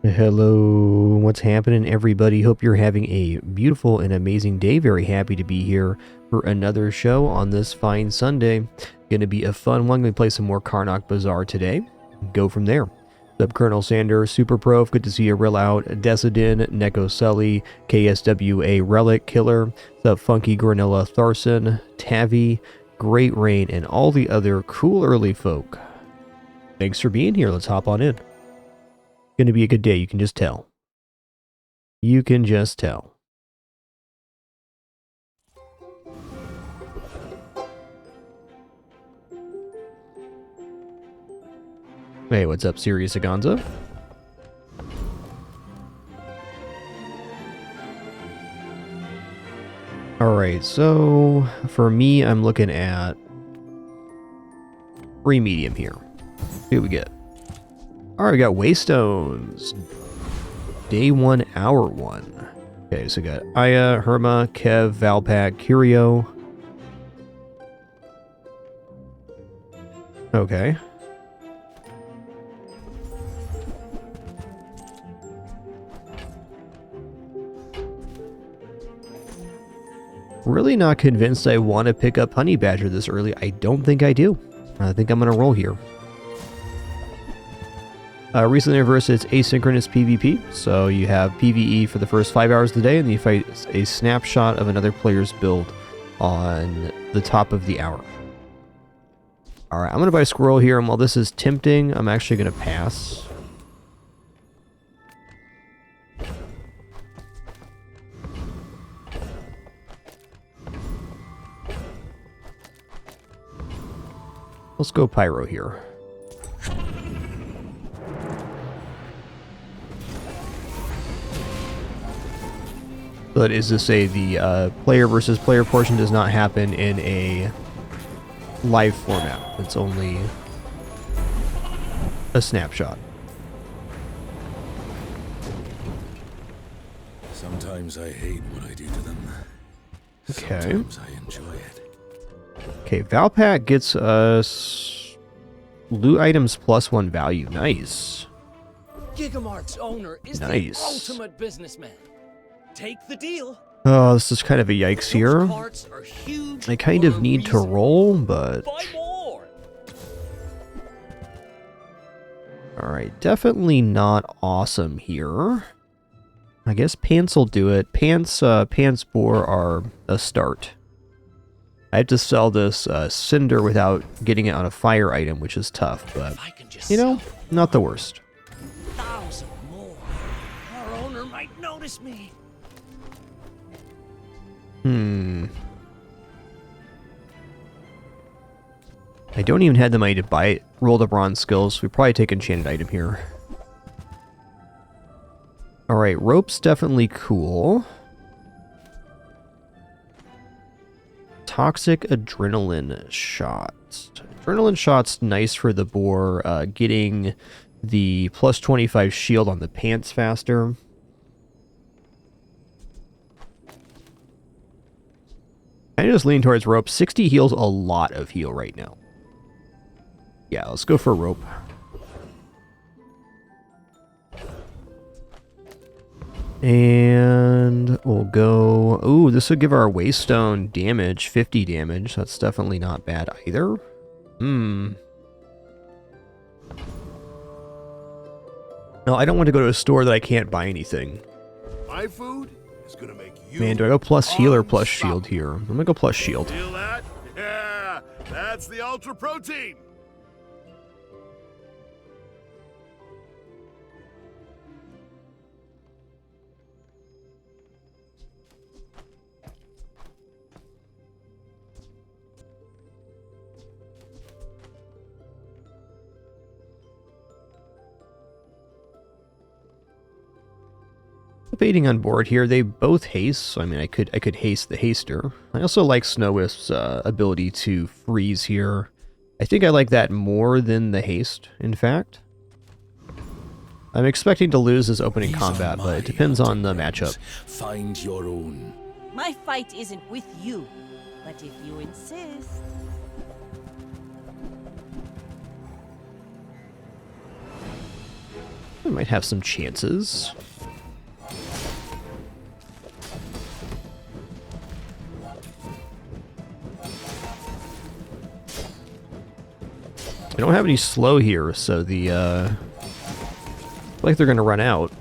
Hello, what's happening, everybody? Hope you're having a beautiful and amazing day. Very happy to be here for another show on this fine Sunday. Gonna be a fun one. Gonna play some more Karnak Bazaar today. Go from there. What's up, Colonel Sander, Super Prof, good to see you real out. Decidin, Neko Sully, KSWA Relic Killer, what's up, Funky Granilla Tharson, Tavi, Great Rain, and all the other cool early folk. Thanks for being here. Let's hop on in. Gonna be a good day, you can just tell. You can just tell. Hey, what's up, Sirius Agonza? Alright, so for me, I'm looking at free medium here. See what we get. Alright, we got Waystones. Day 1, hour 1. Okay, so we got Aya, Herma, Kev, Valpak, Curio. Okay. Really not convinced I want to pick up Honey Badger this early. I don't think I do. I think I'm going to roll here. Recently reversed its asynchronous PvP, so you have PvE for the first 5 hours of the day, and then you fight a snapshot of another player's build on the top of the hour. Alright, I'm going to buy Squirrel here, and while this is tempting, I'm actually going to pass. Let's go Pyro here. But is to say the player versus player portion does not happen in a live format. It's only a snapshot. Sometimes I hate what I do to them. Okay. Sometimes I enjoy it. Okay, Valpak gets us loot items +1 value. Nice. Gigamart's owner is Nice. the ultimate businessman. Take the deal. Oh, this is kind of a yikes here. Those parts are huge I kind for of a need to reason. roll, but... Buy more. Alright, definitely not awesome here. I guess Pants will do it. Pants Boar are a start. I have to sell this Cinder without getting it on a fire item, which is tough, but, If I can just you know, sell not the worst. 1,000 more, our owner might notice me. I don't even have the money to buy it. Roll the bronze skills. We probably take enchanted item here. Alright, rope's definitely cool. Toxic adrenaline shot. Adrenaline shot's nice for the boar, getting the +25 shield on the pants faster. I just lean towards rope. 60 heals a lot of heal right now. Yeah, let's go for rope. And we'll go... Ooh, this would give our Waystone damage, 50 damage. That's definitely not bad either. No, I don't want to go to a store that I can't buy anything. My food is gonna make you. Man, do I go plus heal or plus shield here? I'm gonna go plus shield. Feel that? Yeah, that's the ultra protein. Debating on board here, they both haste, so I mean I could haste the haster. I also like Snow Wisp's ability to freeze here. I think I like that more than the haste, in fact. I'm expecting to lose this opening combat, but it depends on the matchup. Find your own. My fight isn't with you, but if you insist. might have some chances. I don't have any slow here, so the like they're gonna run out.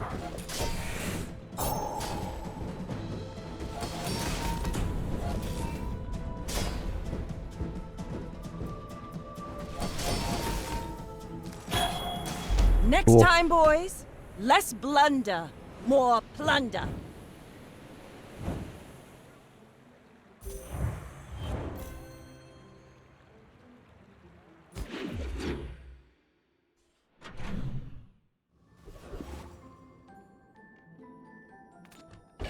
Next Cool. time, boys, less blunder, more plunder.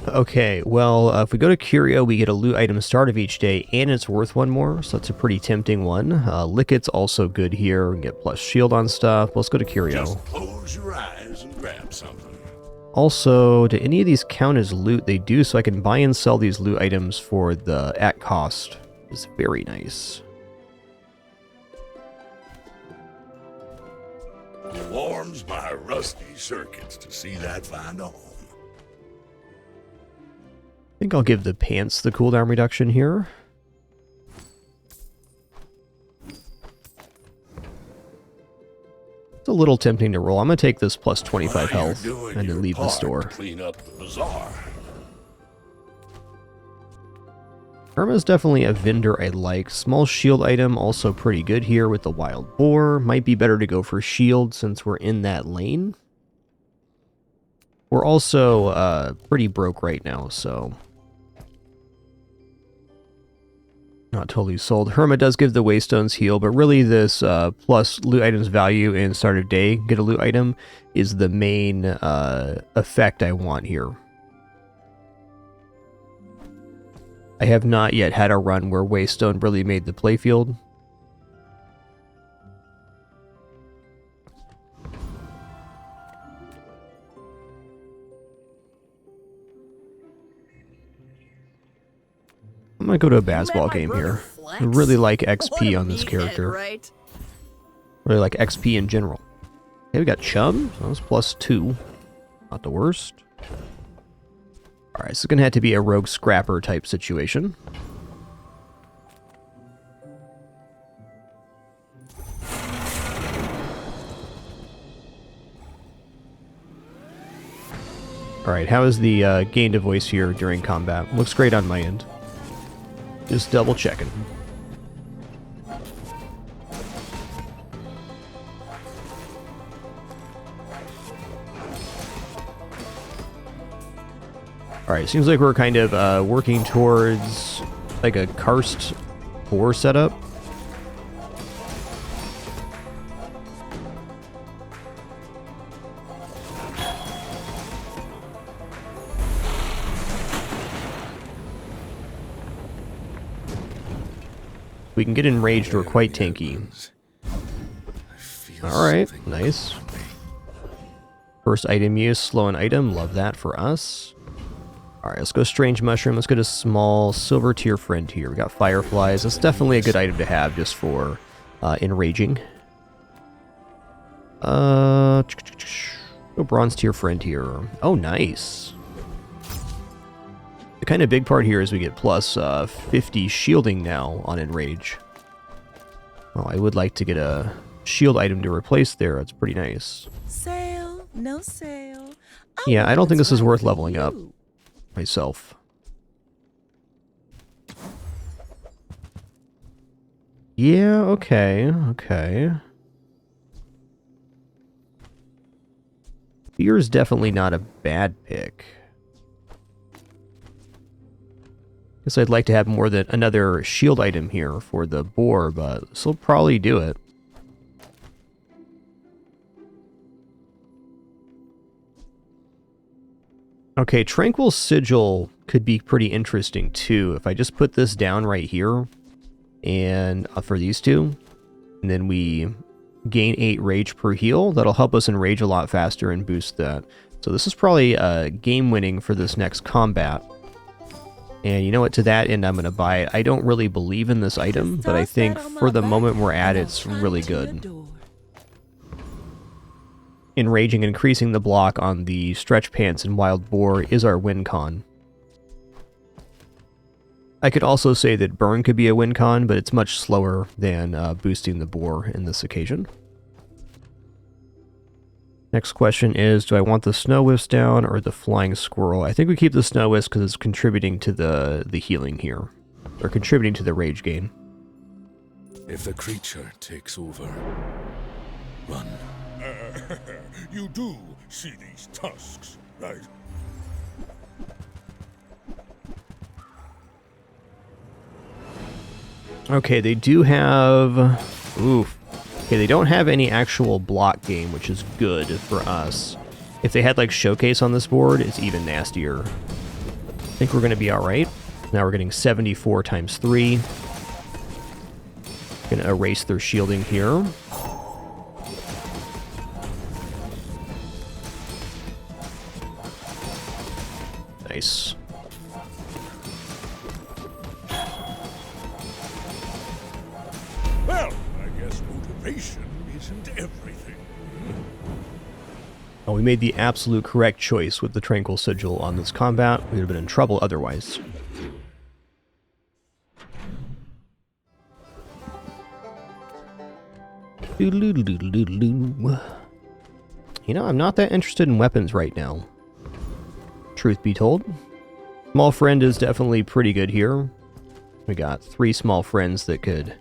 Okay, well, if we go to Curio, we get a loot item start of each day, and it's worth one more, so that's a pretty tempting one. Licket's also good here. We can get plus shield on stuff. Let's go to Curio. Just close your eyes and grab something. Also, do any of these count as loot? They do, so I can buy and sell these loot items for the at cost. It's very nice. It warms my rusty circuits to see that find a home. I think I'll give the pants the cooldown reduction here. It's a little tempting to roll. I'm going to take this plus 25 While health you're doing and then your leave the part store. to clean up the bazaar. Irma's definitely a vendor I like. Small shield item, also pretty good here with the wild boar. Might be better to go for shield since we're in that lane. We're also pretty broke right now, so not totally sold. Herma does give the Waystones heal, but really this plus loot items value in start of day, get a loot item, is the main effect I want here. I have not yet had a run where Waystone really made the playfield. I'm gonna go to a basketball game here. I really like XP on this character. Right? Really like XP in general. Okay, we got Chum. So that's +2. Not the worst. Alright, so it's gonna have to be a rogue scrapper type situation. Alright, how is the gain to voice here during combat? Looks great on my end. Just double checking. Alright, seems like we're kind of working towards like a karst boar setup. We can get enraged, we're quite tanky. Alright, nice. First item use, slow an item, love that for us. Alright, let's go Strange Mushroom, let's get a small silver tier friend here. We got Fireflies, that's definitely a good item to have just for enraging. Go Bronze tier friend here. Oh, nice. The kind of big part here is we get plus 50 shielding now on Enrage. Well, I would like to get a shield item to replace there. That's pretty nice. Sale, no sale. Yeah, I don't think this is worth leveling up myself. Yeah, okay, okay. Fear is definitely not a bad pick. Guess I'd like to have more than another shield item here for the boar, but this will probably do it. Okay, Tranquil Sigil could be pretty interesting too. If I just put this down right here, and for these two, and then we gain 8 rage per heal, that'll help us enrage a lot faster and boost that. So this is probably game winning for this next combat. And you know what, to that end, I'm going to buy it. I don't really believe in this item, but I think for the moment we're at, it's really good. enraging and increasing the block on the stretch pants and wild boar is our win con. I could also say that burn could be a win con, but it's much slower than boosting the boar in this occasion. Next question is, do I want the snow wisp down or the flying squirrel? I think we keep the snow wisp because it's contributing to the healing here, or contributing to the rage gain. If the creature takes over, run. You do see these tusks, right? Okay, they do have... Oof. Okay, they don't have any actual block game, which is good for us. If they had, like, Showcase on this board, it's even nastier. I think we're going to be alright. Now we're getting 74 times 3. Going to erase their shielding here. Nice. Well, I guess motivation isn't everything. Oh, we made the absolute correct choice with the Tranquil Sigil on this combat. We would have been in trouble otherwise. You know, I'm not that interested in weapons right now. Truth be told. Small friend is definitely pretty good here. We got 3 small friends that could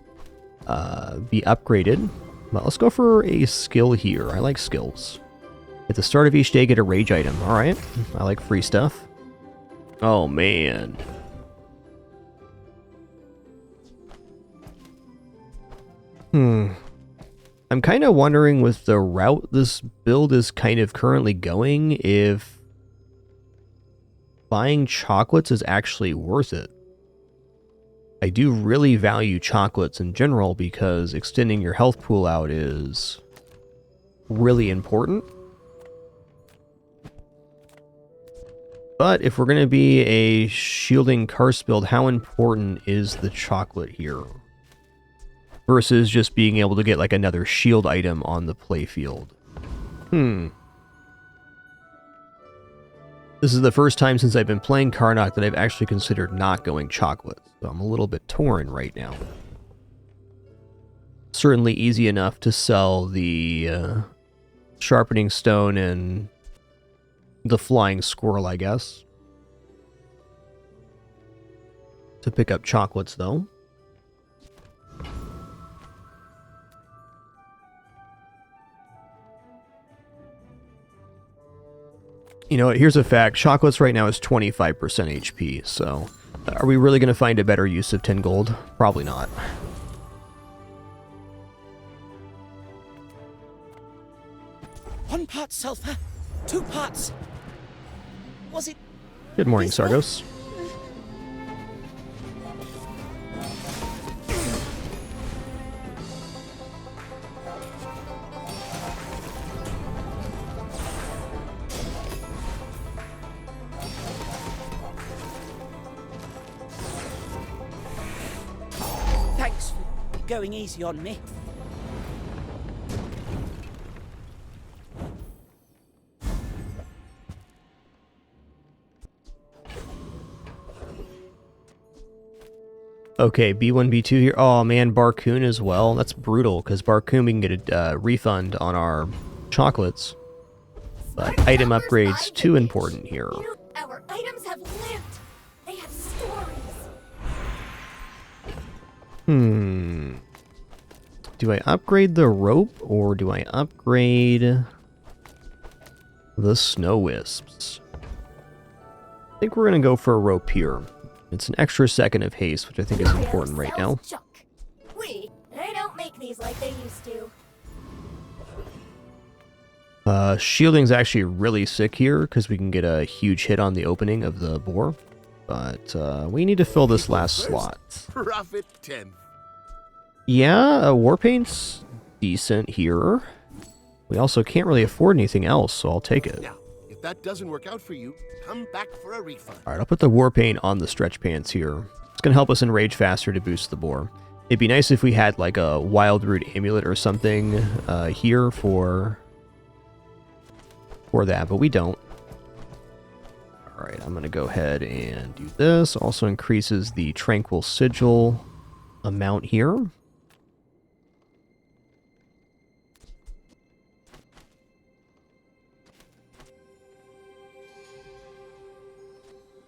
be upgraded. But let's go for a skill here. I like skills. At the start of each day, get a rage item. Alright. I like free stuff. Oh, man. I'm kind of wondering with the route this build is kind of currently going, if buying chocolates is actually worth it. I do really value chocolates in general because extending your health pool out is really important. But if we're going to be a shielding curse build, how important is the chocolate here? Versus just being able to get like another shield item on the playfield. This is the first time since I've been playing Karnak that I've actually considered not going chocolate. So I'm a little bit torn right now. Certainly easy enough to sell the sharpening stone and the flying squirrel, I guess. To pick up chocolates, though. You know, here's a fact. Chocolates right now is 25% HP, so are we really going to find a better use of 10 gold? Probably not. One part sulfur, 2 parts. Was it? Good morning, Sargos. Thanks for going easy on me. Okay, B1, B2 here. Oh man, Barcoon as well. That's brutal, because Barcoon we can get a refund on our chocolates. But item upgrades, too important here. Our items have lived. They have stories. Do I upgrade the rope, or do I upgrade the snow wisps? I think we're going to go for a rope here. It's an extra second of haste, which I think is important right now. They don't make these like they used to. Shielding's actually really sick here, because we can get a huge hit on the opening of the boar. But we need to fill this last slot. Profit 10. Yeah, Warpaint's decent here. We also can't really afford anything else, so I'll take it. Now, if that doesn't work out for you, come back for a refund. Alright, I'll put the Warpaint on the stretch pants here. It's going to help us enrage faster to boost the boar. It'd be nice if we had like a Wild Root Amulet or something here for for that, but we don't. Alright, I'm going to go ahead and do this. Also increases the Tranquil Sigil amount here.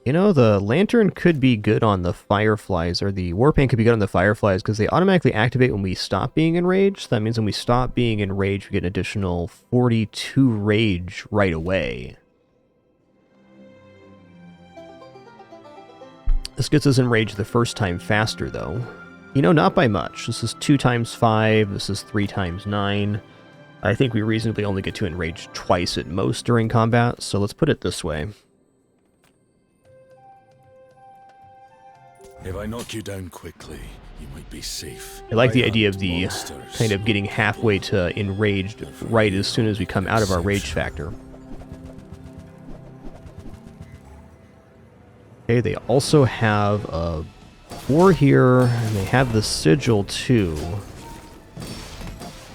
You know, the lantern could be good on the fireflies, or the warpaint could be good on the fireflies, because they automatically activate when we stop being enraged. That means when we stop being enraged, we get an additional 42 rage right away. This gets us enraged the first time faster, though. You know, not by much. This is 2 times 5, this is 3 times 9. I think we reasonably only get to enrage twice at most during combat, so let's put it this way. If I knock you down quickly, you might be safe. I like the idea of the kind of getting halfway to enraged right as soon as we come out of our rage factor. Okay, they also have a boar here, and they have the sigil too. I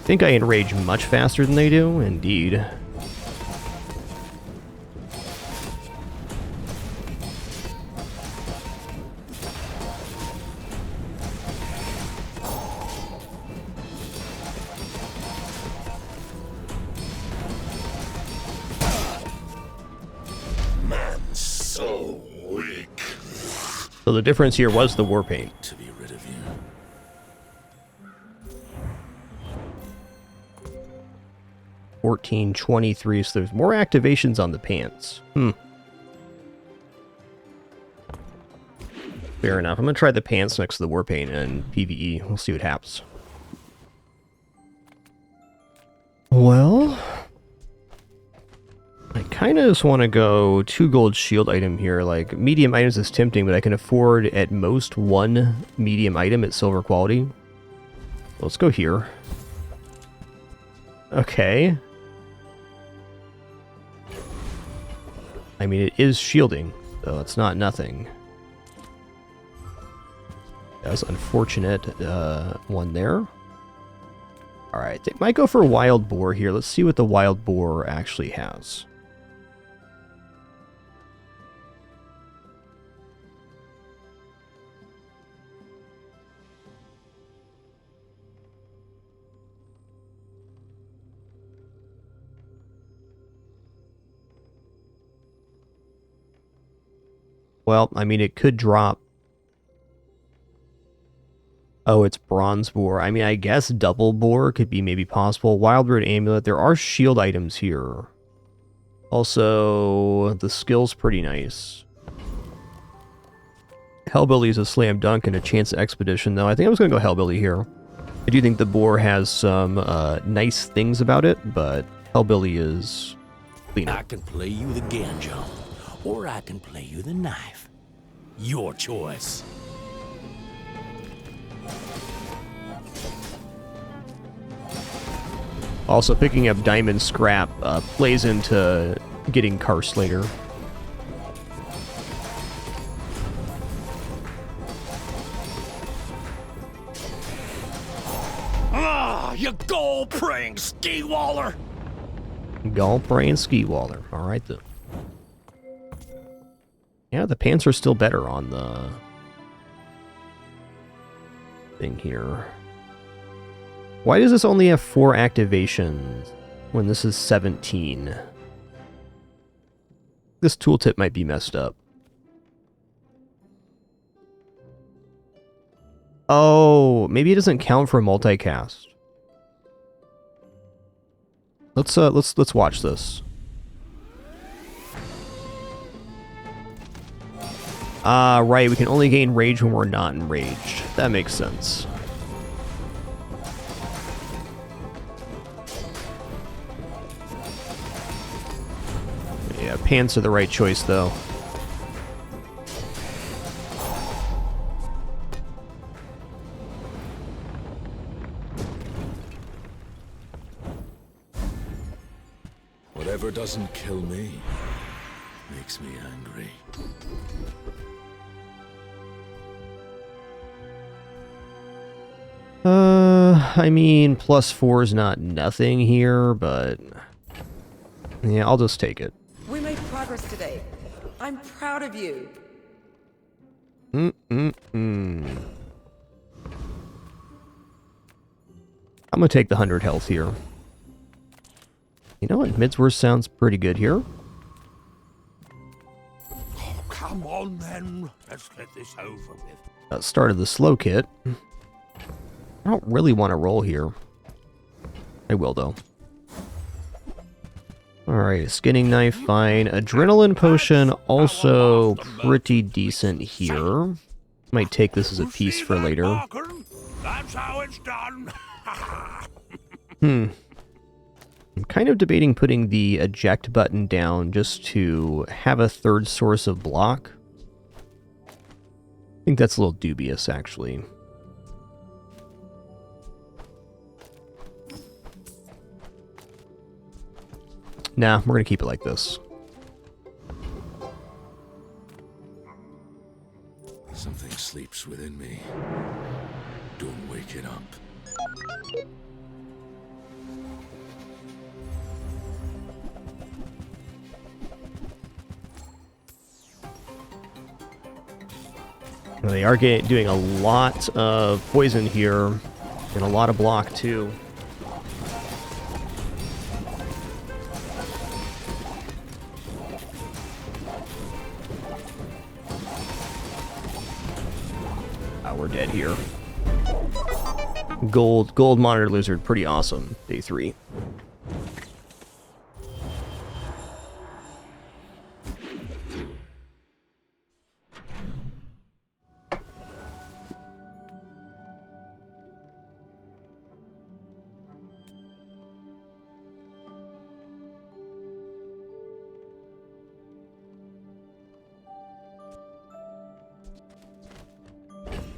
think I enrage much faster than they do, indeed. So the difference here was the war paint. To be rid of you. 1423, so there's more activations on the pants. Fair enough. I'm going to try the pants next to the war paint and PvE. We'll see what happens. Well, I kind of just want to go 2 gold shield item here. Like, medium items is tempting, but I can afford at most 1 medium item at silver quality. Let's go here. Okay. I mean, it is shielding, so it's not nothing. That was unfortunate, one there. Alright, they might go for a wild boar here. Let's see what the wild boar actually has. Well, I mean, it could drop. Oh, it's bronze boar. I mean, I guess double boar could be maybe possible. Wild bird amulet. There are shield items here. Also, the skill's pretty nice. Hellbilly is a slam dunk and a chance expedition, though. I think I was going to go Hellbilly here. I do think the boar has some nice things about it, but Hellbilly is cleaner. I can play you the Ganjo, or I can play you the knife. Your choice. Also, picking up diamond scrap plays into getting cursed later. Ah, you gold-praying ski-waller! Gall-praying ski-waller. Alright, then. Yeah, the pants are still better on the thing here. Why does this only have 4 activations when this is 17? This tooltip might be messed up. Oh, maybe it doesn't count for multicast. Let's watch this. Ah, right, we can only gain rage when we're not enraged. That makes sense. Yeah, pants are the right choice, though. Whatever doesn't kill me makes me angry. I mean, +4 is not nothing here, but Yeah, I'll just take it. We made progress today. I'm proud of you. I'm gonna take the 100 health here. You know what? Midsworth sounds pretty good here. Oh, come on then. Let's get this over with. Started the slow kit. I don't really want to roll here. I will, though. Alright, skinning knife, fine. Adrenaline potion, also pretty decent here. Might take this as a piece for later. That's how it's done. I'm kind of debating putting the eject button down just to have a third source of block. I think that's a little dubious, actually. Nah, we're gonna keep it like this. Something sleeps within me. Don't wake it up. They are doing a lot of poison here, and a lot of block, too. We're dead here. Gold monitor lizard, pretty awesome. Day 3.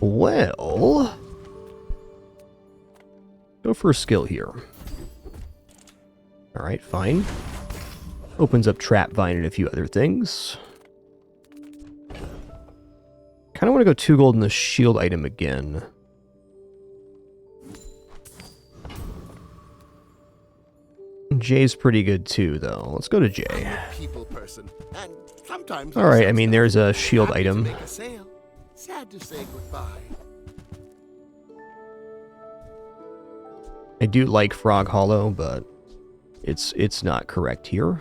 Well, go for a skill here. Alright, fine. Opens up Trap Vine and a few other things. Kind of want to go 2 gold in the shield item again. Jay's pretty good too, though. Let's go to Jay. I'm a people person, and sometimes Alright, I mean, there's a shield happy to item. make a sale. Sad to say goodbye. I do like Frog Hollow, but it's not correct here.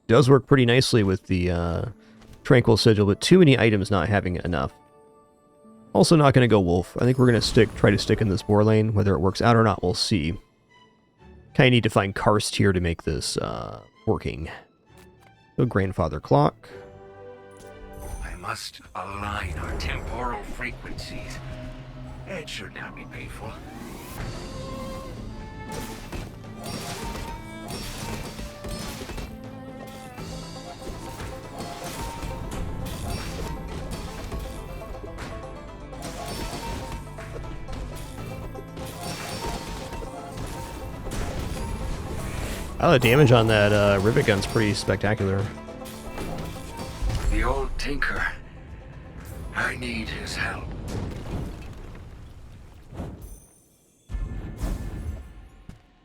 Does work pretty nicely with the Tranquil Sigil, but too many items not having enough. Also not going to go Wolf. I think we're going to try to stick in this boar lane. Whether it works out or not, we'll see. Kind of need to find Karst here to make this working. So Grandfather Clock. I must align our temporal frequencies. It should not be painful. Oh, the damage on that rivet gun's pretty spectacular. The old tinker. I need his help.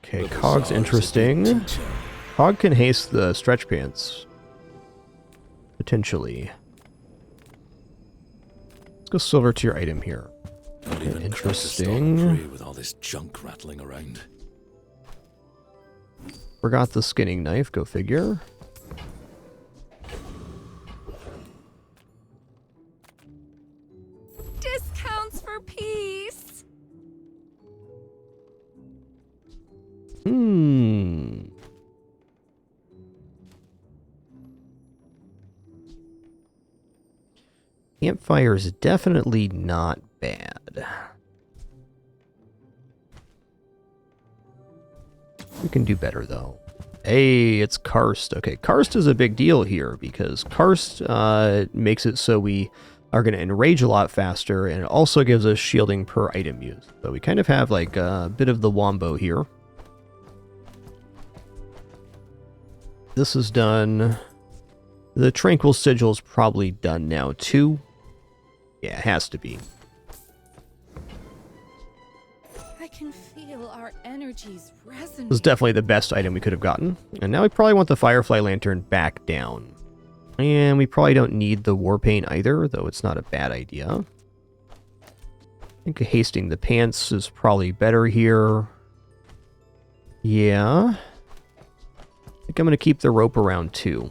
Okay, Cog's interesting. Cog can haste the stretch pants. Potentially. Let's go silver to your item here. Not even Interesting. with all this junk rattling around. Forgot the skinning knife, go figure. Discounts for peace. Campfire is definitely not bad. We can do better, though. Hey, it's Karst. Okay, Karst is a big deal here, because Karst makes it so we are going to enrage a lot faster, and it also gives us shielding per item used. So we kind of have like a bit of the wombo here. this is done. The Tranquil Sigil is probably done now, too. Yeah, it has to be. I can feel our energies resonate. This is definitely the best item we could have gotten. And now we probably want the Firefly Lantern back down. And we probably don't need the Warpaint either, though it's not a bad idea. I think hasting the pants is probably better here. Yeah. I think I'm going to keep the rope around too.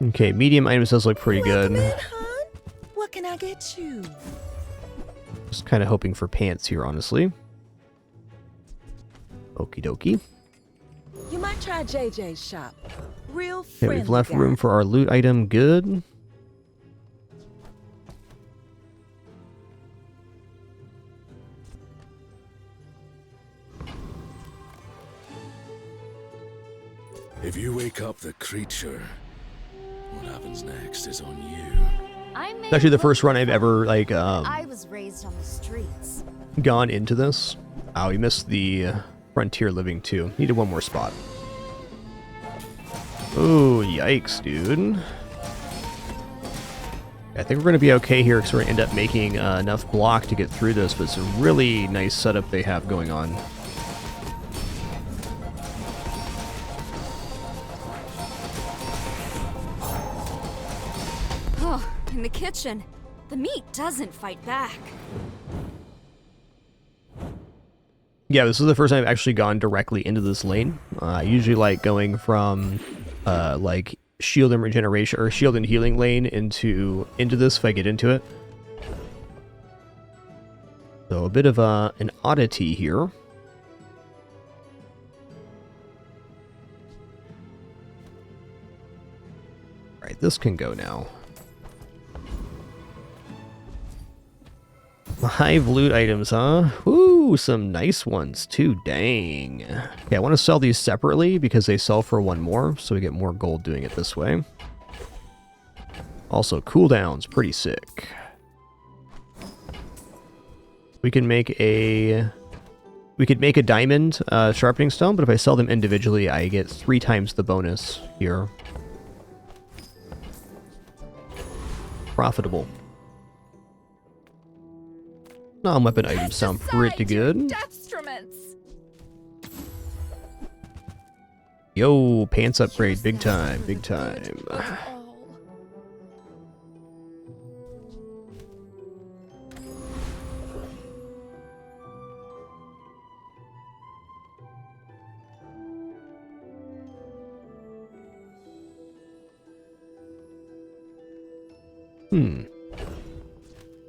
Okay, medium items does look pretty good. What can I get you? Just kind of hoping for pants here, honestly. Okie dokie. You might try JJ's shop. Real Okay, friendly we've left guy. room for our loot item. Good. If you wake up the creature, what happens next is on you. It's actually the first run I've ever, like, I was raised on the streets. gone into this. Oh, we missed the Frontier Living too. Needed one more spot. Oh, yikes, dude. I think we're going to be okay here because we're going to end up making enough block to get through this, but it's a really nice setup they have going on. Oh, in the kitchen. The meat doesn't fight back. Yeah, this is the first time I've actually gone directly into this lane. I usually like going from like shield and regeneration or shield and healing lane into this if I get into it. So a bit of an oddity here. Alright, this can go now. Hive loot items, huh? Ooh, some nice ones too, dang. Okay, I want to sell these separately because they sell for one more, so we get more gold doing it this way. Also, cooldown's pretty sick. We can make a... We could make a diamond sharpening stone, but if I sell them individually, I get 3 times the bonus here. Profitable. Non-weapon items sound pretty good. Deathstruments. Yo, pants upgrade, big time, big time.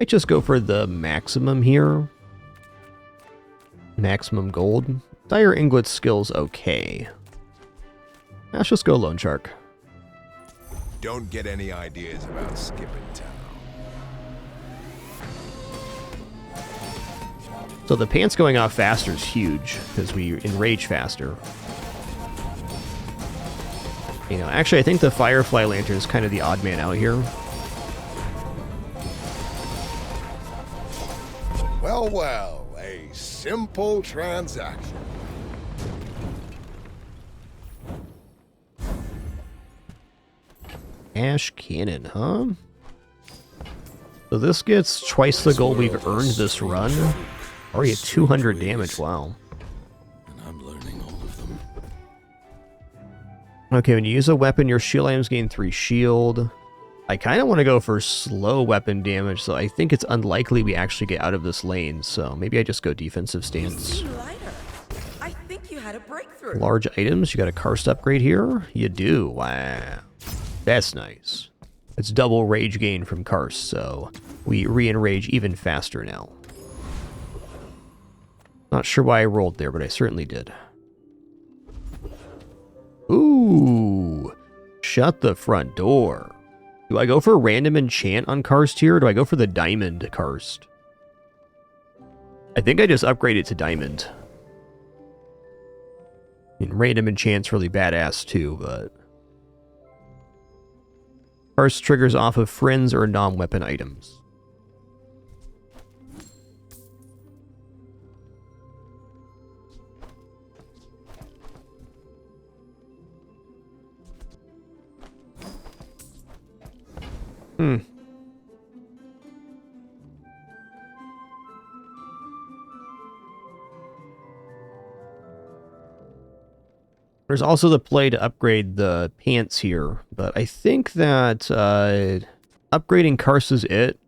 I just go for the maximum here. Maximum gold. Dire Inglet skill's okay. Let's just go Lone Shark. Don't get any ideas about skipping town. So the pants going off faster is huge, because we enrage faster. You know, actually I think the Firefly Lantern is kind of the odd man out here. Well, well, a simple transaction. Ash Cannon, huh? So this gets twice the gold we've earned this run. Already at 200 damage, wow. And I'm learning all of them. Okay, when you use a weapon, your shield items gain 3 shield. I kind of want to go for slow weapon damage, so I think it's unlikely we actually get out of this lane, so maybe I just go defensive stance. Lighter. I think you had a breakthrough. Large items, you got a karst upgrade here? You do, wow. That's nice. It's double rage gain from karst, so we re-enrage even faster now. Not sure why I rolled there, but I certainly did. Ooh, shut the front door. Do I go for random enchant on karst here, or do I go for the diamond karst? I think I just upgraded to diamond. I mean, random enchant's really badass too, but... Karst triggers off of friends or non-weapon items. Hmm. There's also the play to upgrade the pants here, but I think that upgrading Karsa's It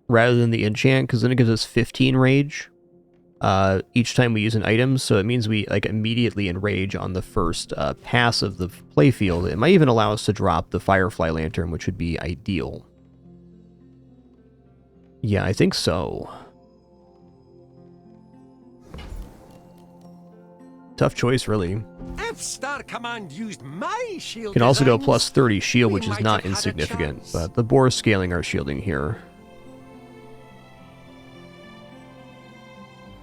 rather than the enchant, because then it gives us 15 rage each time we use an item, so it means we like immediately enrage on the first pass of the playfield. It might even allow us to drop the Firefly Lantern, which would be ideal. Yeah, I think so. Tough choice, really. If Star Command used my shield Can also go designs, plus 30 shield, we which is might not have had a insignificant, chance. but the boar is scaling our shielding here.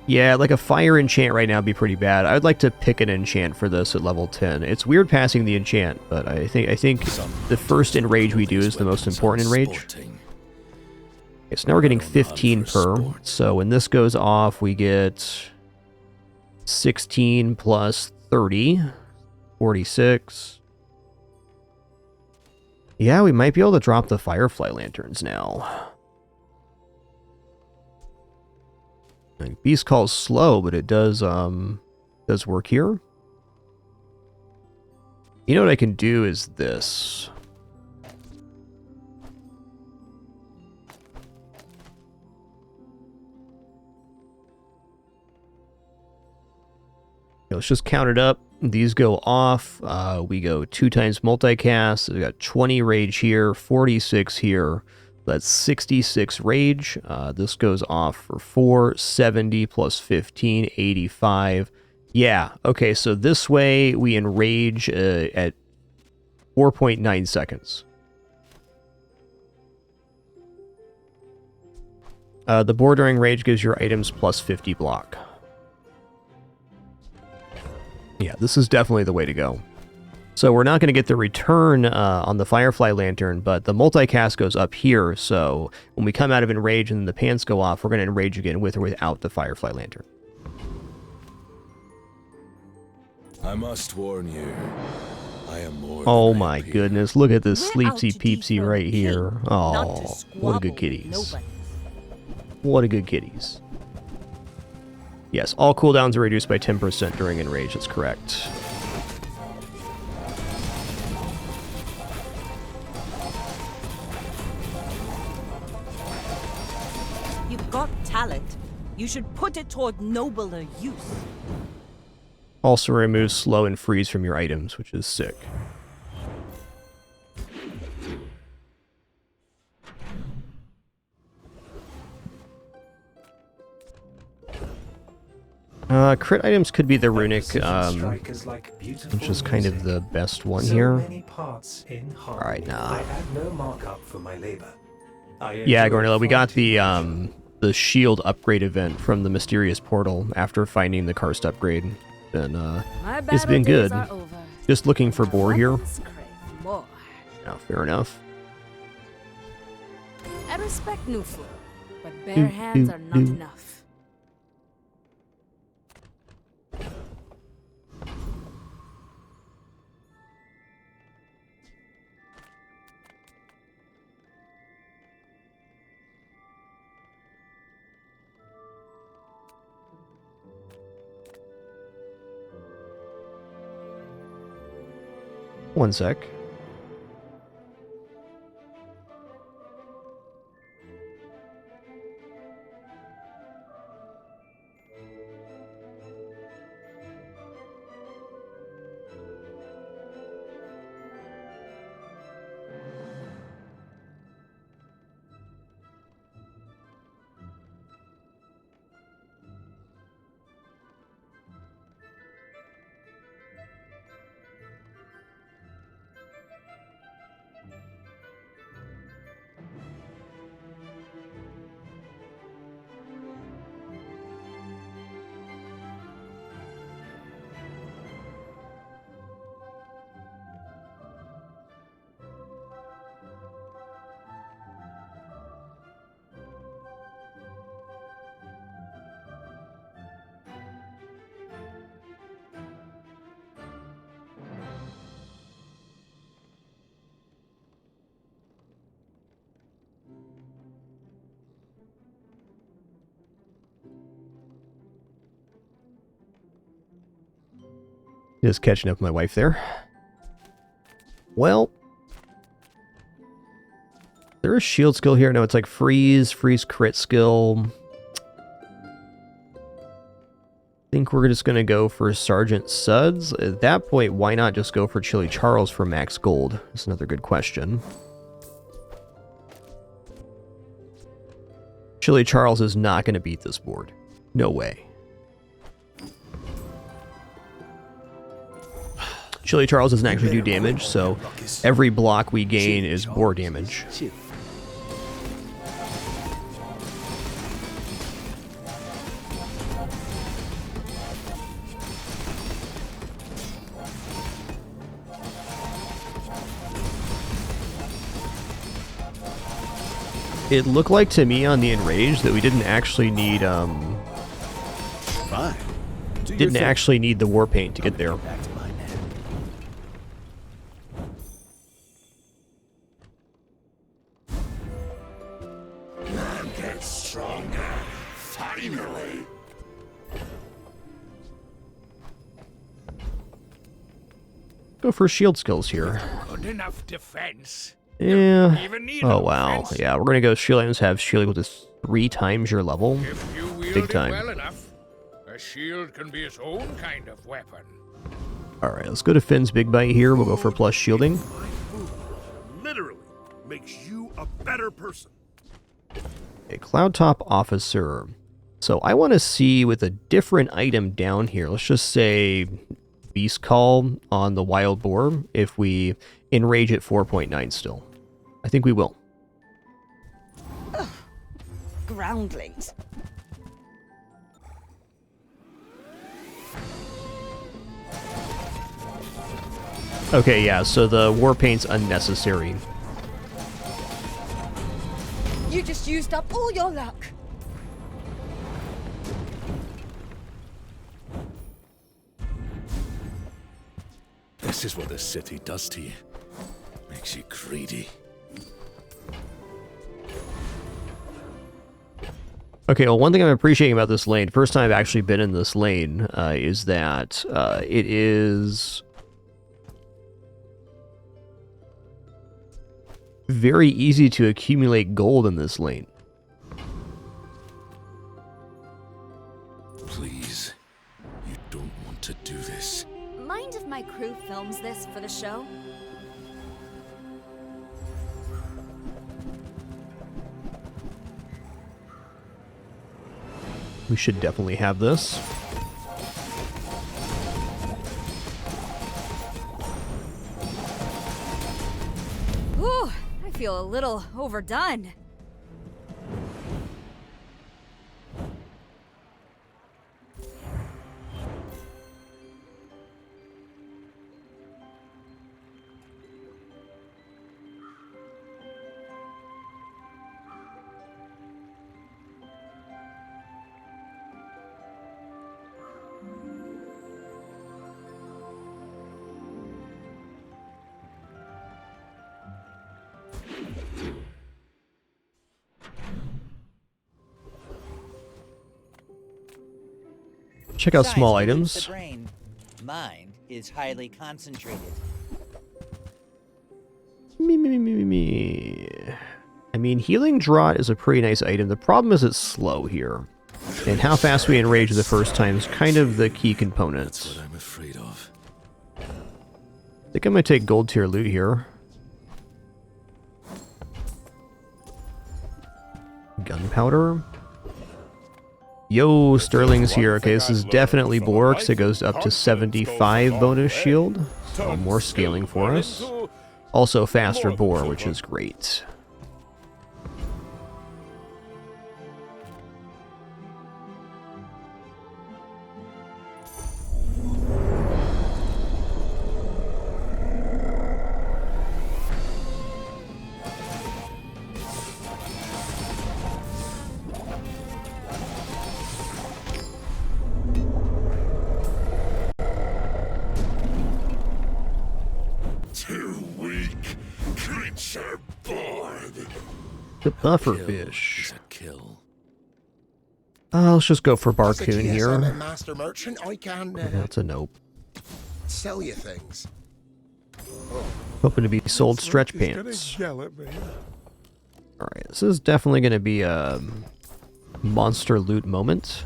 Yeah, like a fire enchant right now would be pretty bad. I would like to pick an enchant for this at level 10. It's weird passing the enchant, but I think the first enrage we do is the most important enrage. Okay, so now we're getting 15 per. So when this goes off, we get 16 plus 30, 46. Yeah, we might be able to drop the Firefly Lanterns now. Like, Beast Call's slow, but it does work here. You know what I can do is this. Let's just count it up. These go off. We go 2 times multicast. We got 20 rage here, 46 here. That's 66 rage. This goes off for 4, 70 plus 15, 85. Yeah, okay, so this way we enrage at 4.9 seconds. The bordering rage gives your items plus 50 block. Yeah, this is definitely the way to go. So we're not going to get the return on the Firefly Lantern, but the multicast goes up here, so when we come out of Enrage and the pants go off, we're going to Enrage again with or without the Firefly Lantern. I must warn you, I am more Oh than I my appear. goodness, look at this We're out sleepsy to peepsy dethrone right the here. king, not to Oh, what a squabble good with kitties. nobody. What a good kitties. Yes, all cooldowns are reduced by 10% during Enrage, that's correct. You've got talent. You should put it toward nobler use. Also removes slow and freeze from your items, which is sick. Crit items could be the runic, which is kind of the best one here. Alright, nah. Yeah, Gornilla, we got the shield upgrade event from the mysterious portal after finding the karst upgrade. And it's been good. Just looking for boar here. Yeah, fair enough. I respect new food, but bare hands are not enough. One sec. Just catching up with my wife there. Well, there is shield skill here. No, it's like freeze crit skill. I think we're just going to go for Sergeant Suds. At that point, why not just go for Chili Charles for max gold? That's another good question. Chili Charles is not going to beat this board. No way. Chili Charles doesn't actually do damage, so every block we gain is boar damage. It looked like to me on the Enraged that we didn't actually need didn't actually need the war paint to get there. Man gets stronger. Finally. Go for shield skills here. Good enough defense. Yeah. Even need Oh an wow. offense. Yeah, we're gonna go shield items have shield equal to 3 times your level. If you wield Big it time. well enough, a shield can be its own kind of weapon. Alright, let's go to Finn's Big Bite here. We'll go for plus shielding. My food literally makes you a better person. A Cloud Top Officer. So I want to see with a different item down here. Let's just say Beast Call on the Wild Boar if we enrage at 4.9 still. I think we will. Groundlings. Okay, yeah, so the war paint's unnecessary. You just used up all your luck. This is what the city does to you. Makes you greedy. Okay, well, one thing I'm appreciating about this lane, first time I've actually been in this lane, is that it is very easy to accumulate gold in this lane. Please, you don't want to do this. Mind if my crew films this for the show? We should definitely have this. Whew, I feel a little overdone. Check out small Size items. The brain. Mind is highly concentrated. Me. I mean, Healing Draught is a pretty nice item. The problem is it's slow here. And how fast we enrage the first time is kind of the key component. That's what I'm afraid of. I think I'm going to take gold tier loot here. Gunpowder. Yo, Sterling's here. Okay, this is definitely Borks. It goes up to 75 bonus shield. So more scaling for us. Also faster boar, which is great. The buffer fish. Is a kill. Let's just go for Barcoon here. Master merchant, I can. That's a nope. sell you things. Hoping to be sold stretch pants. Alright, this is definitely going to be a monster loot moment.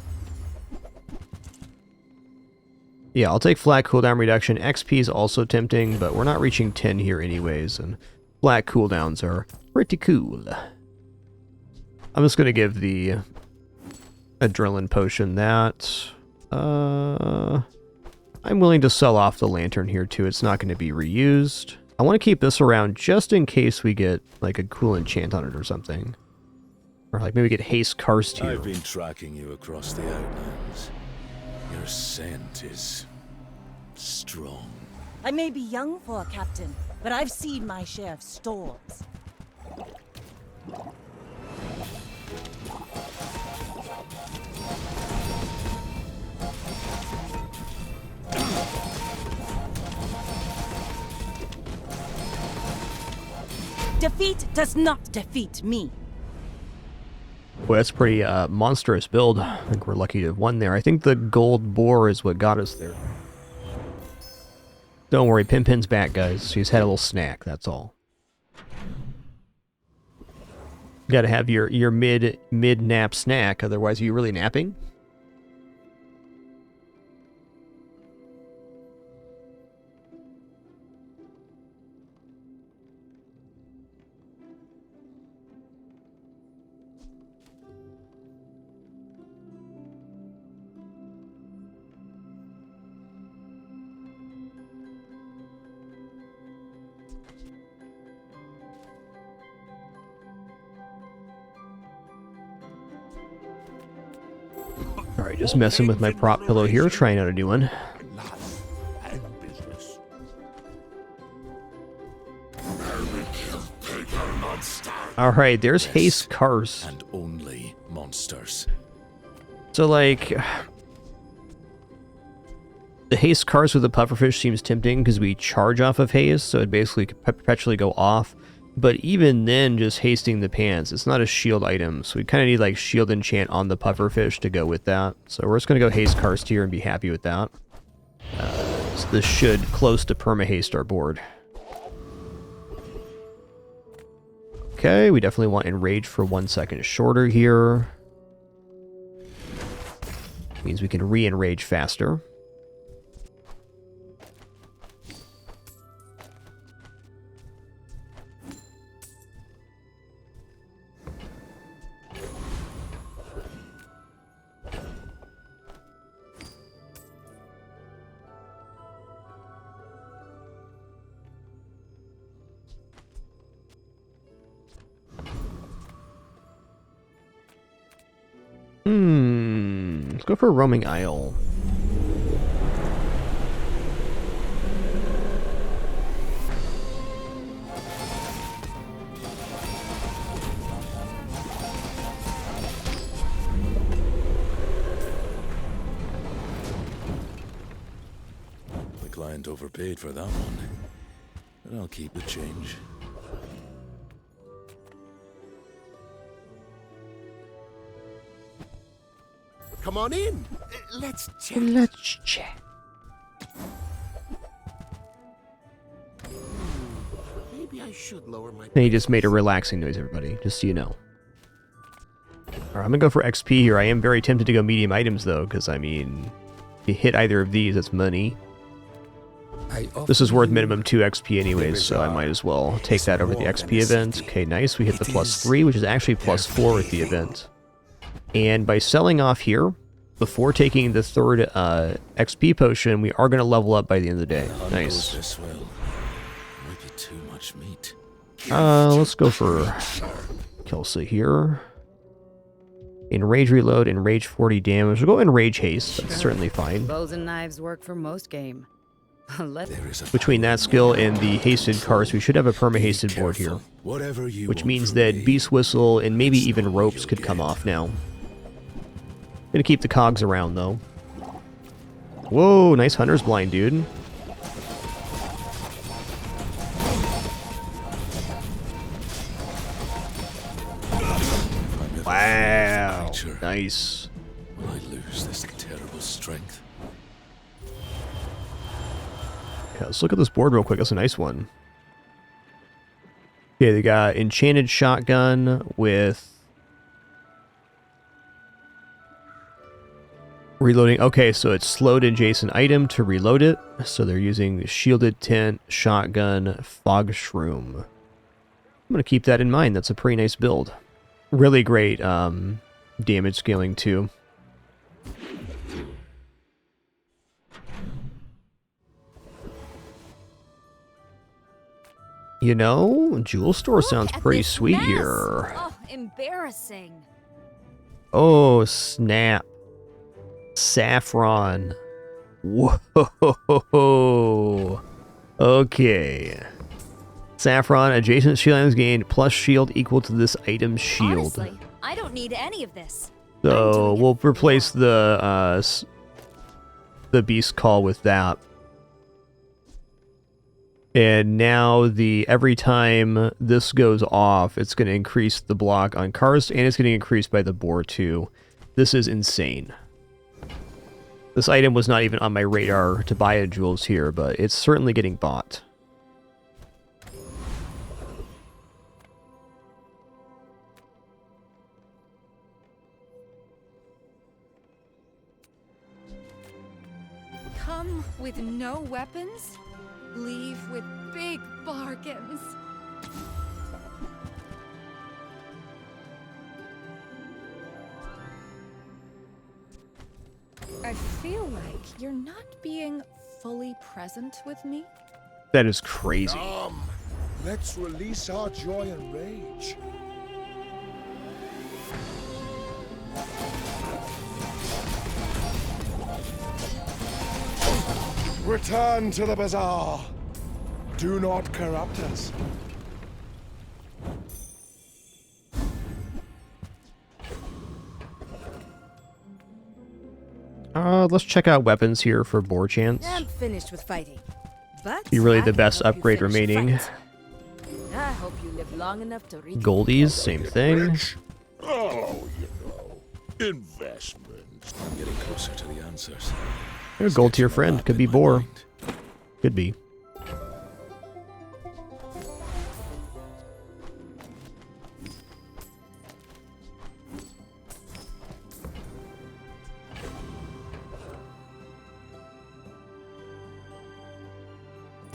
Yeah, I'll take flat cooldown reduction. XP is also tempting, but we're not reaching 10 here anyways, and flat cooldowns are pretty cool. I'm just going to give the adrenaline potion that. I'm willing to sell off the lantern here too. It's not going to be reused. I want to keep this around just in case we get like a cool enchant on it or something. Or like maybe get haste karst here. I've been tracking you across the Outlands. Your scent is strong. I may be young for a captain, but I've seen my share of storms. Defeat does not defeat me. Boy, that's pretty monstrous build. I think we're lucky to have won there. I think the gold boar is what got us there. Don't worry, Pin's back, guys. He's had a little snack, that's all. You gotta have your mid-nap snack, otherwise are you really napping? Alright, just messing with my prop pillow here, trying out a new one. Alright, there's haste karst. And only monsters. So, like, the haste karst with the pufferfish seems tempting because we charge off of haste, so it basically could perpetually go off. But even then, just hasting the pants, it's not a shield item, so we kind of need like shield enchant on the pufferfish to go with that. So we're just going to go haste karst here and be happy with that. So this should close to perma-haste our board. Okay, we definitely want enrage for 1 second shorter here. Means we can re-enrage faster. Let's go for a roaming isle. The client overpaid for that one, but I'll keep the change. Come on in. Let's chat. Let's chat. Maybe I should lower my... And he just made a relaxing noise, everybody, just so you know. Alright, I'm gonna go for XP here. I am very tempted to go medium items, though, because, I mean, if you hit either of these, it's money. This is worth minimum 2 XP anyways, so I might as well take that over the XP event. Okay, nice. We hit the +3, which is actually +4 with the event. And by selling off here, before taking the third XP potion, we are going to level up by the end of the day. Nice. This will. Might be too much meat. Let's go for Kelsa here. Enrage reload, enrage 40 damage. We'll go enrage haste. That's certainly fine. Bows and knives work for most game. Between that skill and the hasted karst, we should have a perma-hasted board here. Which means that Beast Whistle and maybe even ropes could come off now. Gonna keep the cogs around, though. Whoa, nice Hunter's Blind, dude. Wow, nice. Will I lose this terrible strength? Let's look at this board real quick. That's a nice one. Okay, they got enchanted shotgun with reloading. Okay, so it's slowed adjacent item to reload it. So they're using shielded tent, shotgun, fog shroom. I'm going to keep that in mind. That's a pretty nice build. Really great damage scaling too. You know, jewel store sounds pretty sweet here. Oh, embarrassing. Oh, snap. Saffron. Whoa. Okay. Saffron, adjacent shield items gained, plus shield equal to this item's shield. Honestly, I don't need any of this. So we'll replace the beast call with that. And now every time this goes off, it's going to increase the block on cars, and it's getting increased by the boar too. This is insane. This item was not even on my radar to buy at Jewels here, but it's certainly getting bought. Come with no weapons? Leave with big bargains. I feel like you're not being fully present with me. That is crazy. Let's release our joy and rage. Return to the Bazaar. Do not corrupt us. Let's check out weapons here for boar chance. I'm finished with fighting. But Be really I the can best help you upgrade finish the remaining. fight. I hope you live long enough to reach Goldies, same thing. Oh, you know, investments. I'm getting closer to the answers. A gold tier friend. Could be boar. Could be.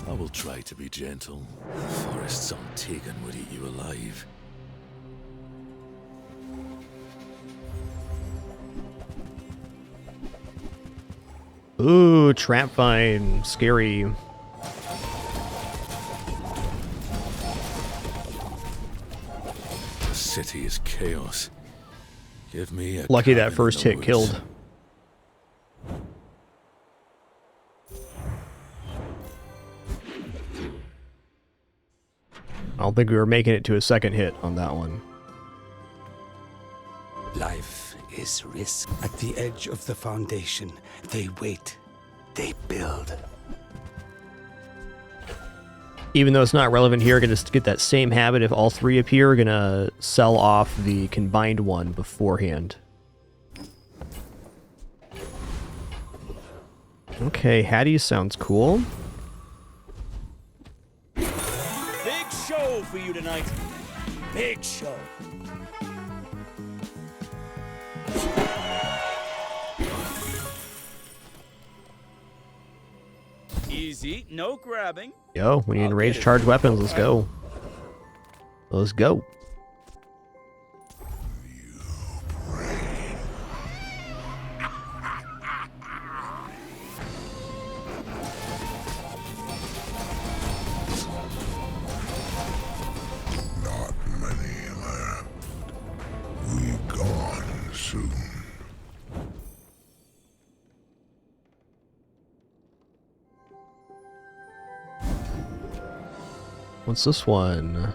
I will try to be gentle. Forests untaken would eat you alive. Ooh, trap vine. Scary. The city is chaos. Give me a Lucky that cabin in first the hit woods. killed. I don't think we were making it to a second hit on that one. Life is risk. At the edge of the foundation, they wait. They build. Even though it's not relevant here, gonna get that same habit if all three appear, gonna sell off the combined one beforehand. Okay, Hattie sounds cool. Big show for you tonight. Big show. Easy, no grabbing. Yo, we need rage charge weapons. Let's go. Let's go. Not many left. We gone soon. What's this one?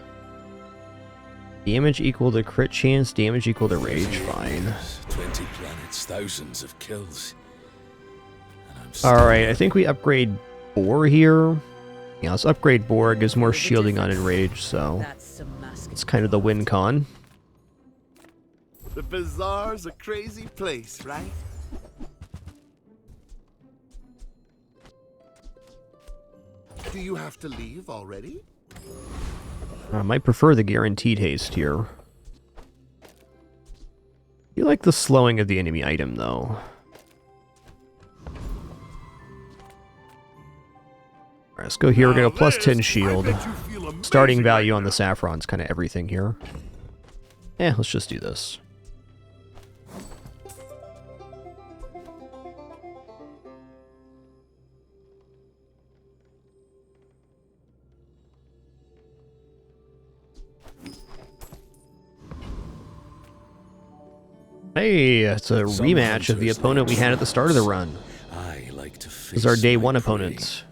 Damage equal to crit chance, damage equal to rage. Fine. 20 planets, thousands of kills. Alright, I think we upgrade Boar here. Yeah, let's upgrade Boar. It gives more shielding on Enrage, so it's kind of the win con. The Bazaar's a crazy place, right? Do you have to leave already? I might prefer the guaranteed haste here. You like the slowing of the enemy item, though. Alright, let's go here. We're going to go plus 10 shield. Starting value on the saffron's kind of everything here. Let's just do this. Hey, it's a rematch of the opponent we had at the start of the run. I like to This is our day one opponents.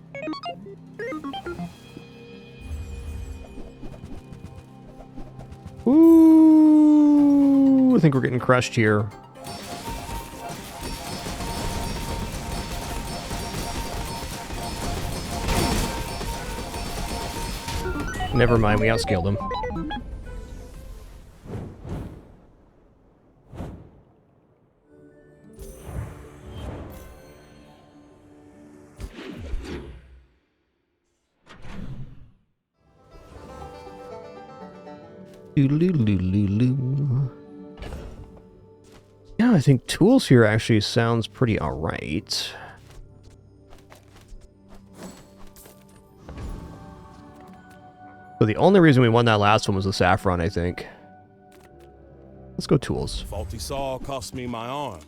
Ooh, I think we're getting crushed here. Never mind, we outscaled him. Yeah, I think tools here actually sounds pretty alright. So the only reason we won that last one was the saffron, I think. Let's go tools. Faulty saw cost me my arm.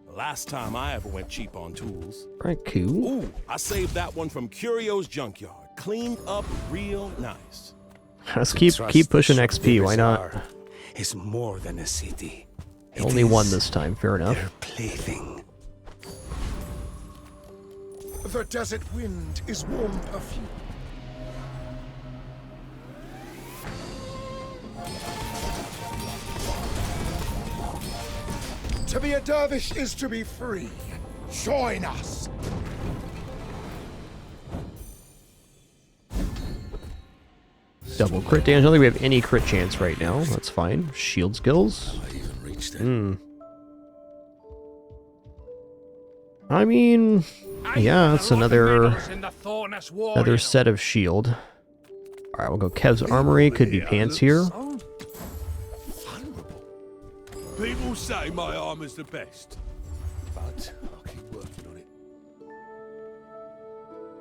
The last time I ever went cheap on tools. Alright, cool. Ooh, I saved that one from Curio's junkyard. Cleaned up real nice. Let's keep pushing XP, why not? Is more than a city. Only one this time, fair enough. Their plaything. The desert wind is warm perfume. To be a dervish is to be free. Join us. Double crit damage. I don't think we have any crit chance right now. That's fine. Shield skills. I mean, yeah, it's another set of shield. Alright, we'll go Kev's Armory. Could be pants here. People say my armor's the best, but I'll keep working on it.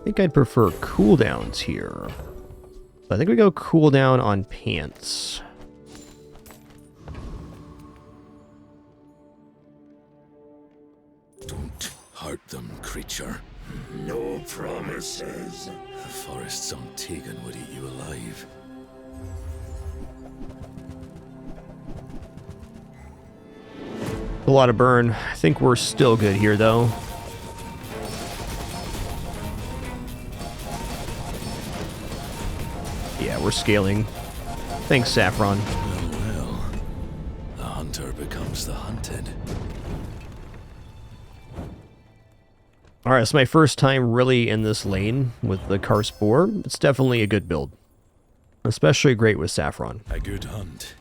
I think I'd prefer cooldowns here. So I think we go cooldown on pants. Don't hurt them, creature. No promises. The forest's Tegan would eat you alive. A lot of burn. I think we're still good here, though. Yeah, we're scaling. Thanks, Saffron. Well, the hunter becomes the hunted. Alright, it's my first time really in this lane with the Karst boar. It's definitely a good build. Especially great with Saffron. A good hunt.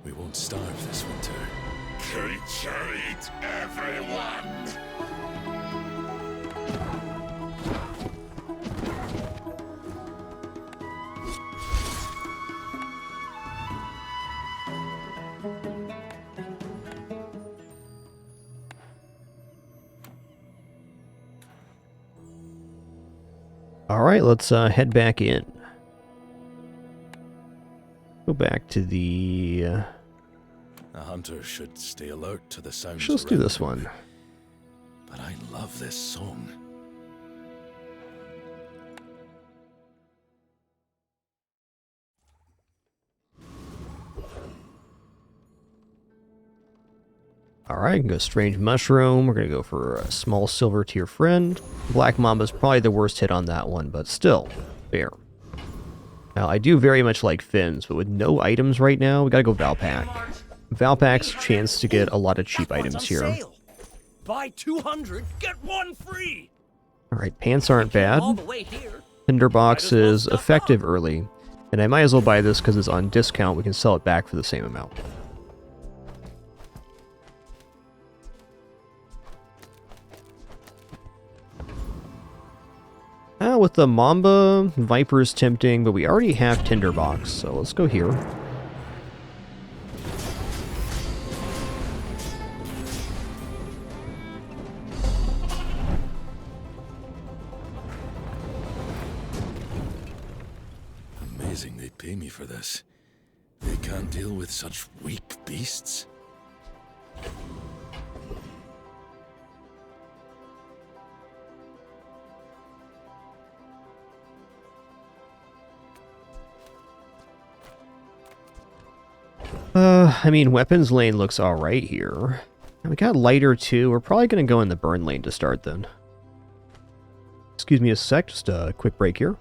We won't starve this winter. Creature eat everyone. Alright, let's head back in. Go back to the... A hunter should stay alert to the sounds. Let's do this one. But I love this song. Alright, go Strange Mushroom. We're going to go for a small silver to your friend. Black Mamba's probably the worst hit on that one, but still, fair. Now, I do very much like Fins, but with no items right now, we got to go Valpak. Valpak's chance to get a lot of cheap items here. Buy 200, get one free. Alright, pants aren't bad. Tinderbox is effective early. And I might as well buy this because it's on discount. We can sell it back for the same amount. with the Mamba. Viper's tempting, but we already have Tinderbox, so let's go here. Amazing they'd pay me for this. They can't deal with such weak beasts. I mean, weapons lane looks alright here. We got lighter too. We're probably going to go in the burn lane to start then. Excuse me a sec, just a quick break here.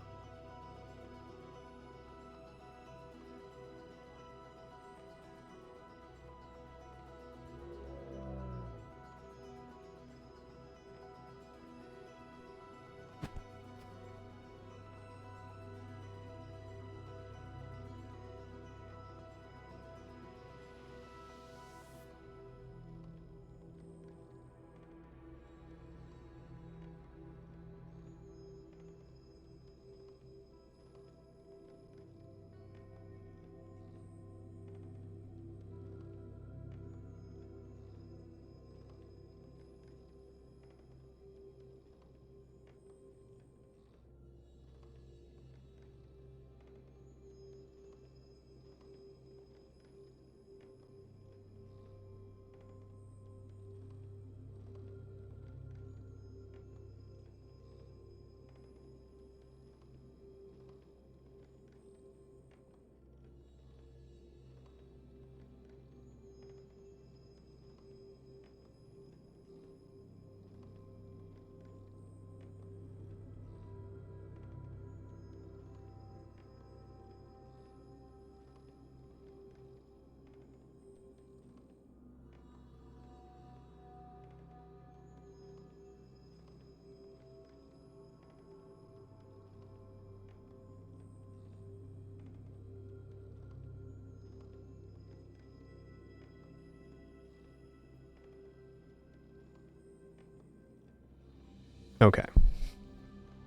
Okay.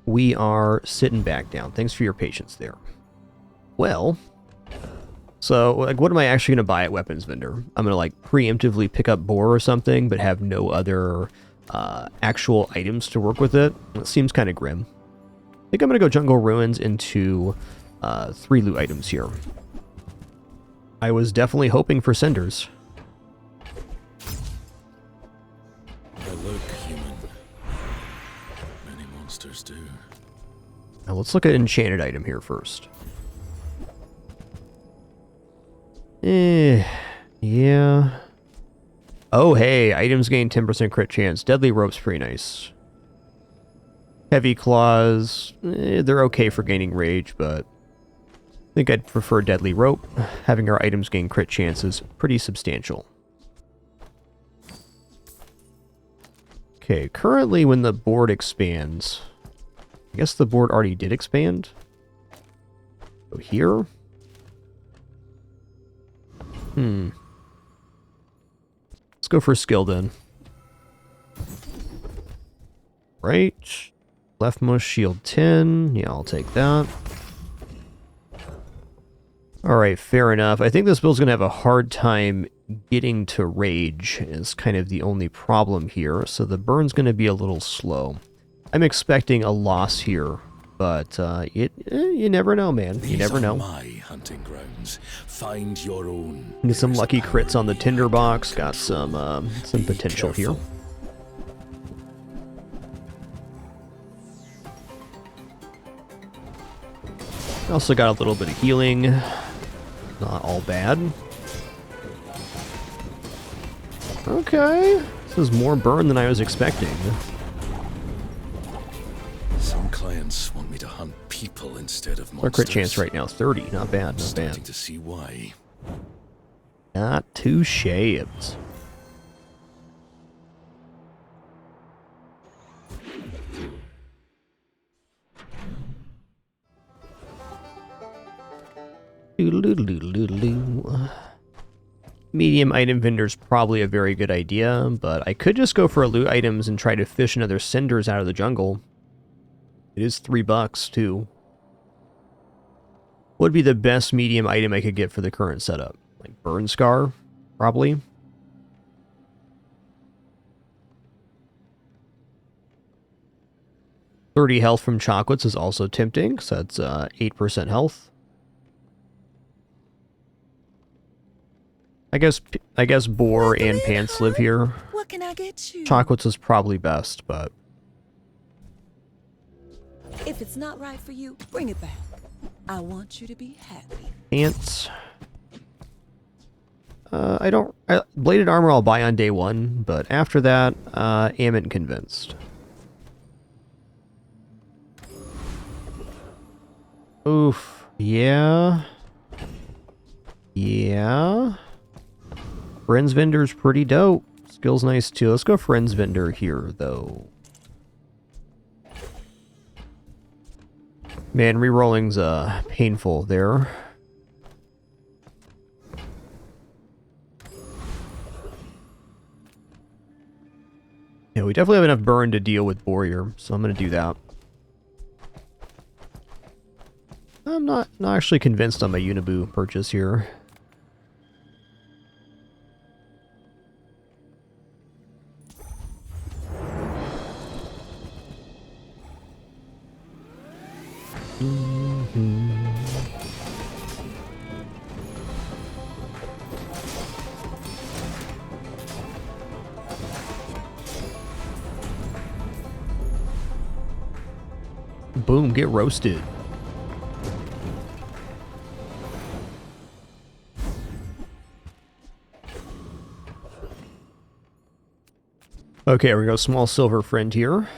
We are sitting back down. Thanks for your patience there. Well, so, like, what am I actually going to buy at Weapons Vendor? I'm going to, like, preemptively pick up boar or something, but have no other actual items to work with it. It seems kind of grim. I think I'm going to go Jungle Ruins into 3 loot items here. I was definitely hoping for Cinders. I look human. Many monsters do. Now let's look at enchanted item here first. Yeah. Oh, hey, items gain 10% crit chance. Deadly Rope's pretty nice. Heavy Claws, they're okay for gaining rage, but I think I'd prefer Deadly Rope. Having our items gain crit chance is pretty substantial. Okay, currently when the board expands, I guess the board already did expand. So here. Let's go for skill then. Right. Leftmost shield 10. Yeah, I'll take that. Alright, fair enough. I think this build's going to have a hard time getting to rage is kind of the only problem here. So the burn's going to be a little slow. I'm expecting a loss here, but you never know, man. You never know. My hunting grounds. Find your own. Get some lucky crits on the tinderbox. Got some potential here. Also got a little bit of healing. Not all bad. Okay. This is more burn than I was expecting. Some clients want me to hunt people instead of monsters. Our crit chance right now, 30. Not bad, not Starting bad. to see why. Not too shabs. Medium item vendor's probably a very good idea, but I could just go for loot items and try to fish another cinders out of the jungle. It is $3 too. What would be the best medium item I could get for the current setup? Like Burn Scar, probably. $30 health from chocolates is also tempting, so that's 8% health. I guess boar and pants live here. What can I get you? Chocolates is probably best, but If it's not right for you, bring it back. I want you to be happy. pants. Bladed armor I'll buy on day 1, but after that, amn't convinced. Oof. Yeah. Yeah. Friends Vendor's pretty dope. Skill's nice too. Let's go Friends Vendor here, though. Man, rerolling's painful there. Yeah, we definitely have enough burn to deal with Warrior, so I'm gonna do that. I'm not actually convinced on my Unibu purchase here. Boom, get roasted. Okay, we go small silver friend here.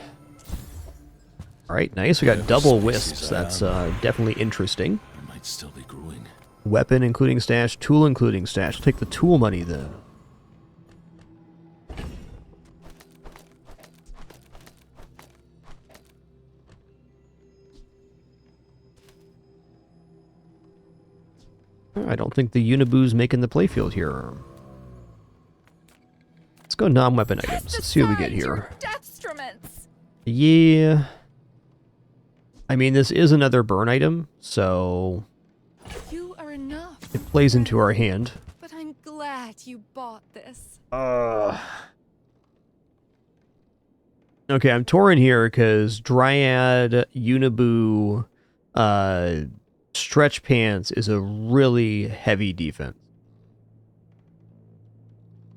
Alright, nice. We got double wisps. That's definitely interesting. I might still be growing. Weapon including stash, tool including stash. Take the tool money then. I don't think the Unibu's making the playfield here. Let's go non-weapon items. Let's see what we get here. Yeah. I mean, this is another burn item, so You are enough. it plays into our hand. But I'm glad you bought this. Okay, I'm torn here because Dryad, Unibu, Stretch Pants is a really heavy defense.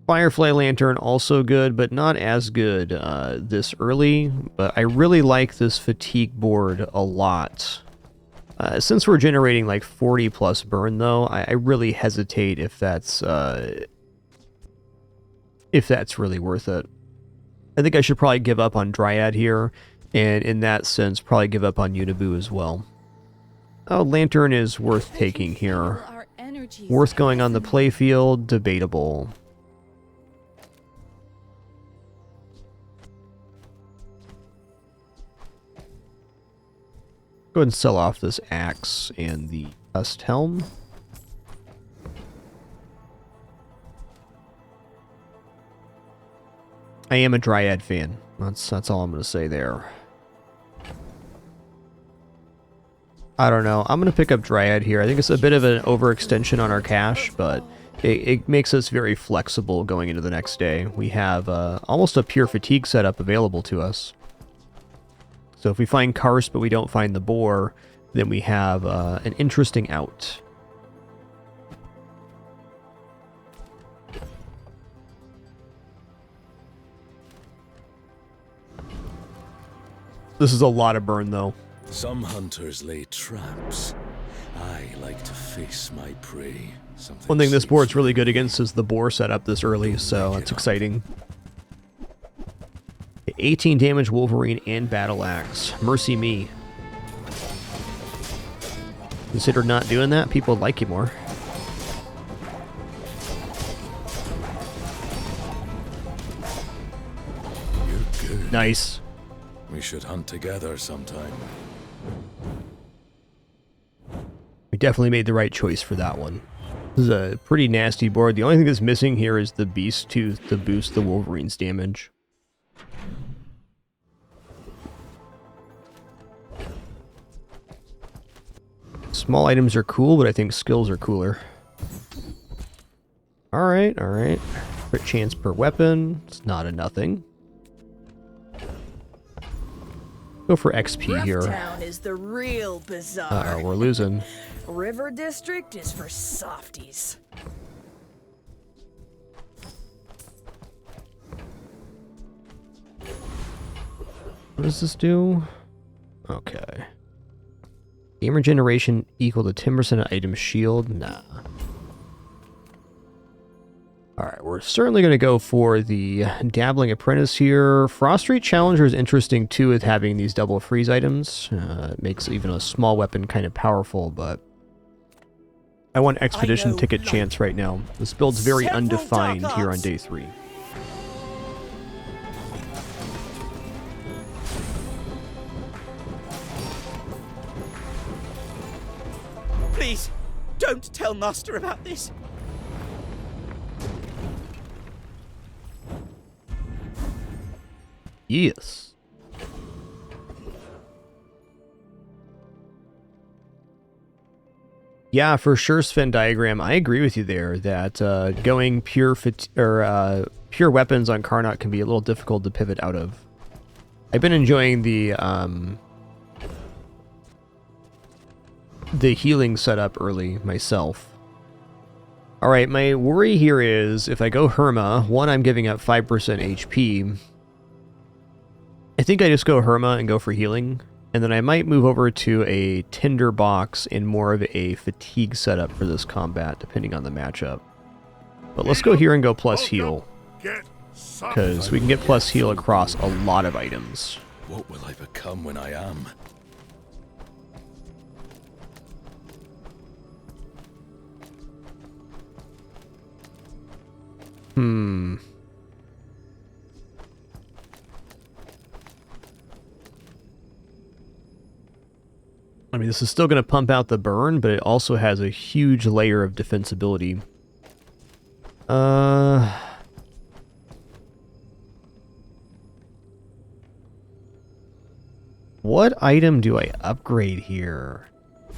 Firefly Lantern also good, but not as good this early. But I really like this fatigue board a lot. Since we're generating like 40 plus burn though, I really hesitate if that's really worth it. I think I should probably give up on Dryad here, and in that sense, probably give up on Unibu as well. Oh, Lantern is worth taking here. Worth going on the playfield, debatable. Go ahead and sell off this axe and the dust helm. I am a Dryad fan. That's all I'm going to say there. I don't know. I'm going to pick up Dryad here. I think it's a bit of an overextension on our cash, but it makes us very flexible going into the next day. We have almost a pure fatigue setup available to us. So if we find Karst but we don't find the boar, then we have an interesting out. This is a lot of burn though. Some hunters lay traps. I like to face my prey. One thing this board's really good against is the boar setup this early, so that's exciting. 18 damage Wolverine and Battle Axe. Mercy me. Consider not doing that, people like you more. You're good. Nice. We should hunt together sometime. We definitely made the right choice for that one. This is a pretty nasty board. The only thing that's missing here is the Beast Tooth to boost the Wolverine's damage. Small items are cool, but I think skills are cooler. Alright, alright. Crit chance per weapon. It's not a nothing. Go for XP here. Town is the real bazaar. Uh-oh, we're losing. River District is for softies. What does this do? Okay. Gamer generation equal to 10% item shield? Nah. Alright, we're certainly going to go for the Dabbling Apprentice here. Frost Rate Challenger is interesting too with having these double freeze items. It makes even a small weapon kind of powerful, but I want Expedition Ticket Chance right now. This build's very undefined here on day 3. Please, don't tell Master about this. Yes. Yeah, for sure, Sven Diagram. I agree with you there that going pure weapons on Karnak can be a little difficult to pivot out of. I've been enjoying the healing setup early myself. Alright, my worry here is if I go Herma, one, I'm giving up 5% HP. I think I just go Herma and go for healing, and then I might move over to a Tinder Box in more of a fatigue setup for this combat, depending on the matchup. But let's go here and go plus heal, because we can get plus heal across a lot of items. What will I become when I am? I mean, this is still going to pump out the burn, but it also has a huge layer of defensibility. What item do I upgrade here?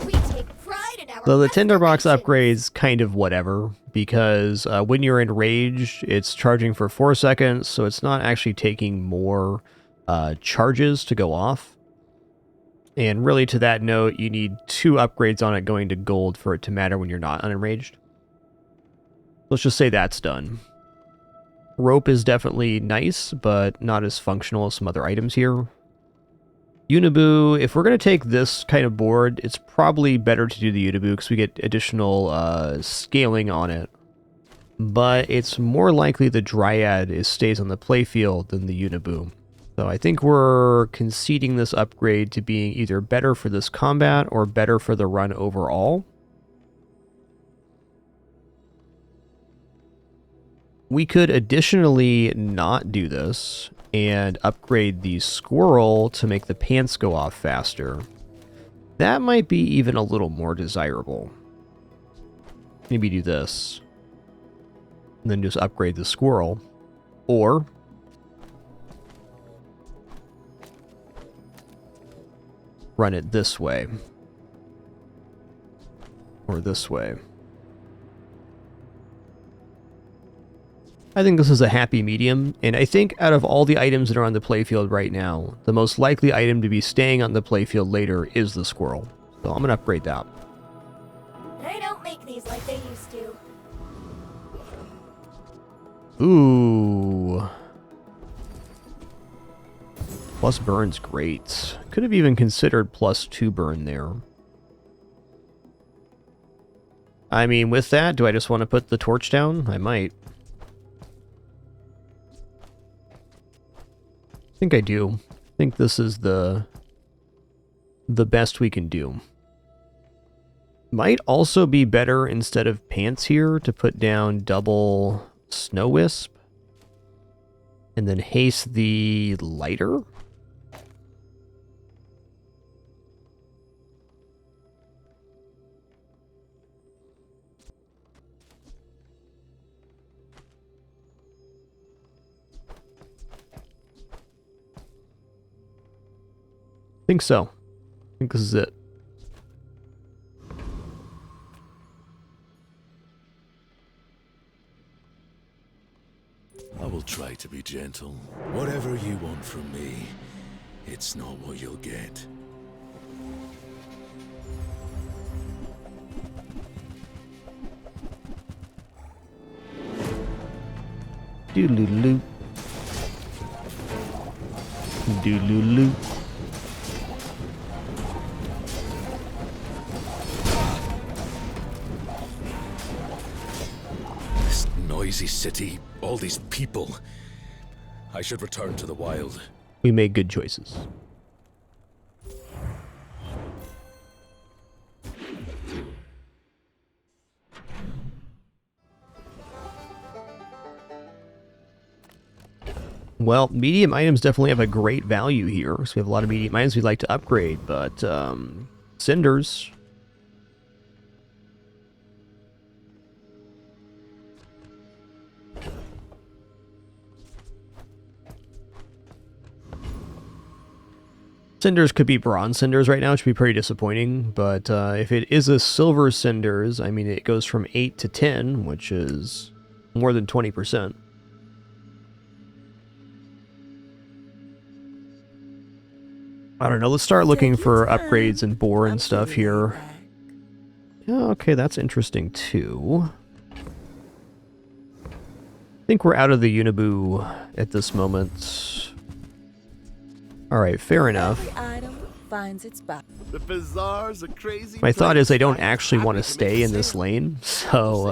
We take pride in our The Tinderbox upgrade's kind of whatever, because when you're enraged, it's charging for 4 seconds, so it's not actually taking more charges to go off. And really, to that note, you need 2 upgrades on it going to gold for it to matter when you're not unenraged. Let's just say that's done. Rope is definitely nice, but not as functional as some other items here. Unibu, if we're going to take this kind of board, it's probably better to do the Unibu because we get additional scaling on it. But it's more likely the Dryad stays on the playfield than the Unibu. So I think we're conceding this upgrade to being either better for this combat or better for the run overall. We could additionally not do this and upgrade the Squirrel to make the pants go off faster. That might be even a little more desirable. Maybe do this. And then just upgrade the Squirrel. Or run it this way. Or this way. I think this is a happy medium, and I think out of all the items that are on the playfield right now, the most likely item to be staying on the playfield later is the Squirrel. So I'm going to upgrade that. They don't make these like they used to. Ooh. Plus burn's great. Could have even considered plus 2 burn there. I mean, with that, do I just want to put the torch down? I might. I think I do. I think this is the best we can do. Might also be better instead of pants here to put down double Snow Wisp and then haste the lighter. I think so. I think this is it. try to be gentle. Whatever you want from me, it's not what you'll get. Doodaloo. Doodaloo. This noisy city, all these people. I should return to the wild. We made good choices. Well, medium items definitely have a great value here. So we have a lot of medium items we'd like to upgrade, but cinders. Cinders could be bronze cinders right now, which would be pretty disappointing, but if it is a silver cinders, I mean, it goes from 8 to 10, which is more than 20%. I don't know, let's start looking for upgrades and boar and stuff here. Yeah, okay, that's interesting too. I think we're out of the Uniboo at this moment. Alright, fair enough. The Bazaar's a crazy My thought place, is I don't right? actually want to Happy make stay a in this sale. lane, so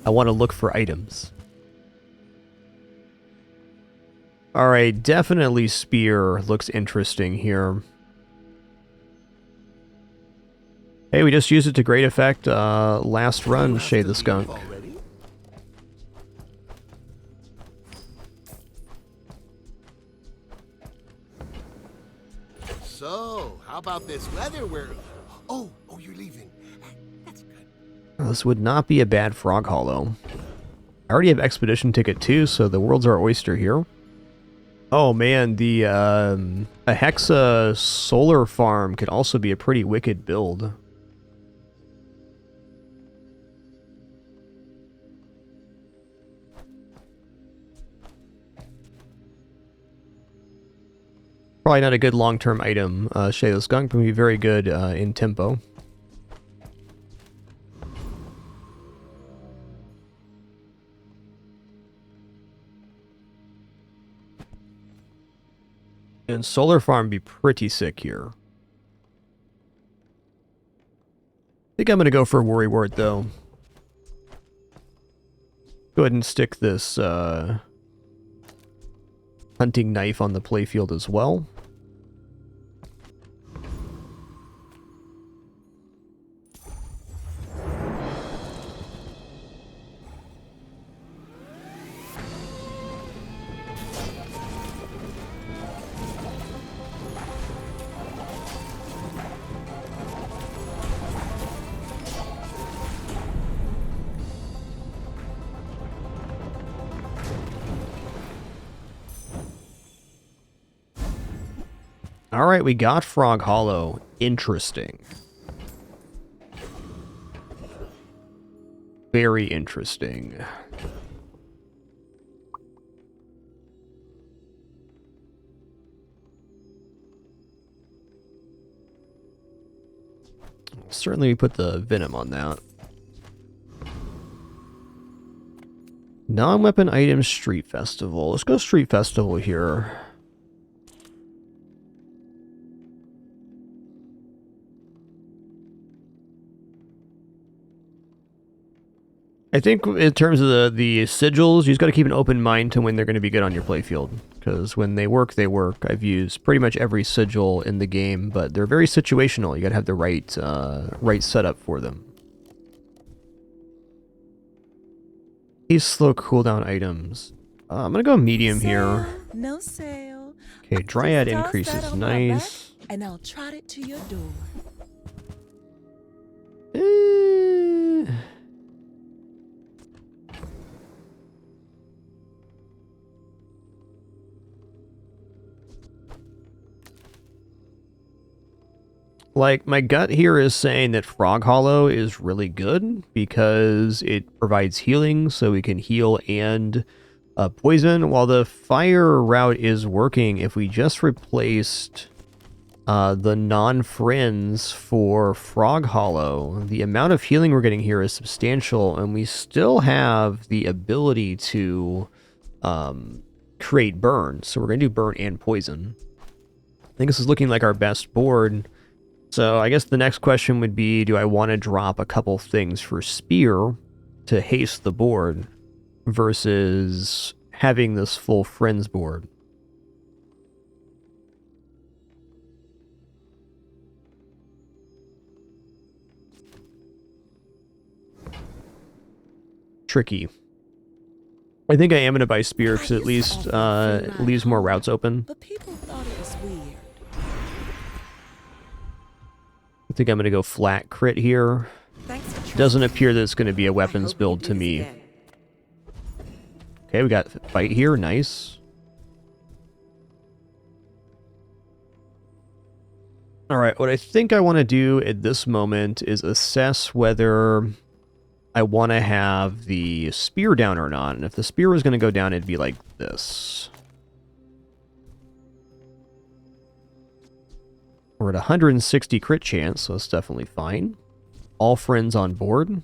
I want to look for items. Alright, definitely spear looks interesting here. Hey, we just used it to great effect last run, Shay the Skunk. So, how about this weather? Oh, you're leaving. That's good. This would not be a bad Frog Hollow. I already have Expedition Ticket too, so the world's our oyster here. Oh man, the a Hexa solar farm could also be a pretty wicked build. Probably not a good long-term item, Shay the Skunk, but would be very good in tempo. And solar farm be pretty sick here. I think I'm gonna go for Worry Wart though. Go ahead and stick this hunting knife on the playfield as well. Alright, we got Frog Hollow. Interesting. Very interesting. Certainly we put the venom on that. Non-weapon items Street Festival. Let's go Street Festival here. I think in terms of the sigils, you just got to keep an open mind to when they're going to be good on your playfield. Because when they work, they work. I've used pretty much every sigil in the game, but they're very situational. You got to have the right setup for them. These slow cooldown items. I'm going to go medium here. No sale. Okay, Dryad Just toss increase that is on my back, nice. and I'll trot it to your door. Like, my gut here is saying that Frog Hollow is really good because it provides healing, so we can heal and Poison, while the fire route is working, if we just replaced the non-friends for Frog Hollow, the amount of healing we're getting here is substantial, and we still have the ability to create burn. So we're going to do burn and poison. I think this is looking like our best board. So I guess the next question would be, do I want to drop a couple things for spear to haste the board versus having this full friends board? Tricky. I think I am going to buy spear because at least it leaves more routes open. But people thought it was weird. I think I'm going to go flat crit here. Doesn't appear that it's going to be a weapons build to me. Okay, we got fight here. Nice. Alright, what I think I want to do at this moment is assess whether I want to have the spear down or not. And if the spear was going to go down, it'd be like this. We're at 160 crit chance, so it's definitely fine. All friends on board.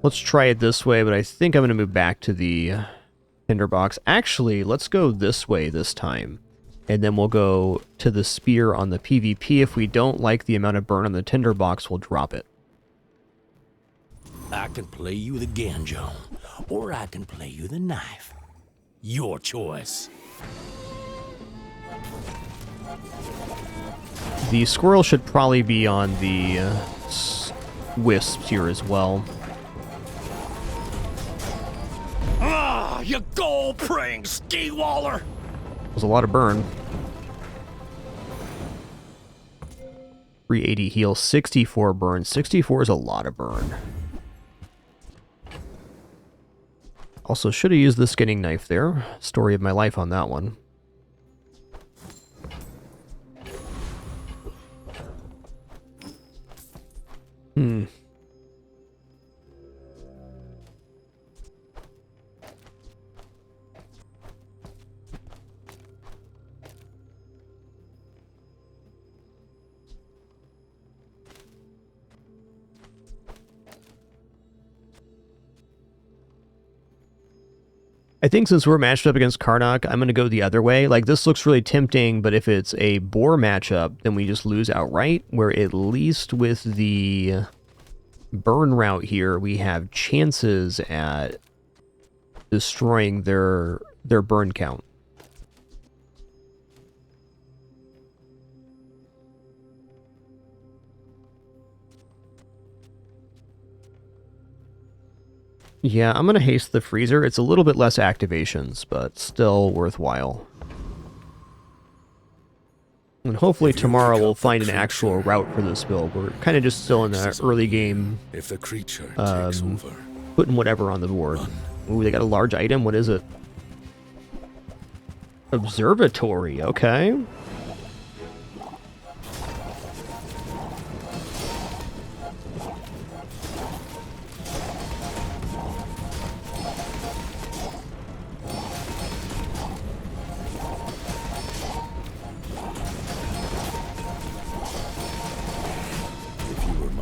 Let's try it this way, but I think I'm going to move back to the tinderbox. Actually, let's go this way this time. And then we'll go to the spear on the PvP. If we don't like the amount of burn on the tinderbox, we'll drop it. I can play you the Ganjo, or I can play you the knife. Your choice. The squirrel should probably be on the wisps here as well. Ah, you gold-praying ski-waller! There's a lot of burn. 380 heal, 64 burn. 64 is a lot of burn. Also, should have used the skinning knife there. Story of my life on that one. I think since we're matched up against Karnak, I'm going to go the other way. Like, this looks really tempting, but if it's a boar matchup, then we just lose outright, where at least with the burn route here, we have chances at destroying their burn count. Yeah, I'm going to haste the freezer. It's a little bit less activations, but still worthwhile. And hopefully tomorrow we'll find an actual route for this build. We're kind of just still in the early game, if the creature takes over, putting whatever on the board. Ooh, they got a large item. What is it? Observatory, okay.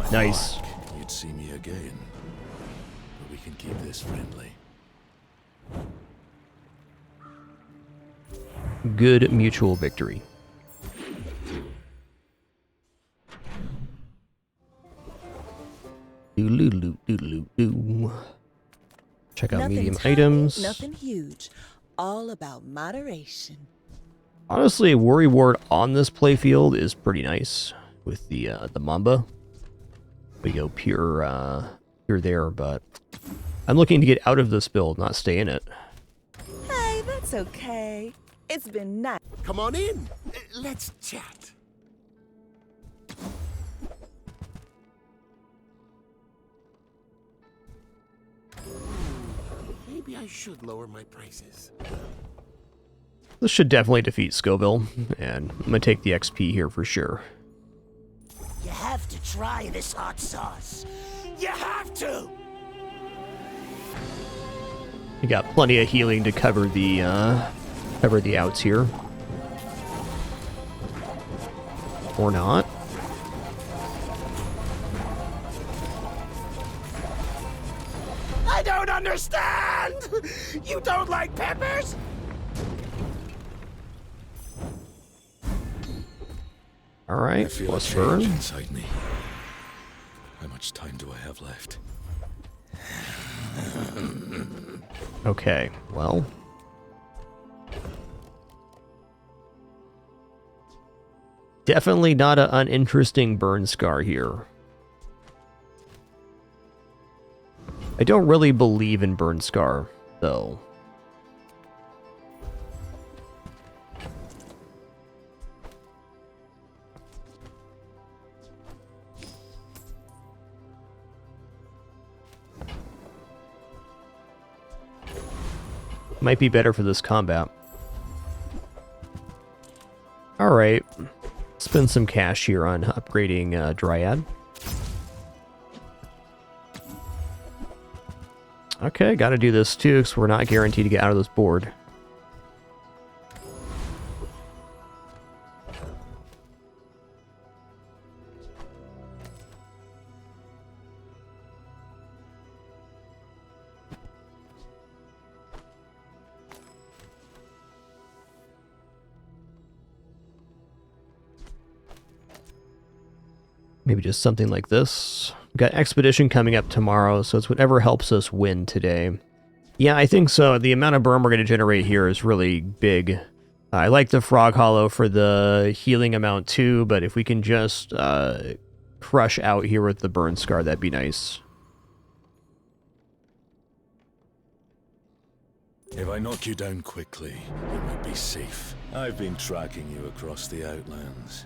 Nice. You'd see me again. But we can keep this friendly. Good mutual victory. Doo-doo-doo-doo-doo-doo. Check out medium items. Nothing huge. All about moderation. Honestly, Worry Ward on this playfield is pretty nice with the Mamba. We go pure there, but I'm looking to get out of this build, not stay in it. Hey, that's okay. It's been nice. Come on in. Let's chat. Maybe I should lower my prices. This should definitely defeat Scoville, and I'm gonna take the XP here for sure. You have to try this hot sauce. You have to! You got plenty of healing to cover the outs here. Or not. I don't understand! You don't like peppers? Alright, I feel plus a burn. change inside me. How much time do I have left? Okay, well. Definitely not an uninteresting burn scar here. I don't really believe in burn scar, though. Might be better for this combat. Alright. Spend some cash here on upgrading Dryad. Okay, gotta do this too, because we're not guaranteed to get out of this board. Maybe just something like this. We've got Expedition coming up tomorrow, so it's whatever helps us win today. Yeah, I think so. The amount of burn we're going to generate here is really big. I like the Frog Hollow for the healing amount too, but if we can just crush out here with the burn scar, that'd be nice. If I knock you down quickly, you might be safe. I've been tracking you across the Outlands.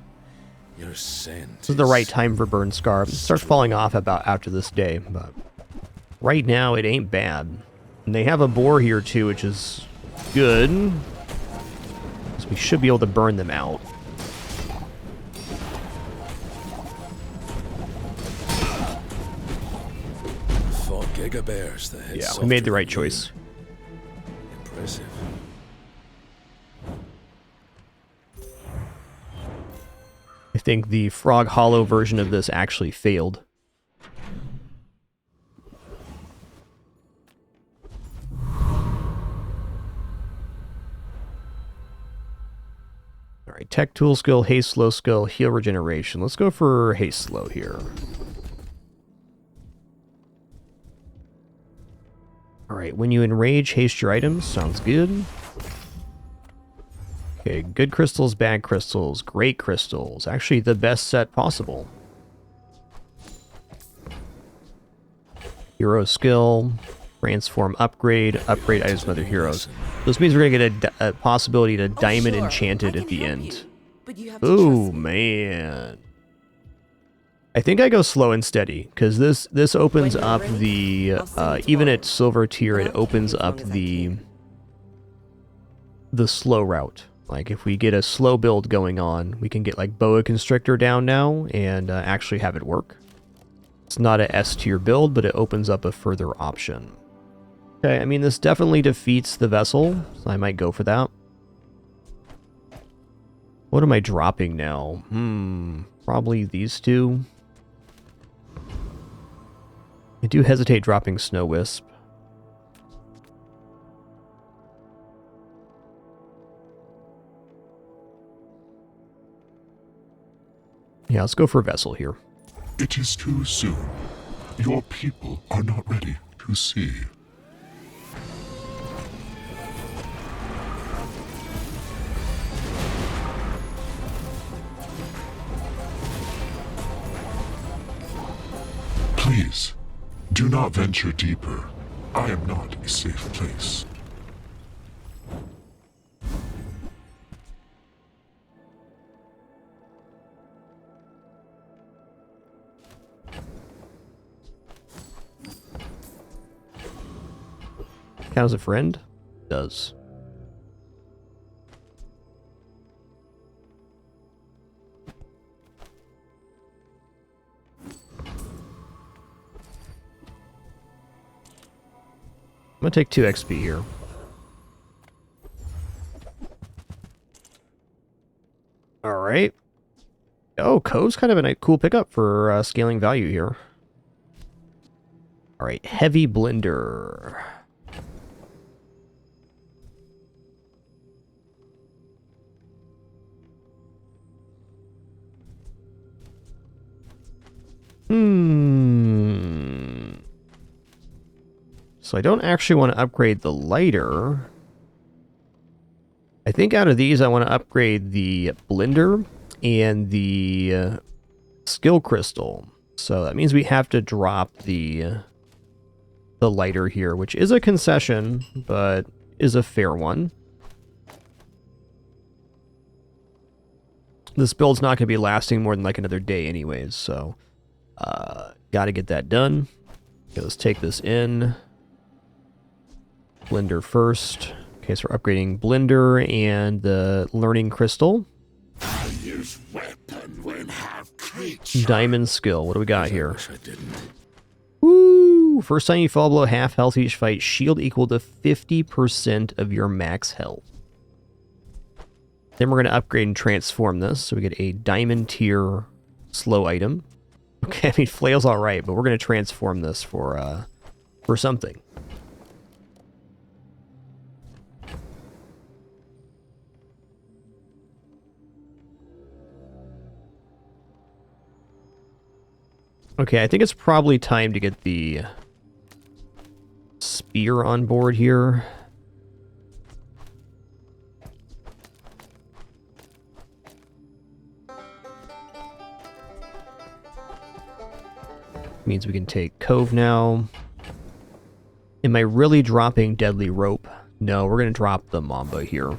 Your scent This is the right time for burn scar. It starts falling off about after this day, but right now it ain't bad. And they have a boar here too, which is good. So we should be able to burn them out. Fought gigabears that hit Yeah, we softer made the right than choice. you. Impressive. I think the Frog Hollow version of this actually failed. Alright, Tech Tool Skill, Haste Slow Skill, Heal Regeneration. Let's go for Haste Slow here. Alright, when you enrage, haste your items. Sounds good. Okay, good crystals, bad crystals, great crystals. Actually, the best set possible. Hero skill, transform, upgrade items from other heroes. This means we're gonna get a possibility to diamond enchanted at the end. Ooh, man. I think I go slow and steady, because this opens up the, even at silver tier, it opens up the slow route. Like, if we get a slow build going on, we can get, like, Boa Constrictor down now and actually have it work. It's not a S tier build, but it opens up a further option. Okay, I mean, this definitely defeats the Vessel, so I might go for that. What am I dropping now? Probably these two. I do hesitate dropping Snow Wisp. Yeah, let's go for Vessel here. It is too soon. Your people are not ready to see. Please, do not venture deeper. I am not a safe place. Count as a friend? Does. I'm going to take 2 XP here. Alright. Oh, Cove's kind of a cool pickup for scaling value here. Alright, Heavy Blender. So I don't actually want to upgrade the lighter. I think out of these I want to upgrade the blender and the skill crystal. So that means we have to drop the lighter here, which is a concession, but is a fair one. This build's not going to be lasting more than like another day anyways, so got to get that done. Okay, let's take this in. Blender first. Okay, so we're upgrading blender and the learning crystal. I use weapon when have Diamond skill. What do we got here? Woo! First time you fall below half health each fight, shield equal to 50% of your max health. Then we're going to upgrade and transform this, so we get a diamond tier slow item. Okay, I mean flail's all right, but we're going to transform this for something. Okay, I think it's probably time to get the spear on board here. Means we can take Cove now. Am I really dropping Deadly Rope? No, we're going to drop the Mamba here.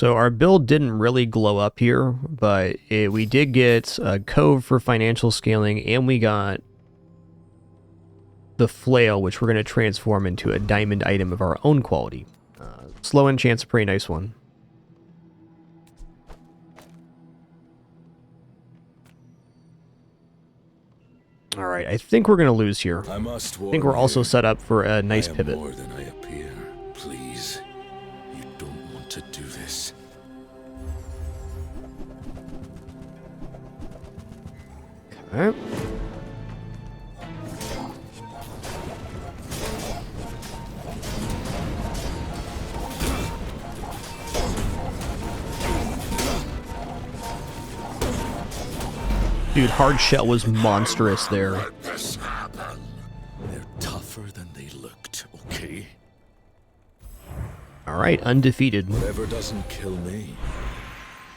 So our build didn't really glow up here, but we did get a Cove for financial scaling, and we got the flail, which we're going to transform into a diamond item of our own quality. Slow enchant's a pretty nice one. Alright, I think we're going to lose here. I think we're also set up for a nice pivot. More than I appear. Please, you don't want to do this. Okay. Dude, hard shell was monstrous there. Let this happen. They're tougher than they looked, okay? Alright, undefeated. Whatever doesn't kill me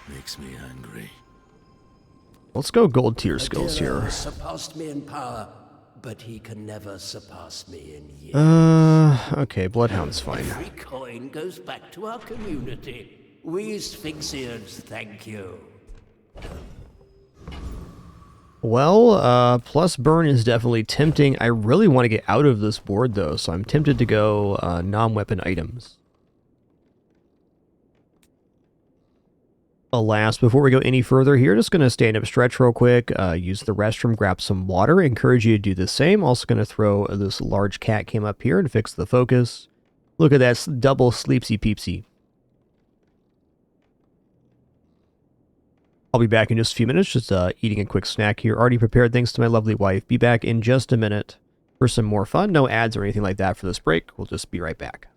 makes me angry. Let's go gold tier skills here. Surpassed me in power, but he can never surpass me in years. Okay, Bloodhound's fine. Every coin goes back to our community. We Sphinxians thank you. Well, plus burn is definitely tempting. I really want to get out of this board, though, so I'm tempted to go non-weapon items. Alas, before we go any further here, just going to stand up, stretch real quick, use the restroom, grab some water. Encourage you to do the same. Also going to throw this large cat came up here and fix the focus. Look at that double sleepsy peepsy. I'll be back in just a few minutes, just eating a quick snack here. Already prepared thanks to my lovely wife. Be back in just a minute for some more fun. No ads or anything like that for this break. We'll just be right back.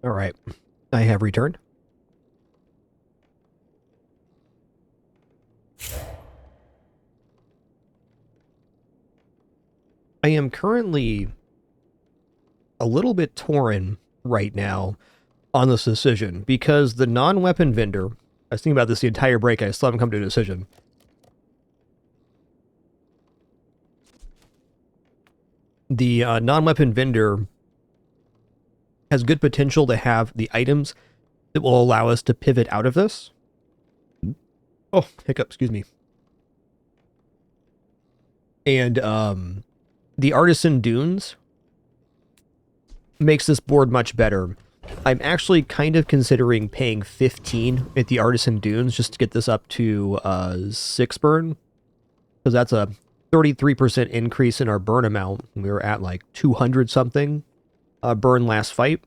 All right. I have returned. I am currently a little bit torn right now on this decision because the non-weapon vendor, I was thinking about this the entire break, I still haven't come to a decision. The non-weapon vendor has good potential to have the items that will allow us to pivot out of this. Oh, hiccup, excuse me. And the Artisan Dunes makes this board much better. I'm actually kind of considering paying 15 at the Artisan Dunes just to get this up to 6 burn, because that's a 33% increase in our burn amount. We were at like 200 something burn last fight.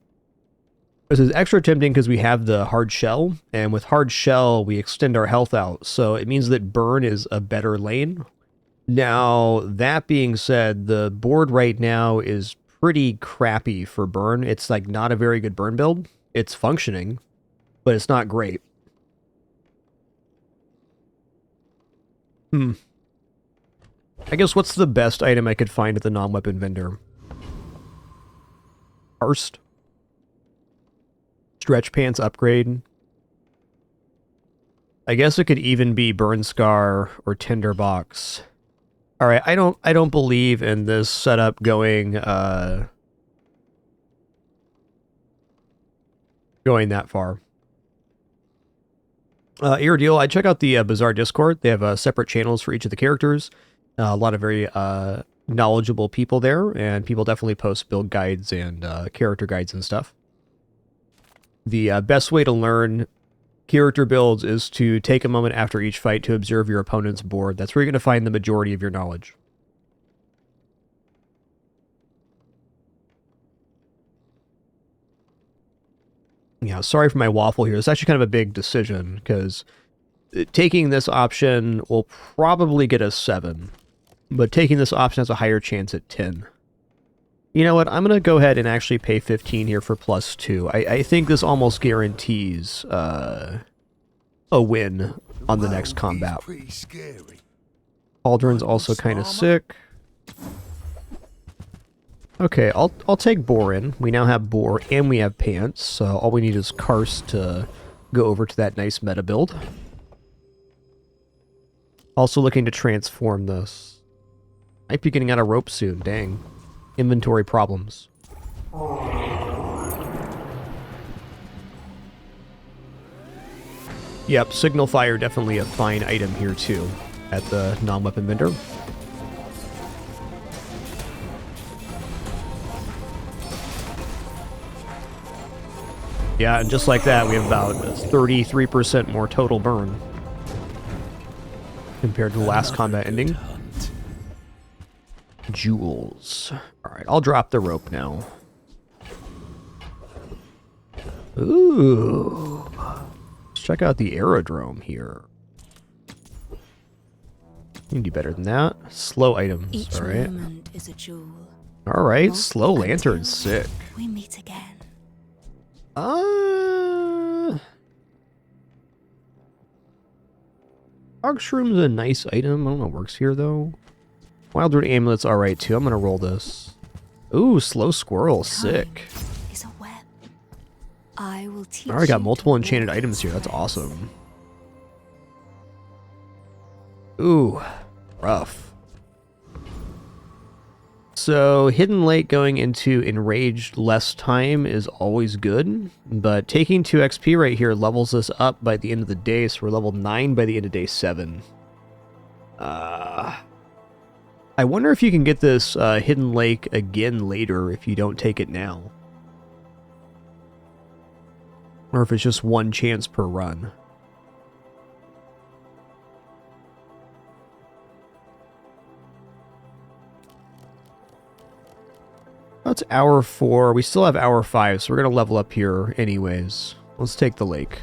This is extra tempting because we have the hard shell, and with hard shell we extend our health out, so it means that burn is a better lane. Now, that being said, the board right now is pretty crappy for burn. It's like not a very good burn build. It's functioning, but it's not great. I guess what's the best item I could find at the non-weapon vendor? Karst? Stretch pants upgrade? I guess it could even be burn scar or tinderbox. All right, I don't believe in this setup going that far. Deal, I check out the Bazaar Discord. They have separate channels for each of the characters. A lot of very knowledgeable people there, and people definitely post build guides and character guides and stuff. The best way to learn character builds is to take a moment after each fight to observe your opponent's board. That's where you're going to find the majority of your knowledge. Yeah, sorry for my waffle here. It's actually kind of a big decision, because taking this option will probably get us 7, but taking this option has a higher chance at 10. You know what? I'm going to go ahead and actually pay 15 here for +2. I think this almost guarantees a win on the next combat. Cauldron's also kind of sick. Okay, I'll take Borin. We now have Boar and we have Pants, so all we need is Karst to go over to that nice meta build. Also looking to transform this. Might be getting out of rope soon, dang. Inventory problems. Yep, Signal Fire definitely a fine item here too, at the non-weapon vendor. Yeah, and just like that, we have about 33% more total burn compared to the last combat ending. Jewels. Alright, I'll drop the rope now. Ooh. Let's check out the aerodrome here. You can do better than that. Slow items, alright. Alright, slow lantern, sick. We meet again. Fog Shroom's a nice item. I don't know what works here though. Wild Root Amulet's alright too. I'm gonna roll this. Ooh, Slow Squirrel, sick. Is a web. I will teach Alright, got multiple enchanted items here. That's awesome. Ooh, rough. So, Hidden Lake going into Enraged less time is always good, but taking 2 XP right here levels us up by the end of the day, so we're level 9 by the end of day 7. I wonder if you can get this Hidden Lake again later if you don't take it now. Or if it's just 1 chance per run. That's hour 4. We still have hour 5, so we're going to level up here anyways. Let's take the lake.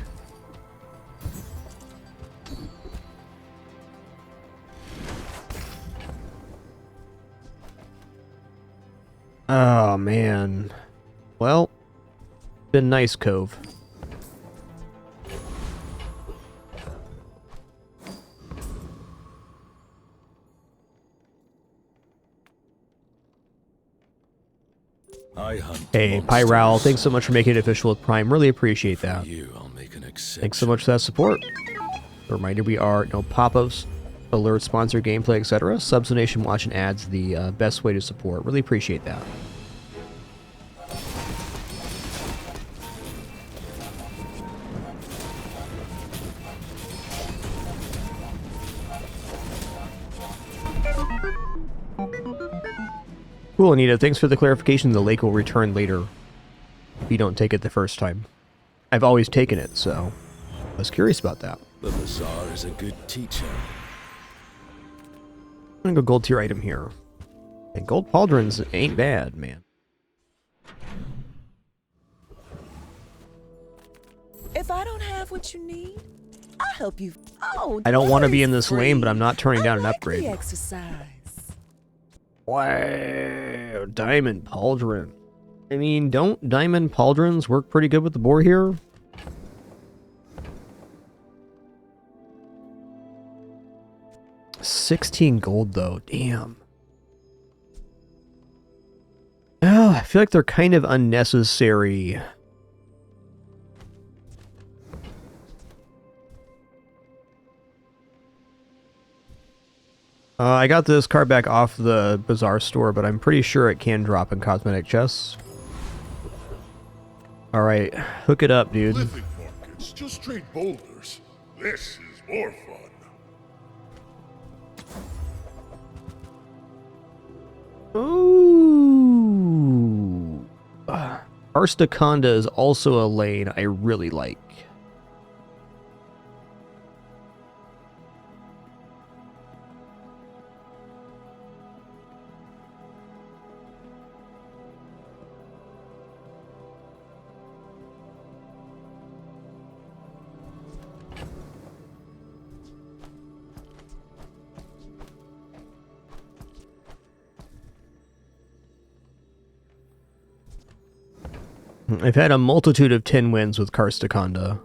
Oh, man. Well, Been nice, Cove. I hunt Hey, Pyral, thanks so much for making it official with Prime. Really appreciate that. I'll make an exception. Thanks so much for that support. A reminder, we are no pop-ups, alerts, sponsored gameplay, etc. Subsonation watch and ads, the best way to support. Really appreciate that. Cool, Anita. Thanks for the clarification. The lake will return later if you don't take it the first time. I've always taken it, so I was curious about that. The Bazaar is a good teacher. I'm gonna go gold tier item here. And gold pauldrons ain't bad, man. If I don't have what you need, I'll help you. Oh, I don't want to be in this lane, but I'm not turning down an upgrade. the exercise. Wow, diamond pauldron. I mean, don't diamond pauldrons work pretty good with the boar here? $16 gold though, damn. Oh, I feel like they're kind of unnecessary. I got this card back off the Bazaar store, but I'm pretty sure it can drop in cosmetic chests. Alright, hook it up, dude. Living markets, just trade boulders. This is more fun. Ooh. Arstaconda is also a lane I really like. I've had a multitude of 10 wins with Karstakonda.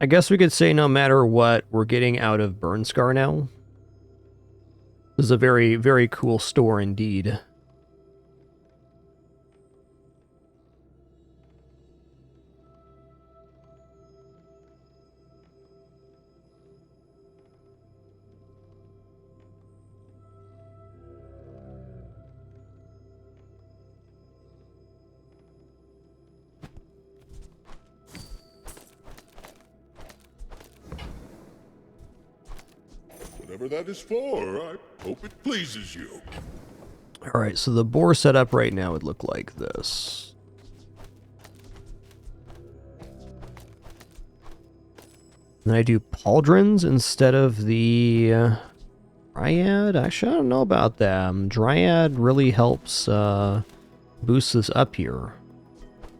I guess we could say no matter what, we're getting out of Burnscar now. This is a very, very cool store indeed. Whatever that is for, I hope it pleases you. Alright, so the boar setup right now would look like this. And I do pauldrons instead of the Dryad? Actually, I don't know about them. Dryad really helps boost this up here.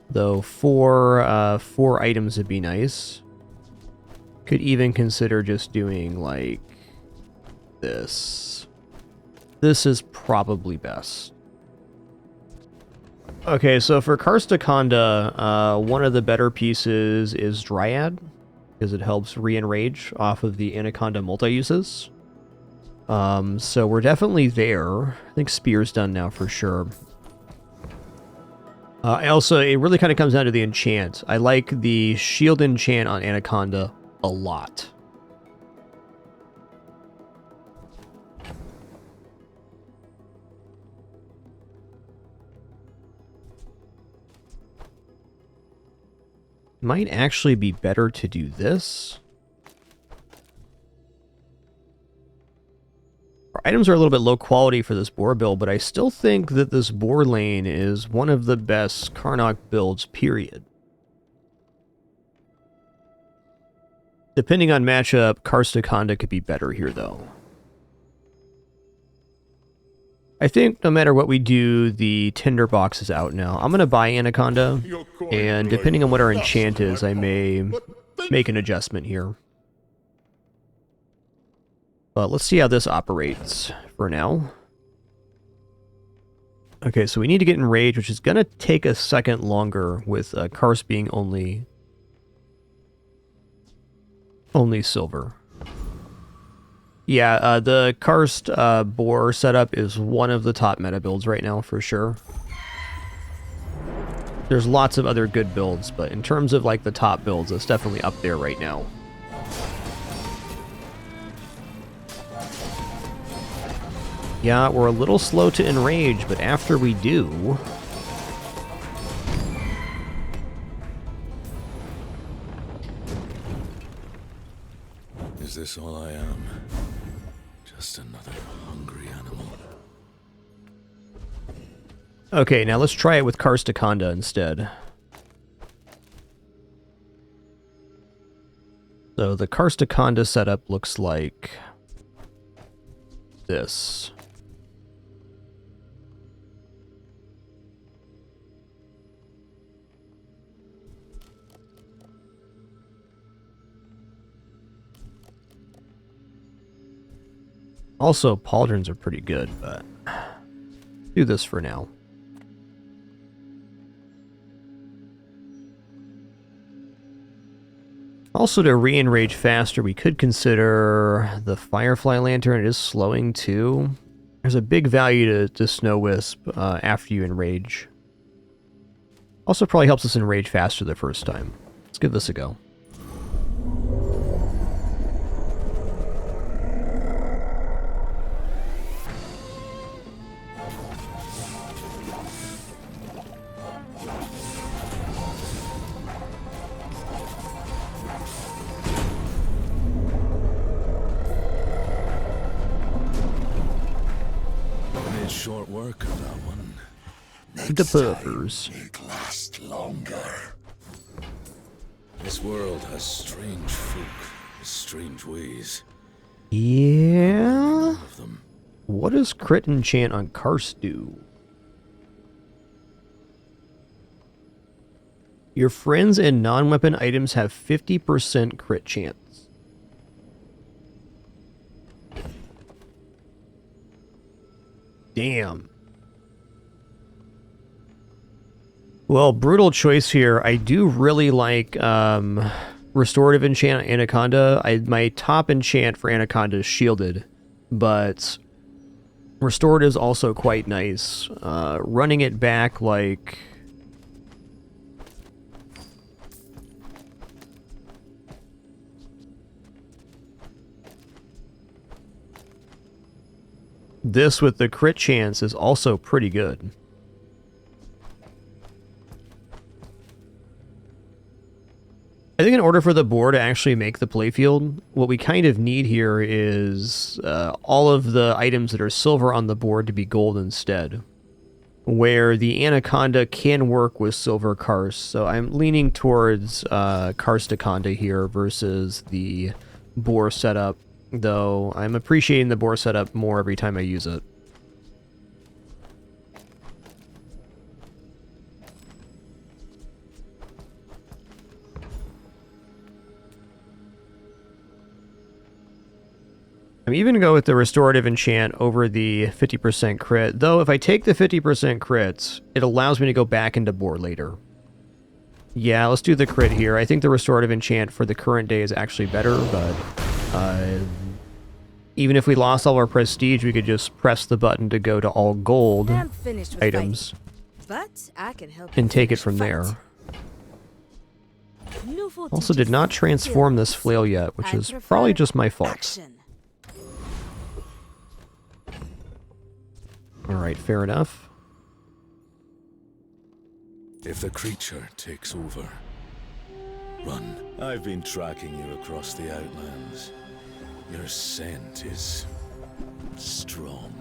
Though four items would be nice. Could even consider just doing like this. This is probably best. Okay, so for Karstakonda, one of the better pieces is Dryad, because it helps re-enrage off of the Anaconda multi-uses. So we're definitely there. I think Spear's done now for sure. It really kind of comes down to the enchant. I like the shield enchant on Anaconda a lot. Might actually be better to do this. Our items are a little bit low quality for this boar build, but I still think that this boar lane is one of the best Karnak builds, period. Depending on matchup, Karstakonda could be better here, though. I think no matter what we do, the tinderbox is out now. I'm going to buy Anaconda, and depending on what our enchant is, I may make an adjustment here. But let's see how this operates for now. Okay, so we need to get enraged, which is going to take a second longer with Karst being only silver. Yeah, the Karst boar setup is one of the top meta builds right now for sure. There's lots of other good builds, but in terms of like the top builds, it's definitely up there right now. Yeah, we're a little slow to enrage, but after we do... Is this all I am? Just another hungry animal. Okay, now let's try it with Karstakonda instead. So the Karstakonda setup looks like this. Also, pauldrons are pretty good, but do this for now. Also, to re-enrage faster, we could consider the Firefly Lantern. It is slowing too. There's a big value to Snow Wisp after you enrage. Also probably helps us enrage faster the first time. Let's give this a go. Short work of that one. The puffers. Last longer. This world has strange folk, strange ways. Yeah. What does crit enchant on Karst do? Your friends and non-weapon items have 50% crit chance. Damn. Well, brutal choice here. I do really like Restorative Enchant on Anaconda. My top enchant for Anaconda is Shielded, but Restorative is also quite nice. Running it back like... this with the crit chance is also pretty good. I think in order for the board to actually make the playfield, what we kind of need here is all of the items that are silver on the board to be gold instead. Where the Anaconda can work with silver Karst, so I'm leaning towards Karstakonda here versus the boar setup. Though I'm appreciating the boar setup more every time I use it. I'm even going to go with the Restorative Enchant over the 50% crit. Though if I take the 50% crits, it allows me to go back into boar later. Yeah, let's do the crit here. I think the Restorative Enchant for the current day is actually better, but... even if we lost all our prestige, we could just press the button to go to all gold items but I can help and take it from there. Also did not transform this flail yet, which is probably just my fault. Alright, fair enough. If the creature takes over, run. I've been tracking you across the Outlands. Your scent is strong.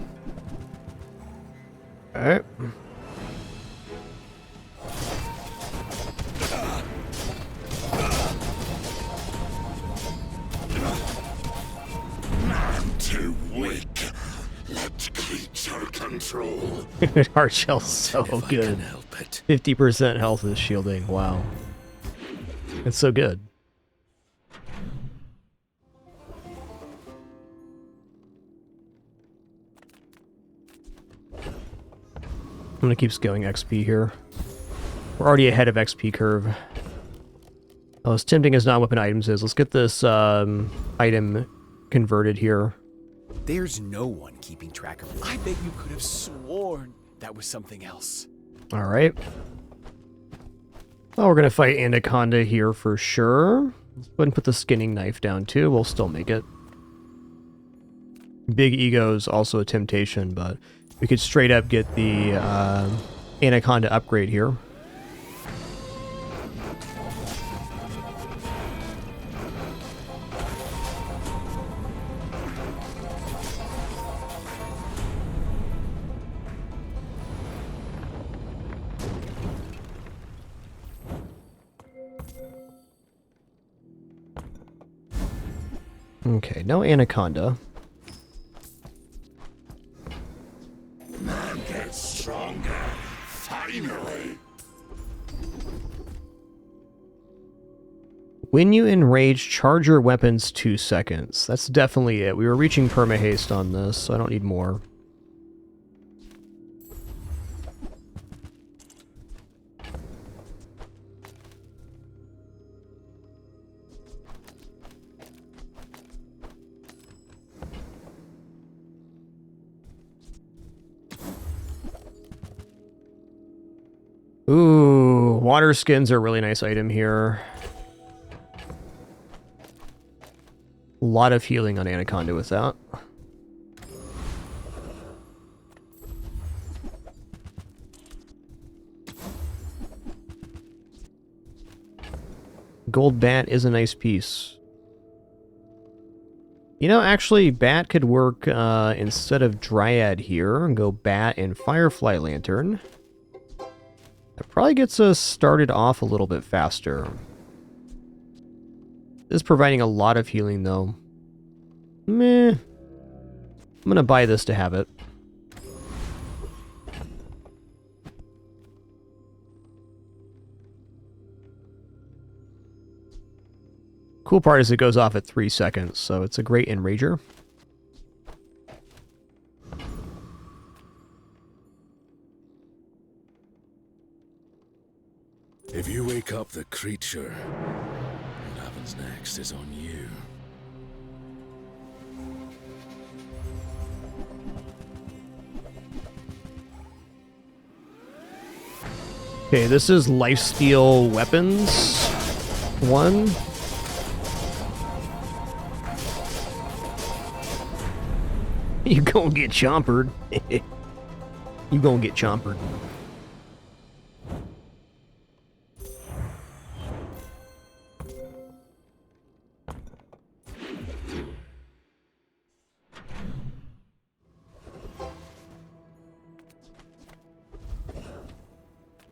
Alright. Man too weak. Let creature continue. control. Hard shell's so good. 50% health is shielding. Wow. It's so good. I'm gonna keep scaling XP here. We're already ahead of XP curve. Oh, as tempting as non-weapon items is, let's get this item converted here. There's no one keeping track of it. I bet you could have sworn that was something else. All right. Well, we're gonna fight Anaconda here for sure. Let's go ahead and put the skinning knife down too. We'll still make it. Big ego is also a temptation, but we could straight up get the Anaconda upgrade here. Okay, no Anaconda. Man gets stronger. Finally. When you enrage, charge your weapons 2 seconds. That's definitely it. We were reaching perma-haste on this, so I don't need more. Ooh, water skins are a really nice item here. A lot of healing on Anaconda with that. Gold bat is a nice piece. You know, actually, bat could work instead of Dryad here, and go bat and Firefly Lantern. That probably gets us started off a little bit faster. This is providing a lot of healing, though. Meh. I'm gonna buy this to have it. Cool part is it goes off at 3 seconds, so it's a great enrager. If you wake up the creature, what happens next is on you. Okay, this is lifesteal weapons 1. You gonna get chompered. You gonna get chompered.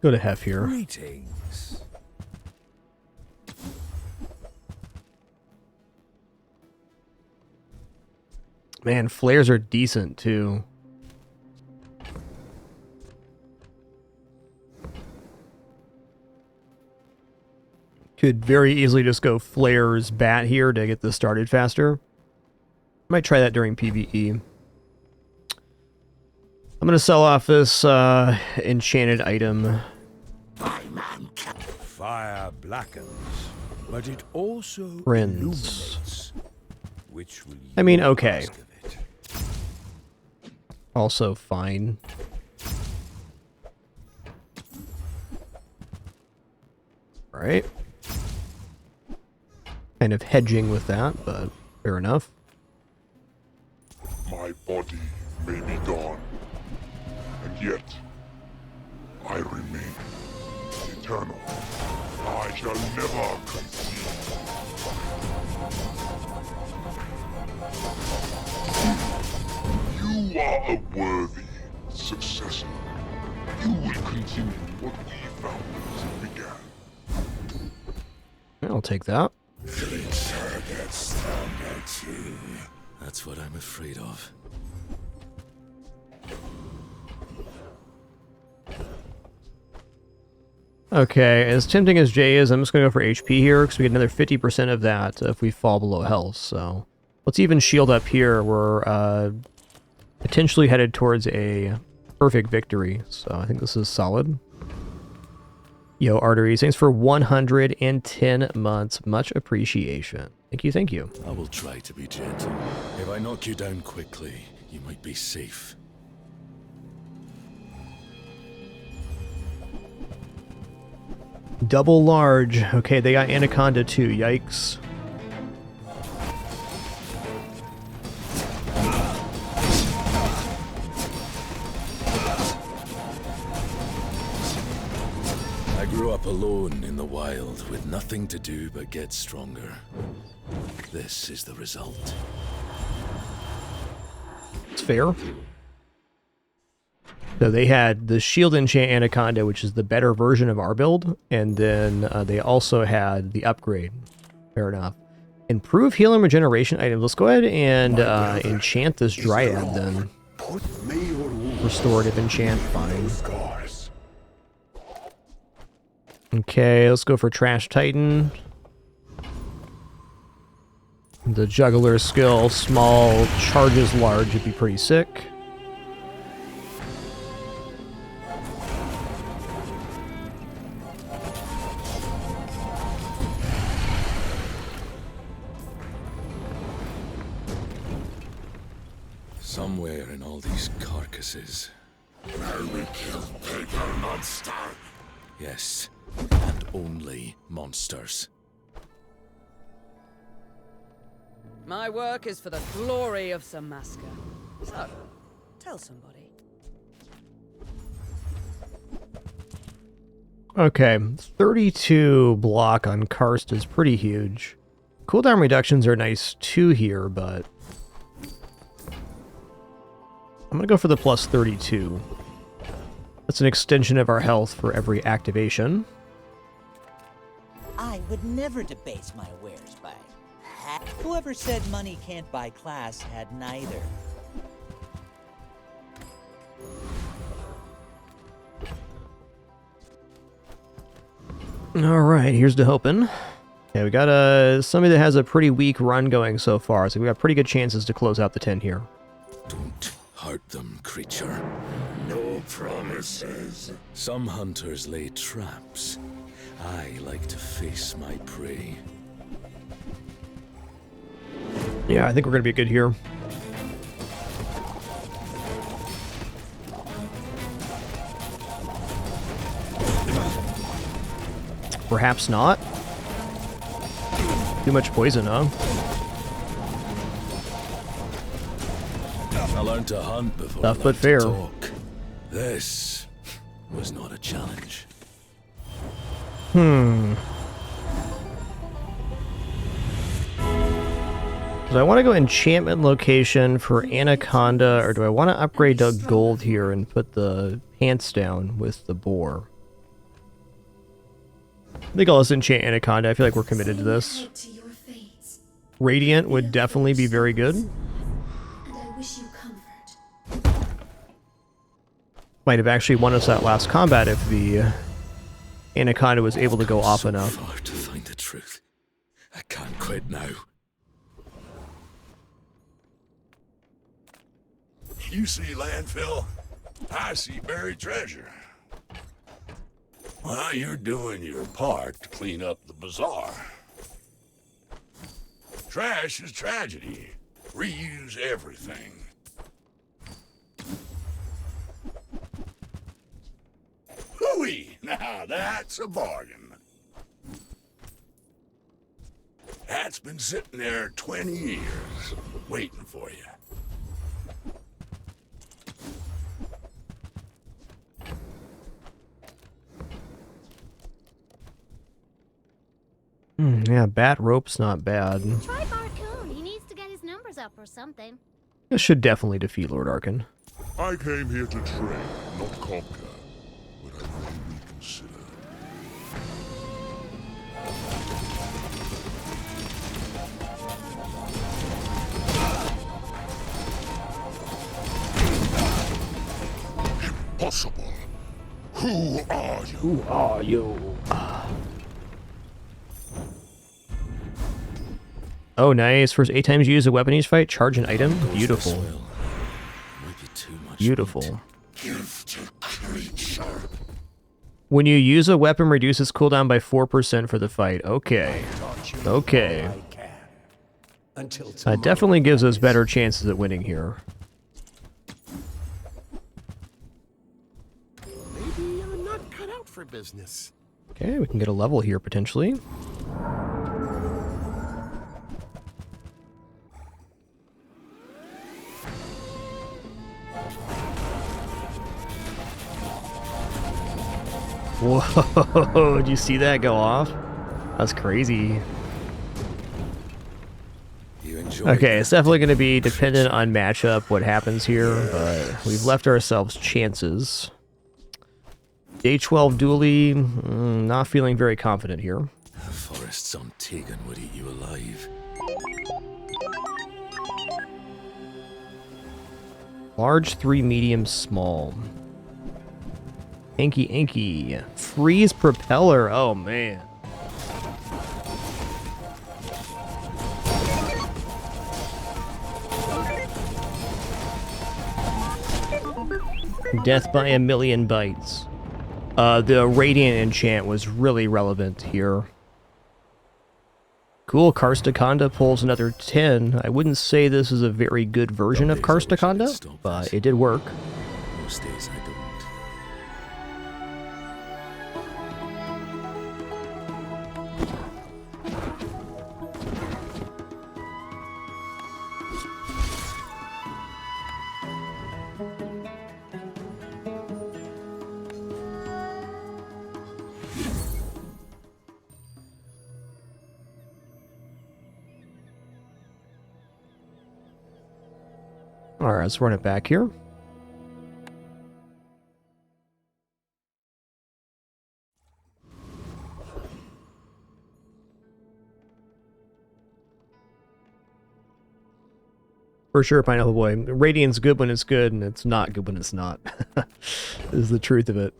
Go to Hef here. Greetings. Man, flares are decent too. Could very easily just go flares bat here to get this started faster. Might try that during PvE. I'm gonna sell off this enchanted item. Fire blackens, but it also Friends. illuminates. Which will you I mean, okay. ask of it? Also fine. Right. Kind of hedging with that, but fair enough. My body may be gone, and yet I remain eternal. I shall never concede. You are a worthy successor. You will continue what we founders began. I'll take that. Creature gets stronger too. That's what I'm afraid of. Okay, as tempting as J is, I'm just going to go for HP here, because we get another 50% of that if we fall below health, so... Let's even shield up here. We're potentially headed towards a perfect victory, so I think this is solid. Yo, Arteries, thanks for 110 months. Much appreciation. Thank you, thank you. I will try to be gentle. If I knock you down quickly, you might be safe. Double large. Okay, they got Anaconda too. Yikes. I grew up alone in the wild with nothing to do but get stronger. This is the result. It's fair. So they had the Shield Enchant Anaconda, which is the better version of our build, and then they also had the upgrade. Fair enough. Improve heal and regeneration items. Let's go ahead and enchant this Dryad then. Restorative enchant, fine. Okay, let's go for Trash Titan. The Juggler skill, small, charges large, would be pretty sick. Somewhere in all these carcasses. May we kill bigger monster? Yes, and only monsters. My work is for the glory of Samaska. So, tell somebody. Okay, 32 block on Karst is pretty huge. Cooldown reductions are nice too here, but... I'm gonna go for the plus 32. That's an extension of our health for every activation. I would never debase my wares by whoever said money can't buy class had neither. Alright, here's to hoping. Okay, we got somebody that has a pretty weak run going so far, so we got pretty good chances to close out the 10 here. Don't hurt them, creature. No promises. Some hunters lay traps. I like to face my prey. Yeah, I think we're gonna be good here. Perhaps not. Too much poison, huh? I learned to hunt before Tough I but learned to fair. talk. This was not a challenge. Do I want to go enchantment location for Anaconda, or do I want to upgrade to gold here and put the pants down with the boar? I think I'll just enchant Anaconda. I feel like we're committed to this. Radiant would definitely be very good. Might have actually won us that last combat if the Anaconda was able to go off enough. So far to find the truth. I can't quit now. You see landfill, I see buried treasure. Well, you're doing your part to clean up the bazaar. Trash is tragedy. Reuse everything. Hooey! Now that's a bargain. That's been sitting there 20 years, waiting for you. Yeah, bat rope's not bad. Try Barcoon. He needs to get his numbers up or something. This should definitely defeat Lord Arkan. I came here to train, not conquer, but I may reconsider. Impossible. Who are you? Who are you? Oh, nice. First 8 times you use a weapon in each fight, charge an item. Beautiful. Beautiful. When you use a weapon, reduce its cooldown by 4% for the fight. Okay. Okay. That definitely gives us better chances at winning here. Maybe I'm not cut out for business. Okay, we can get a level here potentially. Whoa, did you see that go off? That's crazy. Okay, it's definitely going to be dependent on matchup what happens here, but we've left ourselves chances. Day 12 dually, not feeling very confident here. The forests on Tegan would eat you alive. Large 3, medium, small. Anky Anky. Freeze propeller. Oh, man. Death by a million bites. The Radiant enchant was really relevant here. Cool, Karstakonda pulls another 10. I wouldn't say this is a very good version of Karstakonda, but it did work. Most days I don't. Alright, let's run it back here. For sure, Pineapple Boy. Radiant's good when it's good, and it's not good when it's not. This is the truth of it.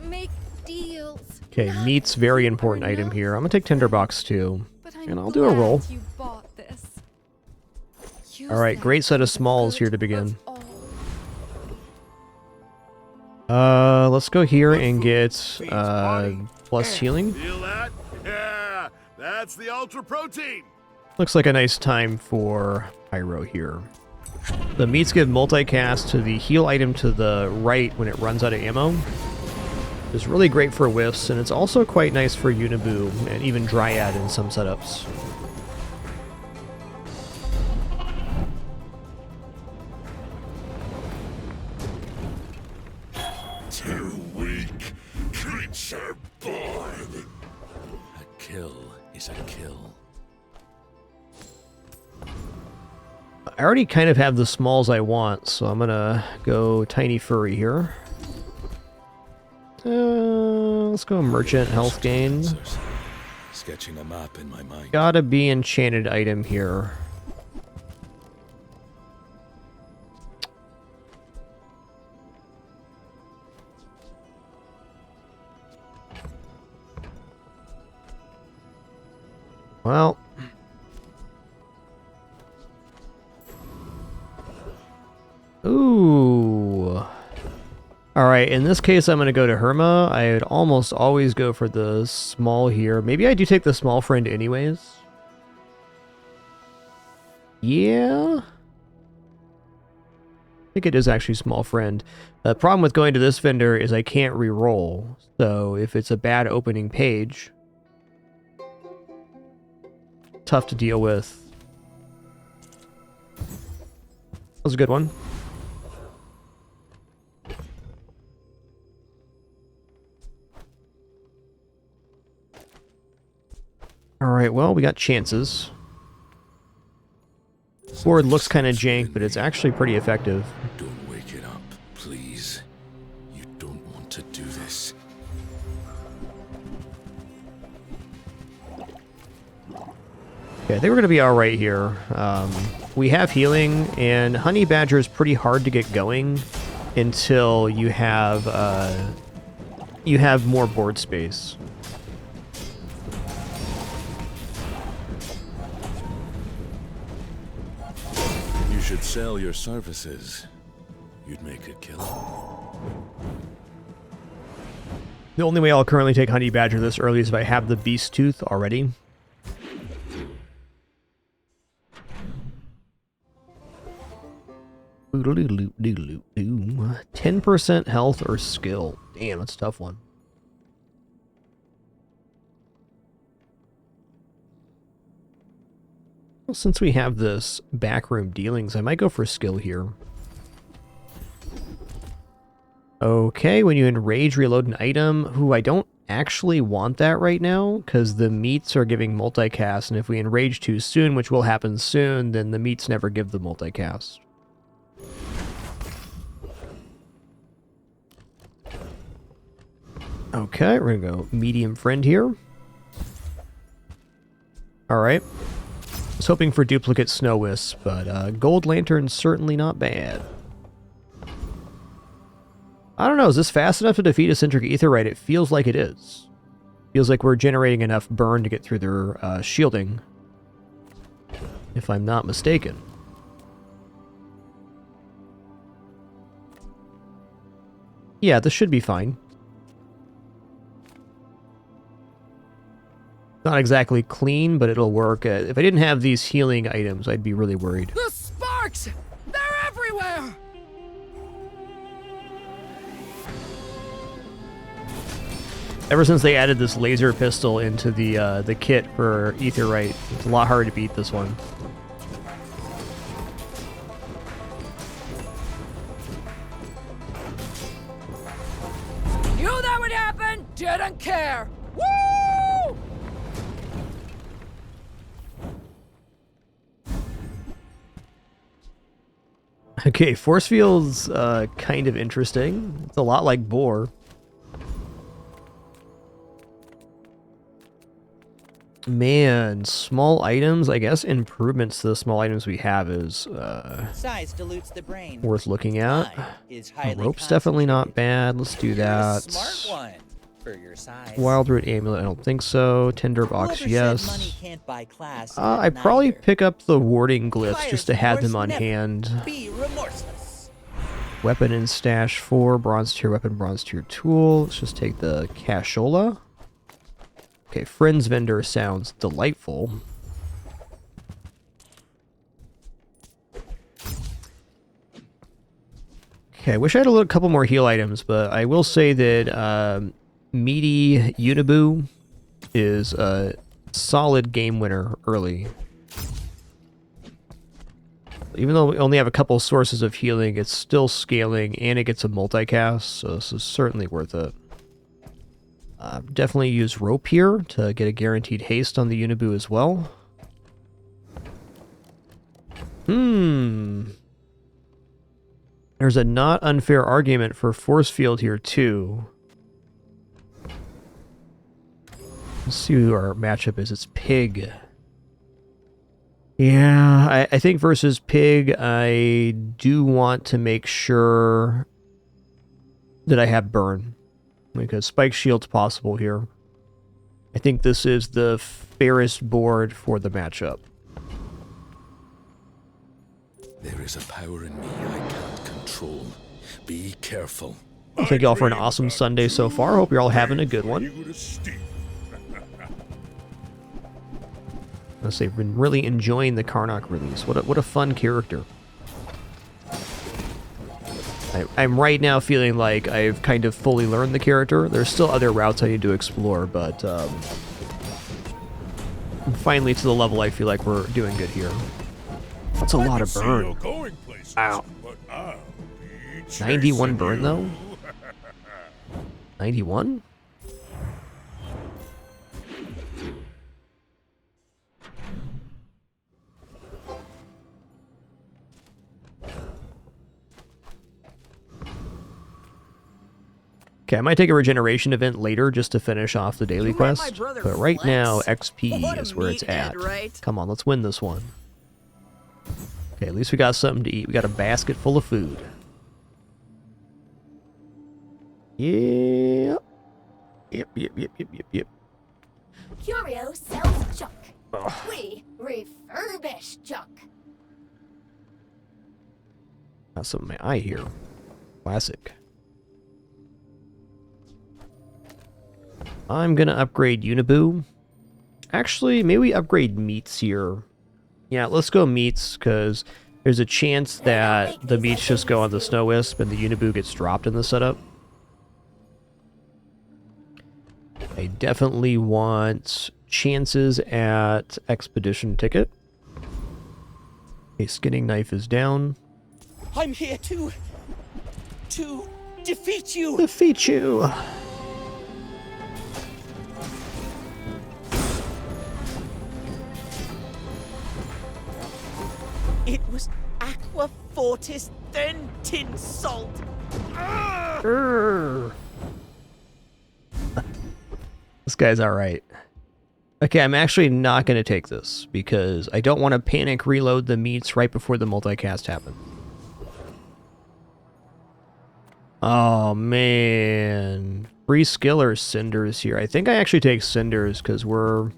Make deals. Okay, meat's very important item here. I'm gonna take Tinderbox too, and I'll do a roll. You bought this. Alright, great set of smalls here to begin. Let's go here and get plus healing. Feel that? Yeah, that's the ultra protein. Looks like a nice time for Pyro here. The meats give multicast to the heal item to the right when it runs out of ammo. It's really great for whiffs, and it's also quite nice for Unibu and even Dryad in some setups. Too weak, creature born. A kill is a kill. I already kind of have the smalls I want, so I'm gonna go Tiny Furry here. Let's go Merchant Health Gain. Sketching a map in my mind. Gotta be enchanted item here. Well, ooh. Alright, in this case I'm going to go to Herma. I would almost always go for the small here. Maybe I do take the small friend anyways. Yeah. I think it is actually small friend. The problem with going to this vendor is I can't re-roll. So if it's a bad opening page, tough to deal with. That was a good one. Alright, well, we got chances. Board looks kind of jank, but it's actually pretty effective. Don't wake it up, please. You don't want to do this. Okay, I think we're going to be alright here. We have healing, and Honey Badger is pretty hard to get going until you have more board space. You should sell your services. You'd make a killing. The only way I'll currently take Honey Badger this early is if I have the Beast Tooth already. Doodle-doodle-doodle-doo. 10% health or skill. Damn, that's a tough one. Well, since we have this backroom dealings, I might go for skill here. Okay, when you enrage, reload an item. Ooh, I don't actually want that right now, because the meats are giving multicast, and if we enrage too soon, which will happen soon, then the meats never give the multicast. Okay, we're gonna go medium friend here. Alright. I was hoping for duplicate Snow Wisp, but Gold Lantern's certainly not bad. I don't know, is this fast enough to defeat a Centric Aetheryte? It feels like it is. Feels like we're generating enough burn to get through their shielding. If I'm not mistaken. Yeah, this should be fine. Not exactly clean, but it'll work. If I didn't have these healing items, I'd be really worried. The sparks! They're everywhere! Ever since they added this laser pistol into the kit for Aetheryte, it's a lot harder to beat this one. Knew that would happen! Didn't care! Woo! Okay, force field's kind of interesting. It's a lot like Boar. Man, small items, I guess improvements to the small items we have is Size dilutes the brain. worth looking at. Is highly Rope's definitely not bad. Let's do that. Smart one for your size. Wild Root Amulet, I don't think so. Tinderbox, Whoever yes. said money can't buy class I'd probably neither. pick up the warding glyphs Fires just to have them on never hand. Be remorseless. Weapon in stash 4, bronze tier weapon, bronze tier tool. Let's just take the cashola. Okay, Friends Vendor sounds delightful. Okay, I wish I had a couple more heal items, but I will say that Meaty Unibu is a solid game winner early. Even though we only have a couple sources of healing, it's still scaling, and it gets a multicast, so this is certainly worth it. Definitely use Rope here to get a guaranteed haste on the Unibu as well. There's a not unfair argument for Force Field here, too. Let's see who our matchup is. It's Pig. Yeah, I think versus Pig, I do want to make sure that I have Burn. Because Spike Shield's possible here. I think this is the fairest board for the matchup. There is a power in me I can't control. Be careful. Thank you all for an awesome Sunday so far. Hope you're all having a good one. Let's say I've been really enjoying the Karnak release. What a fun character. I'm right now feeling like I've kind of fully learned the character. There's still other routes I need to explore, but finally to the level I feel like we're doing good here. That's a lot of burn. Ow. 91 burn though? 91? Okay, I might take a regeneration event later just to finish off the daily quest, but right now XP is where it's at. Come on, let's win this one. Okay, at least we got something to eat. We got a basket full of food. Yep. Yep. Curio sells junk. We refurbish junk. Got something in my eye here. Classic. I'm gonna upgrade Uniboo. Actually, maybe we upgrade meats here. Yeah, let's go meats, because there's a chance that the meats just go on the Snow Wisp and the Uniboo gets dropped in the setup. I definitely want chances at Expedition Ticket. Okay, Skinning Knife is down. I'm here to defeat you. Defeat you. It was Aqua Fortis, then Tin Salt. This guy's alright. Okay, I'm actually not going to take this, because I don't want to panic reload the meats right before the multicast happen. Oh, man. Free skill or cinders here. I think I actually take cinders, because we're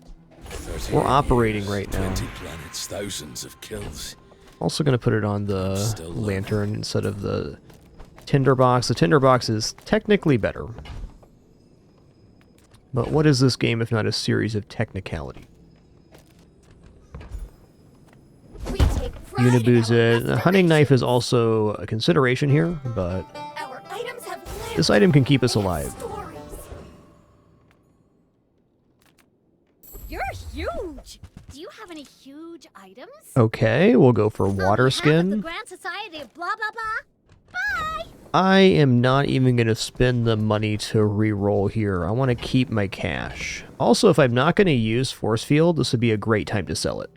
operating right now. 20 planets, thousands of kills. Also going to put it on the lantern instead of the tinderbox. The tinderbox is technically better. But what is this game if not a series of technicality? Uniboo's it. The hunting knife is also a consideration here, but this item can keep us alive. You're huge. Do you have any huge items? Okay, we'll go for water skin. The Grand Society of blah blah blah. Bye. I am not even going to spend the money to re-roll here. I want to keep my cash. Also, if I'm not going to use Force Field, this would be a great time to sell it.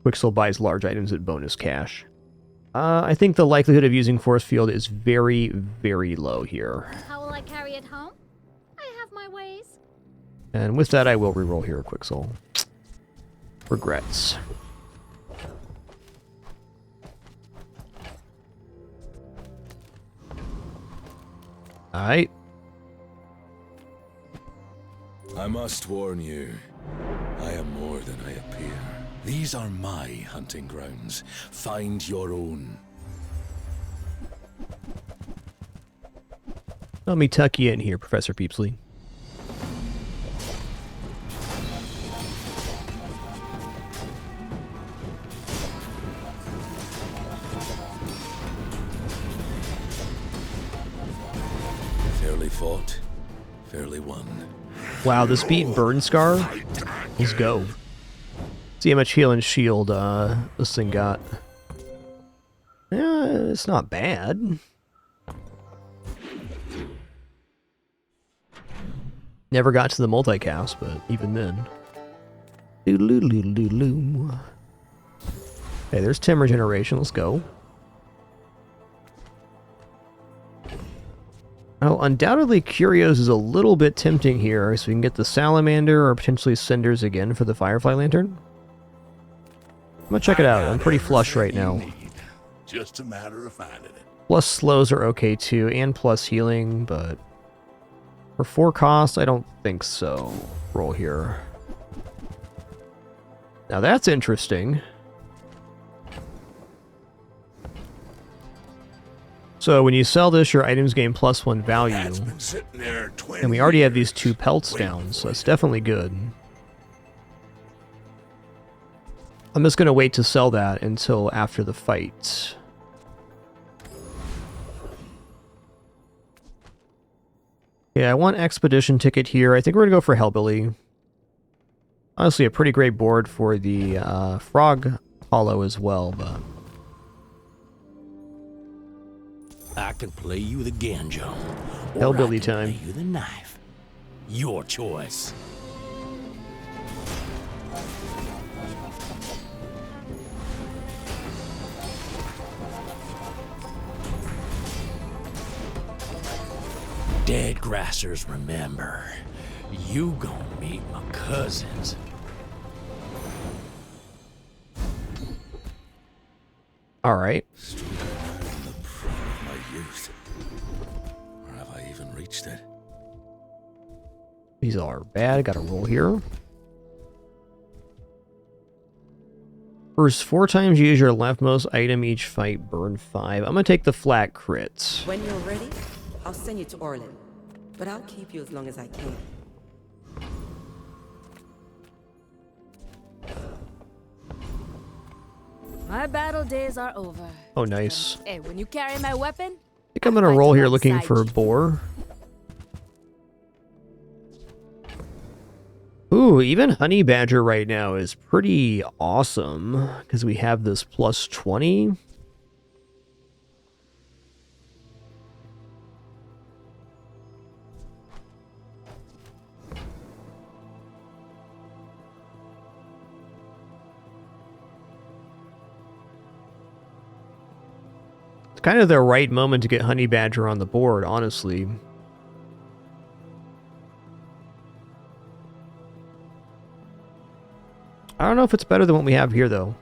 Quixel buys large items at bonus cash. I think the likelihood of using Force Field is very, very low here. How will I carry it home? I have my ways. And with that, I will re-roll here, Quixel. Regrets. Alright. I must warn you, I am more than I appear. These are my hunting grounds. Find your own. Let me tuck you in here, Professor Peepsley. Fairly fought, fairly won. Wow, this beat Burn Scar? Let's go. See how much heal and shield this thing got. Yeah, it's not bad. Never got to the multicast, but even then. Doodle-doodle-doodle-doo. Hey, there's Tim Regeneration. Let's go. Oh, undoubtedly Curios is a little bit tempting here, so we can get the Salamander or potentially Cinders again for the Firefly Lantern. I'm gonna check it out. I'm pretty flush right now. Just a matter of finding it. Plus slows are okay too, and plus healing, but for 4 costs, I don't think so. Roll here. Now that's interesting. So when you sell this, your items gain +1 value. And we already have these 2 pelts down, so that's definitely good. I'm just going to wait to sell that until after the fight. Yeah, I want Expedition Ticket here. I think we're going to go for Hellbilly. Honestly, a pretty great board for the Frog Hollow as well, but... I can play you the Ganjo. Hellbilly time. Play you the knife. Your choice. Dead grassers remember. You gonna meet my cousins. All right. My youth. reached it. These are bad. Got to roll here. First 4 times you use your leftmost item each fight, burn 5. I'm going to take the flat crits. When you're ready, I'll send you to Orlin. But I'll keep you as long as I can. My battle days are over. Oh, nice. Hey, when you carry my weapon, I think I'm going to roll here looking for boar. Ooh, even honey badger right now is pretty awesome because we have this plus 20. It's kind of the right moment to get honey badger on the board, honestly. I don't know if it's better than what we have here, though.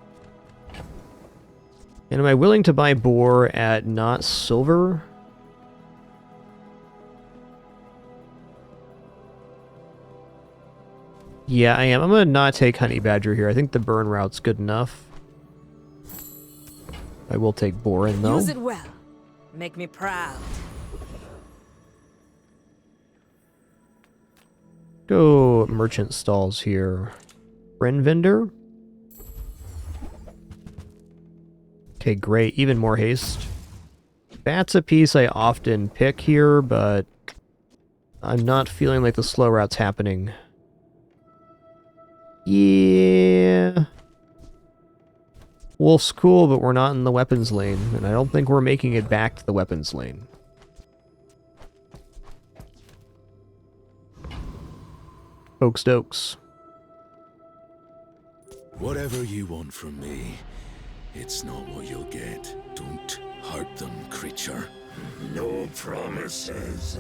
And am I willing to buy boar at not silver? Yeah, I am. I'm going to not take honey badger here. I think the burn route's good enough. I will take boar in, though. Use it well. Make me proud. Go merchant stalls here. Friend vendor. Okay, great. Even more haste. That's a piece I often pick here, but I'm not feeling like the slow route's happening. Yeah. Wolf's cool, but we're not in the weapons lane, and I don't think we're making it back to the weapons lane. Oaks Dokes. Whatever you want from me, it's not what you'll get. Don't hurt them, creature. No promises.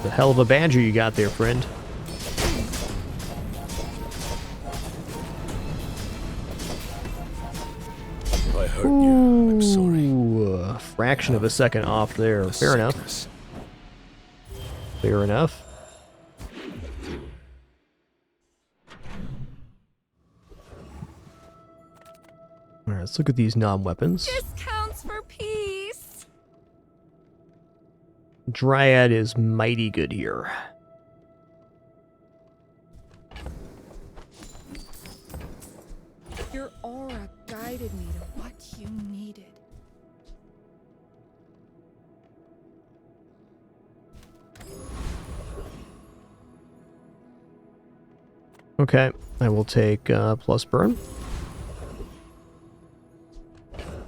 The hell of a badger you got there, friend. If I hurt you, I'm sorry. A fraction of a second off there. Fair enough. Fair enough. Alright, let's look at these non-weapons. discounts for peace. Dryad is mighty good here. Your aura guided me to what you needed. Okay, I will take plus burn.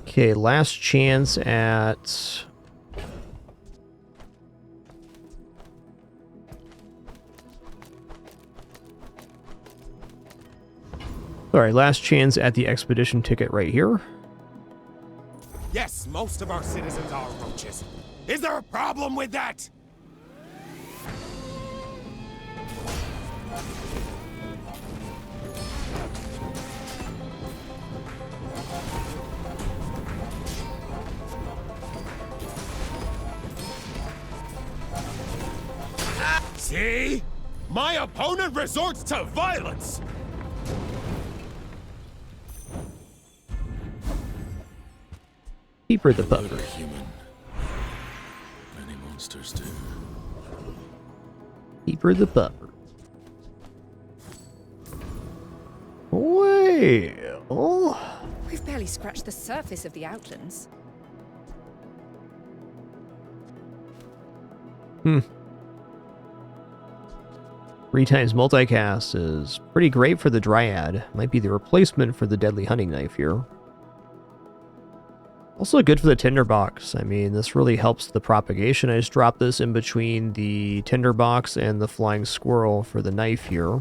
Okay, last chance at... Sorry, last chance at the expedition ticket right here. Yes, most of our citizens are roaches. Is there a problem with that? See? My opponent resorts to violence! Keeper the puffer. Human. Many monsters do. Keeper the puffer. Well... We've barely scratched the surface of the Outlands. Hmm. 3 times multicast is pretty great for the Dryad. Might be the replacement for the Deadly Hunting Knife here. Also good for the Tinderbox. I mean, this really helps the propagation. I just dropped this in between the Tinderbox and the Flying Squirrel for the knife here.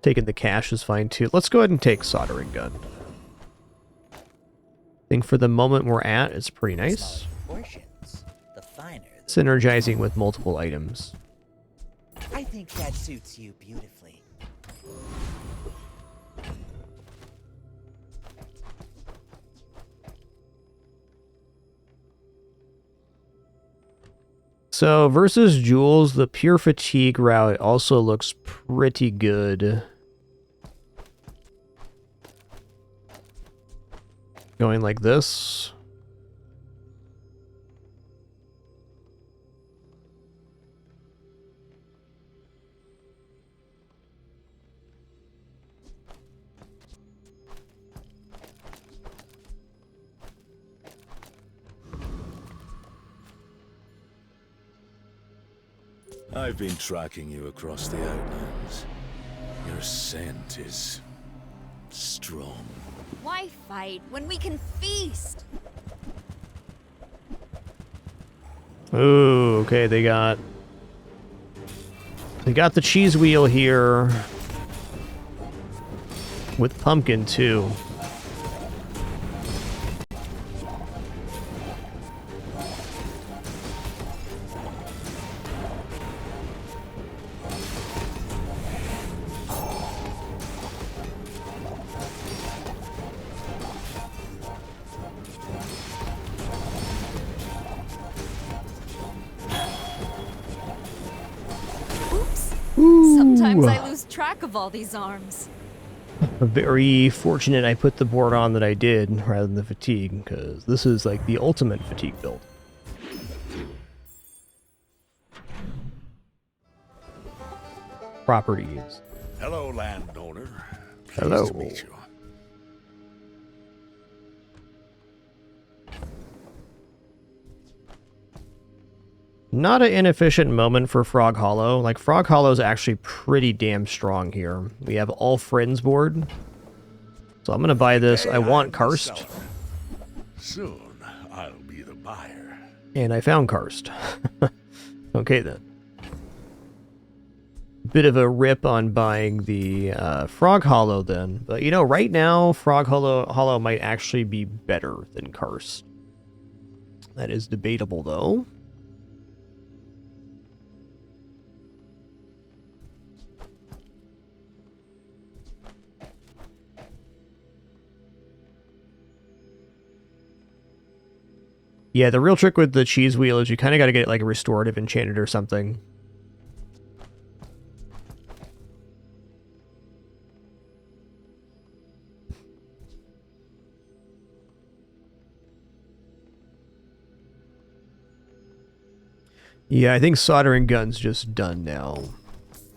Taking the cash is fine too. Let's go ahead and take Soldering Gun. I think for the moment we're at, it's pretty nice. Portions, the finer. Synergizing with multiple items. I think that suits you beautifully. So versus Jules, the pure fatigue route also looks pretty good. Going like this. I've been tracking you across the outlands. Your scent is strong. Why fight when we can feast? Ooh, okay, they got the cheese wheel here with pumpkin too. Sometimes I lose track of all these arms. Very fortunate I put the board on that I did rather than the fatigue, because this is like the ultimate fatigue build. Properties. Hello, landowner. Pleased Hello. to meet you. Not an inefficient moment for Frog Hollow. Like, Frog Hollow is actually pretty damn strong here. We have all friends board. So I'm going to buy this. I want Karst. Soon, I'll be the buyer. And I found Karst. Okay, then. Bit of a rip on buying the Frog Hollow, then. But, you know, right now, Frog Hollow might actually be better than Karst. That is debatable, though. Yeah, the real trick with the cheese wheel is you kind of got to get it like a restorative enchanted or something. Yeah, I think soldering gun's just done now.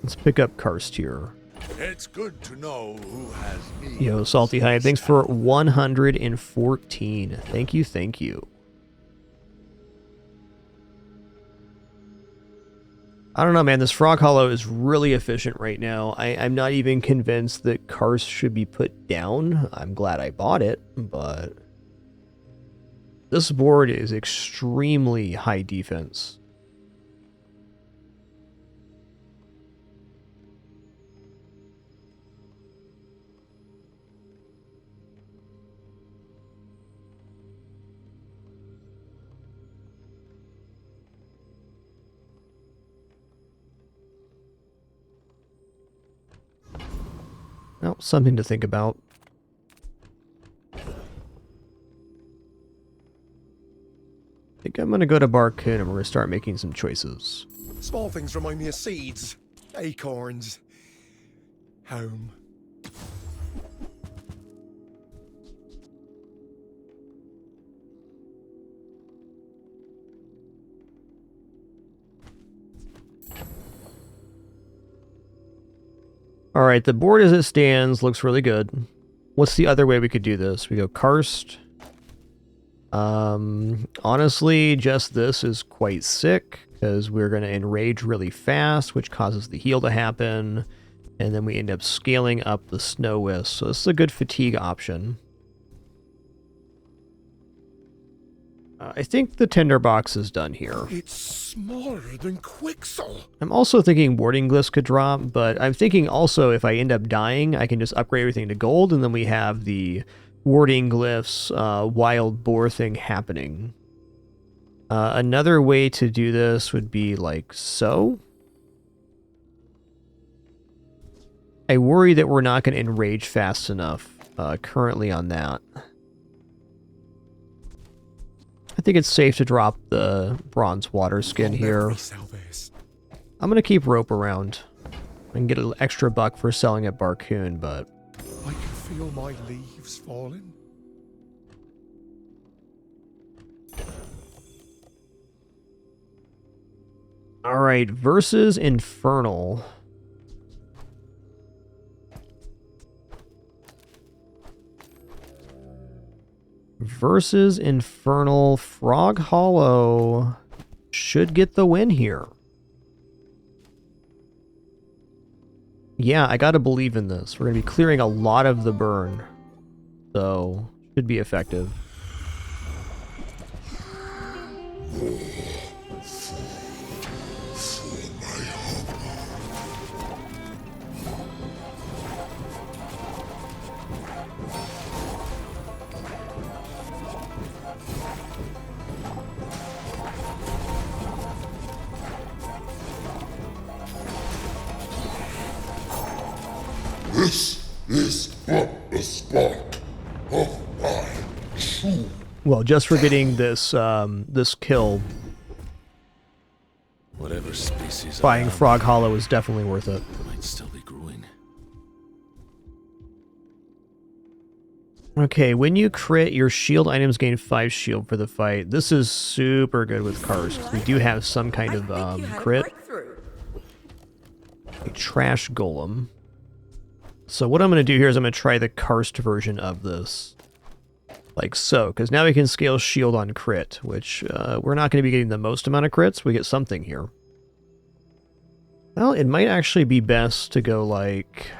Let's pick up Karst here. It's good to know who has me. Yo, Salty Hive, thanks for 114. Thank you, thank you. I don't know, man. This Frog Hollow is really efficient right now. I'm not even convinced that Karst should be put down. I'm glad I bought it, but this board is extremely high defense. Well, something to think about. I think I'm going to go to Barcoon and we're going to start making some choices. Small things remind me of seeds, acorns, home. Alright, the board as it stands looks really good. What's the other way we could do this? We go Karst. Honestly, just this is quite sick, because we're going to enrage really fast, which causes the heal to happen, and then we end up scaling up the Snow Wisp, so this is a good fatigue option. I think the Tinderbox is done here. It's smaller than Quixel. I'm also thinking Warding Glyphs could drop, but I'm thinking also if I end up dying, I can just upgrade everything to gold, and then we have the Warding Glyphs wild boar thing happening. Another way to do this would be like so. I worry that we're not going to enrage fast enough currently on that. I think it's safe to drop the bronze water skin here. I'm going to keep rope around. I can get an extra buck for selling at Barcoon, but... I can feel my leaves falling. Alright, versus Infernal. Versus Infernal. Frog Hollow should get the win here. Yeah, I gotta believe in this. We're gonna be clearing a lot of the burn. So, should be effective. This is but a spark of my true. Well, just for getting this this kill, Whatever species buying Frog Hollow is definitely worth it. might still be growing. Okay, when you crit, your shield items gain 5 shield for the fight. This is super good with Karst. We do have some kind of crit. A trash golem. So what I'm going to do here is I'm going to try the Karst version of this. Like so, because now we can scale shield on crit, which we're not going to be getting the most amount of crits. We get something here. Well, it might actually be best to go like...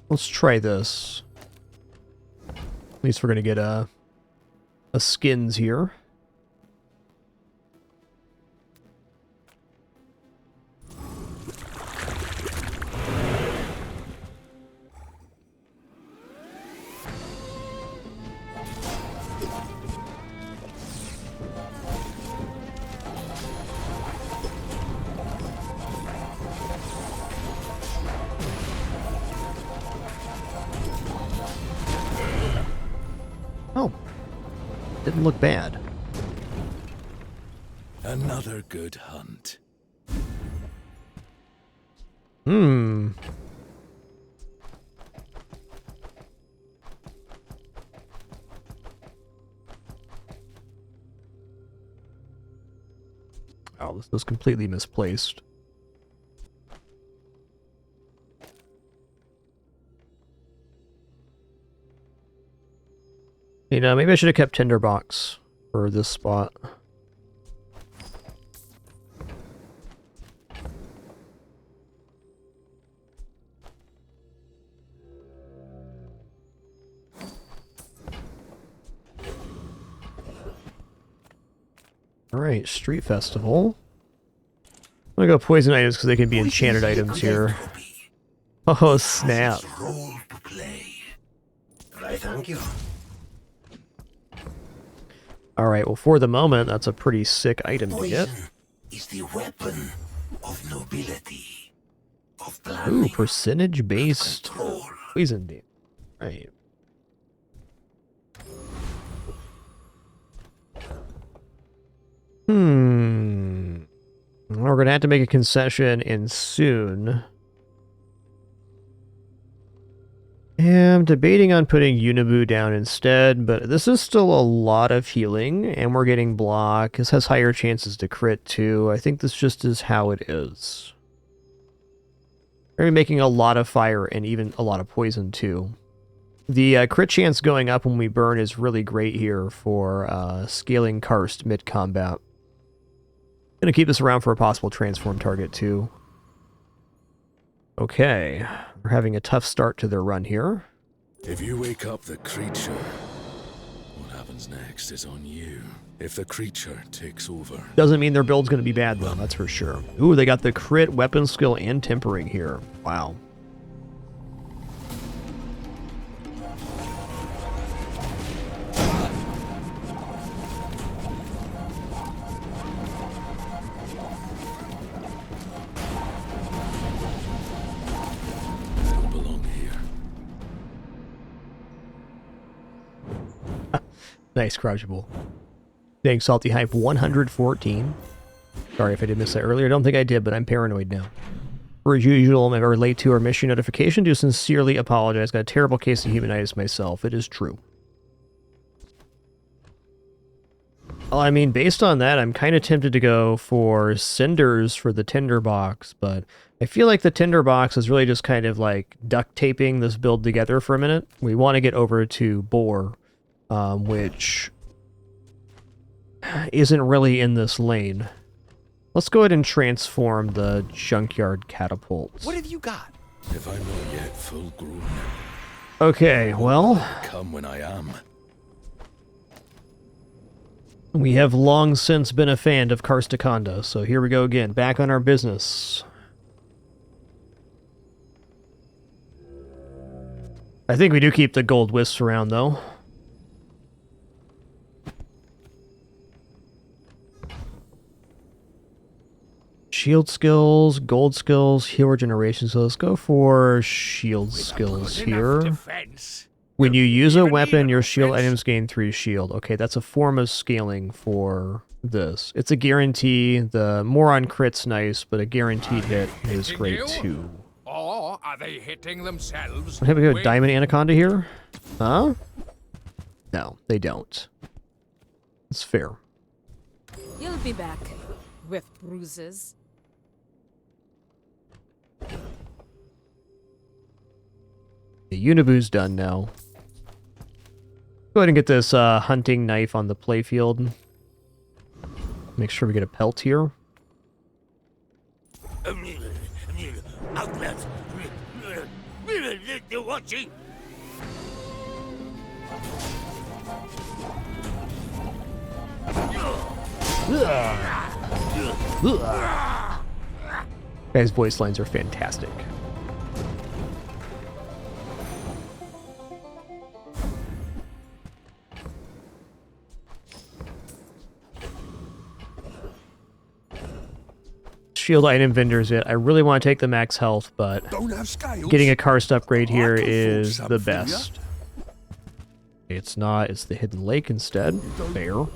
Let's try this. At least we're going to get a skins here. Oh, didn't look bad. Another good hunt. Hmm. Oh, this was completely misplaced. You know, maybe I should have kept Tinderbox for this spot. Alright, Street Festival. I'm gonna go poison items because they can be enchanted items here. Oh, snap. Thank you. Alright, well for the moment, that's a pretty sick item to get. Is the weapon of nobility, of Ooh, planning. percentage-based poison damage. Right. We're gonna have to make a concession and soon. Yeah, I'm debating on putting Unibu down instead, but this is still a lot of healing, and we're getting block. This has higher chances to crit too. I think this just is how it is. We're making a lot of fire and even a lot of poison too. The crit chance going up when we burn is really great here for scaling Karst mid-combat. Gonna keep this around for a possible transform target too. Okay, we're having a tough start to their run here. If you wake up the creature, what happens next is on you. If the creature takes over... Doesn't mean their build's gonna be bad though, that's for sure. Ooh, they got the crit, weapon skill, and tempering here. Wow. Nice, crouchable. Thanks, Salty Hype 114. Sorry if I did miss that earlier. I don't think I did, but I'm paranoid now. As usual, I'm ever late to our mission notification. Do sincerely apologize. Got a terrible case of humanitis myself. It is true. Well, I mean, based on that, I'm kind of tempted to go for cinders for the tinderbox, but I feel like the tinderbox is really just kind of like duct taping this build together for a minute. We want to get over to boar, which isn't really in this lane. Let's go ahead and transform the junkyard catapults. What have you got? If I'm not yet full grown, okay, well, come when I am. We have long since been a fan of Karstakonda, so here we go again, back on our business. I think we do keep the gold wisps around, though. Shield skills, gold skills, heal regeneration. So let's go for shield skills here. When you use a weapon, your shield items gain 3 shield. Okay, that's a form of scaling for this. It's a guarantee. The more on crit's nice, but a guaranteed hit is great too. Or are they hitting themselves? Have we got a Diamond Anaconda here? Huh? No, they don't. It's fair. You'll be back with bruises. The Unibu's done now. Go ahead and get this hunting knife on the playfield. Make sure we get a pelt here. Outlet. You're watching. Guys' voice lines are fantastic. Shield item vendors it. I really want to take the max health, but getting a karst upgrade here is the best. It's not, it's the hidden lake instead. Fair.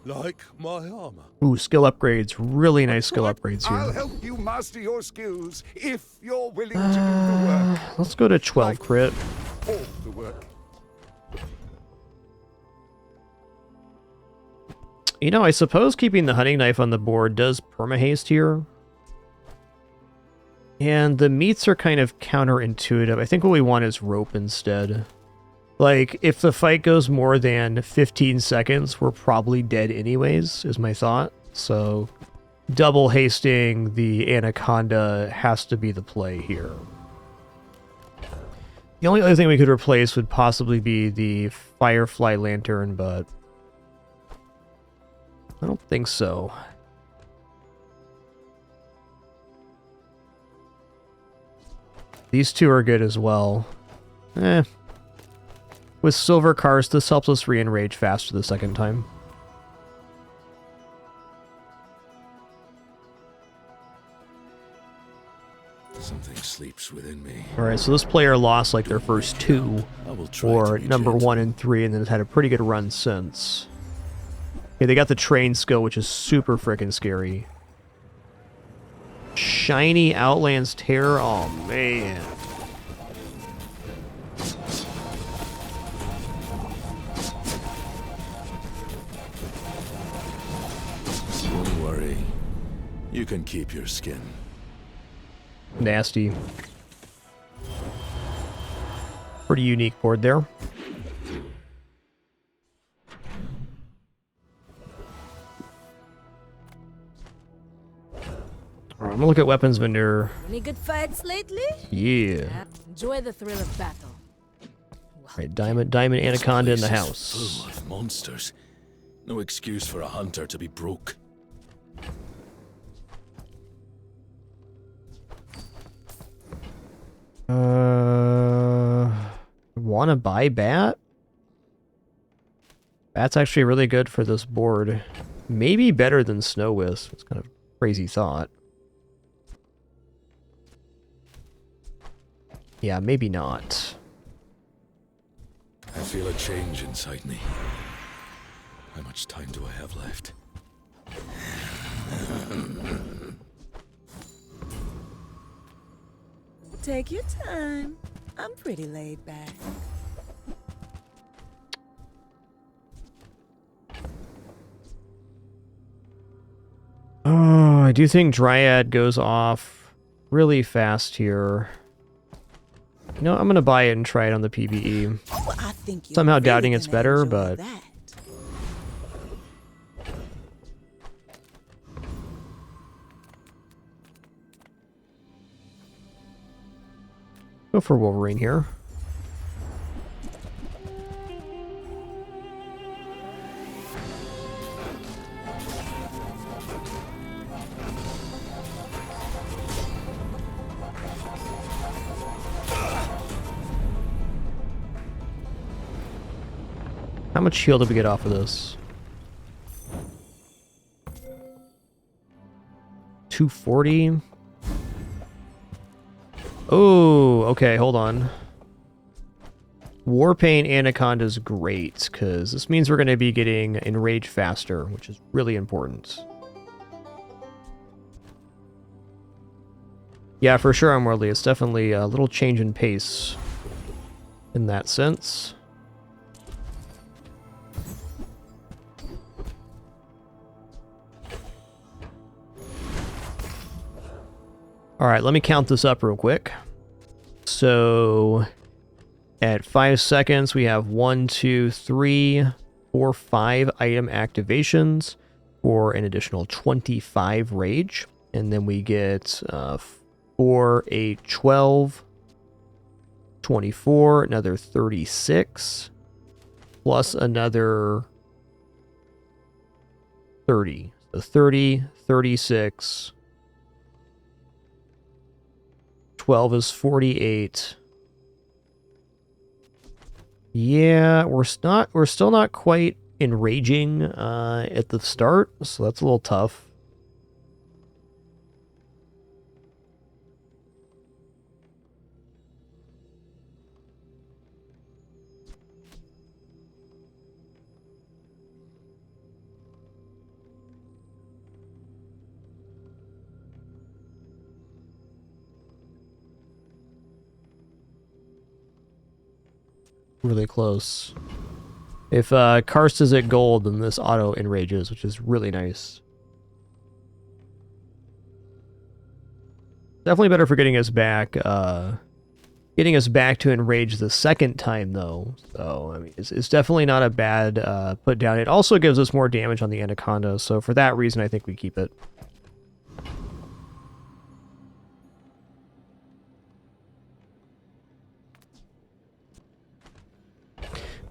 Like my armor. Ooh, skill upgrades. Really nice skill upgrades I'll here. help you master your skills if you're willing to do the work. Let's go to 12 crit. All the work. You know, I suppose keeping the hunting knife on the board does perma-haste here. And the meats are kind of counterintuitive. I think what we want is rope instead. Like, if the fight goes more than 15 seconds, we're probably dead anyways, is my thought. So, double hasting the Anaconda has to be the play here. The only other thing we could replace would possibly be the Firefly Lantern, but I don't think so. These two are good as well. With Silver Karst, this helps us re-enrage faster the second time. Something sleeps within me. Alright, so this player lost like their first 2, or number 1 and 3, and then has had a pretty good run since. Okay, they got the train skill, which is super freaking scary. Shiny Outlands Terror, oh man. Don't worry. You can keep your skin. Nasty. Pretty unique board there. I'm gonna look at weapons vendor. Any good fights lately? Yeah. Enjoy the thrill of battle. Alright, Diamond Anaconda in the house. Full of monsters. No excuse for a hunter to be broke. Wanna buy Bat? Bat's actually really good for this board. Maybe better than Snow Wisp. It's kind of a crazy thought. Yeah, maybe not. I feel a change inside me. How much time do I have left? Take your time. I'm pretty laid back. Oh, I do think Dryad goes off really fast here. You know, I'm gonna buy it and try it on the PvE. Oh, I think you're Somehow really doubting it's gonna better, enjoy but that. go for Wolverine here. How much shield did we get off of this? 240. Oh, okay, hold on. Warpaint Anaconda's great, because this means we're going to be getting Enrage faster, which is really important. Yeah, for sure, Unworldly. It's definitely a little change in pace in that sense. Alright, let me count this up real quick. So, at 5 seconds, we have 1, 2, 3, 4, 5 item activations for an additional 25 rage. And then we get 4, 8, 12, 24, another 36, plus another 30. So 30, 36... 12 is 48. Yeah, we're still not quite enraging at the start, so that's a little tough. Really close. If Karst is at gold, then this auto enrages, which is really nice. Definitely better for getting us back. Getting us back to enrage the second time, though. So I mean, it's definitely not a bad put down. It also gives us more damage on the Anaconda, so for that reason, I think we keep it.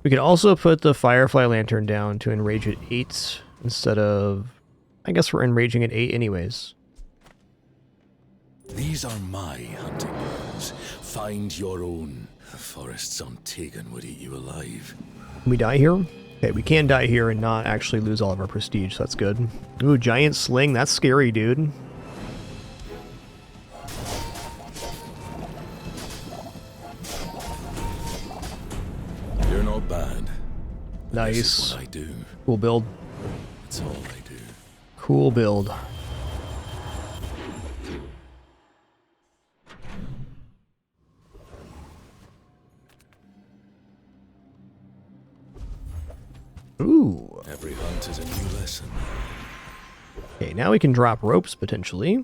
We could also put the Firefly Lantern down to enrage at 8 instead of... I guess we're enraging at 8 anyways. These are my hunting grounds. Find your own. The forest's untaken would eat you alive. Can we die here? Okay, we can die here and not actually lose all of our prestige, so that's good. Ooh, giant sling, that's scary, dude. You're not bad. Nice. This is what I do. Cool build. It's all I do. Cool build. Ooh. Every hunt is a new lesson. Okay, now we can drop ropes, potentially.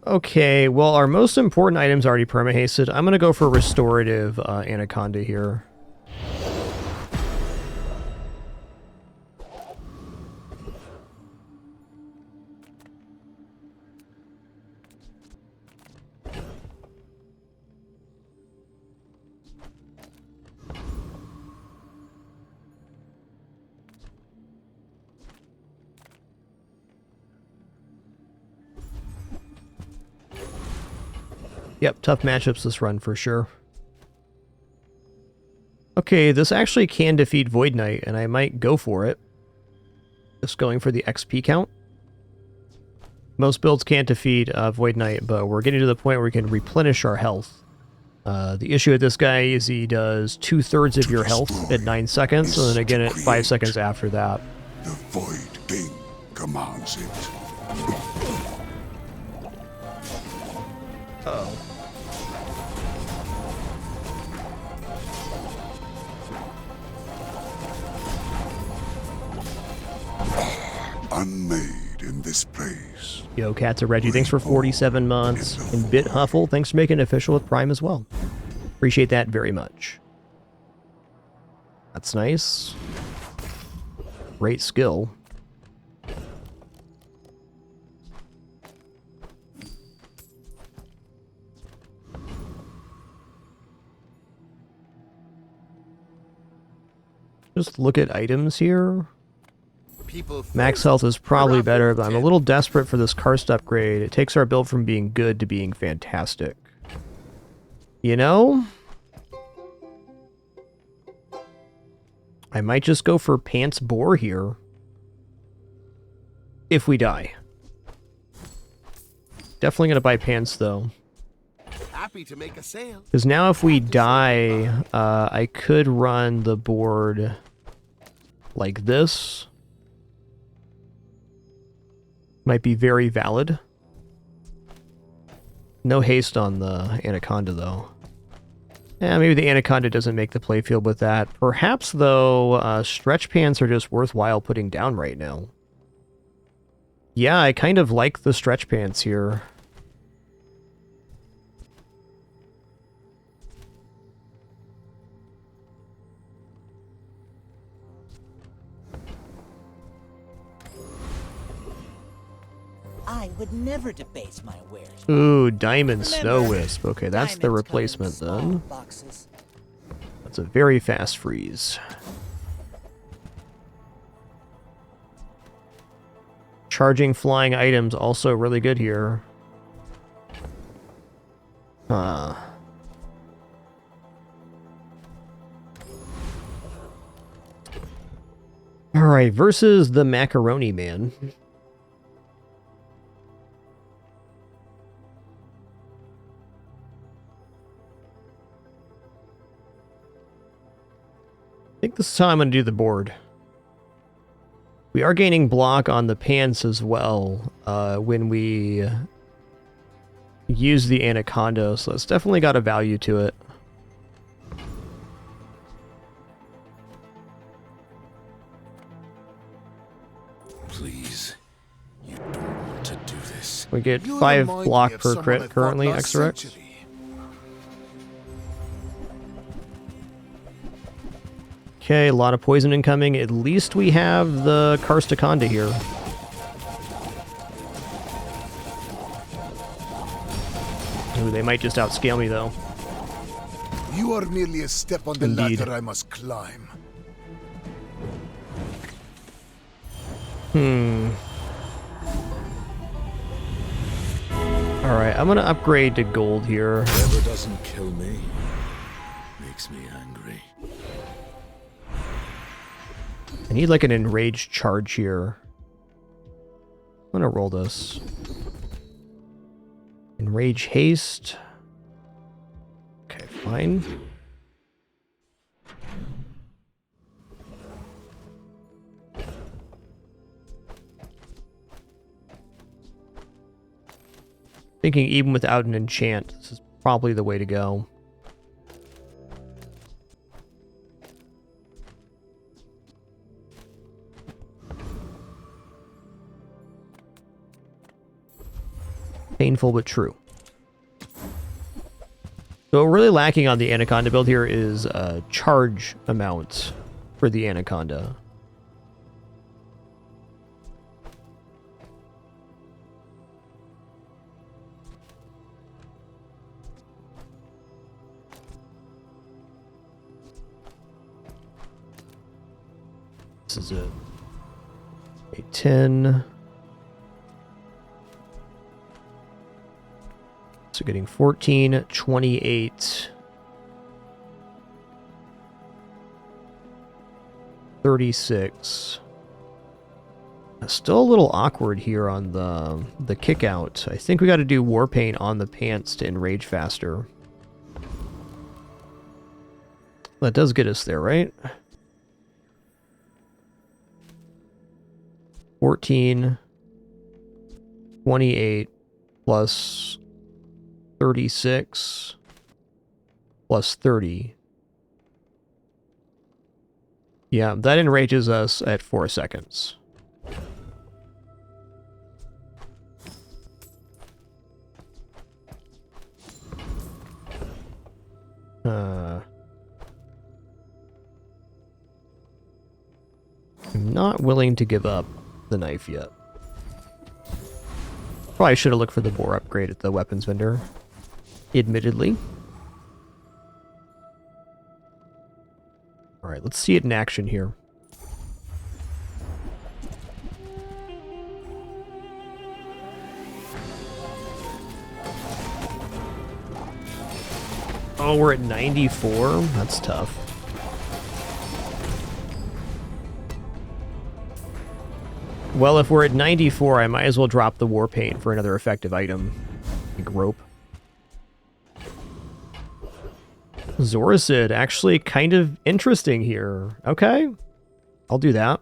Okay, well, our most important item's already perma-hasted. I'm going to go for restorative Anaconda here. Yep, tough matchups this run for sure. Okay, this actually can defeat Void Knight, and I might go for it. Just going for the XP count. Most builds can't defeat Void Knight, but we're getting to the point where we can replenish our health. The issue with this guy is he does 2/3 of your health at 9 seconds, and then again at 5 seconds after that. The Void King commands it. Uh-oh. Unmade in this place. Yo, Cats of Reggie, thanks for 47 months. And Bit Huffle, thanks for making it official with Prime as well. Appreciate that very much. That's nice. Great skill. Just look at items here. Max health is probably better, but I'm a little desperate for this karst upgrade. It takes our build from being good to being fantastic. You know? I might just go for Pants Boar here. If we die. Definitely gonna buy Pants, though. Happy to make a sale. Because now if we die, I could run the board like this. Might be very valid. No haste on the Anaconda, though. Yeah, maybe the Anaconda doesn't make the playfield with that. Perhaps, though, stretch pants are just worthwhile putting down right now. Yeah, I kind of like the stretch pants here. I would never debase my wares. Ooh, Diamond Snow Wisp. Okay, that's the replacement then. Boxes. That's a very fast freeze. Charging flying items also really good here. Huh. Alright, versus the Macaroni Man. I think this is how I'm going to do the board. We are gaining block on the pants as well when we use the Anaconda, so it's definitely got a value to it. Please, you don't want to do this. We get 5 block per crit currently, XRX. Okay, a lot of poison incoming. At least we have the Karstakonda here. Ooh, they might just outscale me, though. You are merely a step on the ladder I must climb. Alright, I'm gonna upgrade to gold here. Whatever doesn't kill me makes me angry. I need like an enraged charge here. I'm gonna roll this. Enrage haste. Okay, fine. Thinking even without an enchant, this is probably the way to go. Painful but true. So what we're really lacking on the Anaconda build here is charge amount for the Anaconda. This is a 10. So getting 14, 28, 36. Still a little awkward here on the kick out. I think we got to do War Paint on the pants to enrage faster. That does get us there, right? 14, 28 plus 36 plus 30. Yeah, that enrages us at 4 seconds. I'm not willing to give up the knife yet. Probably should have looked for the boar upgrade at the weapons vendor, admittedly. Alright, let's see it in action here. Oh, we're at 94? That's tough. Well, if we're at 94, I might as well drop the war paint for another effective item. Like rope. Zoricid, actually kind of interesting here. Okay, I'll do that.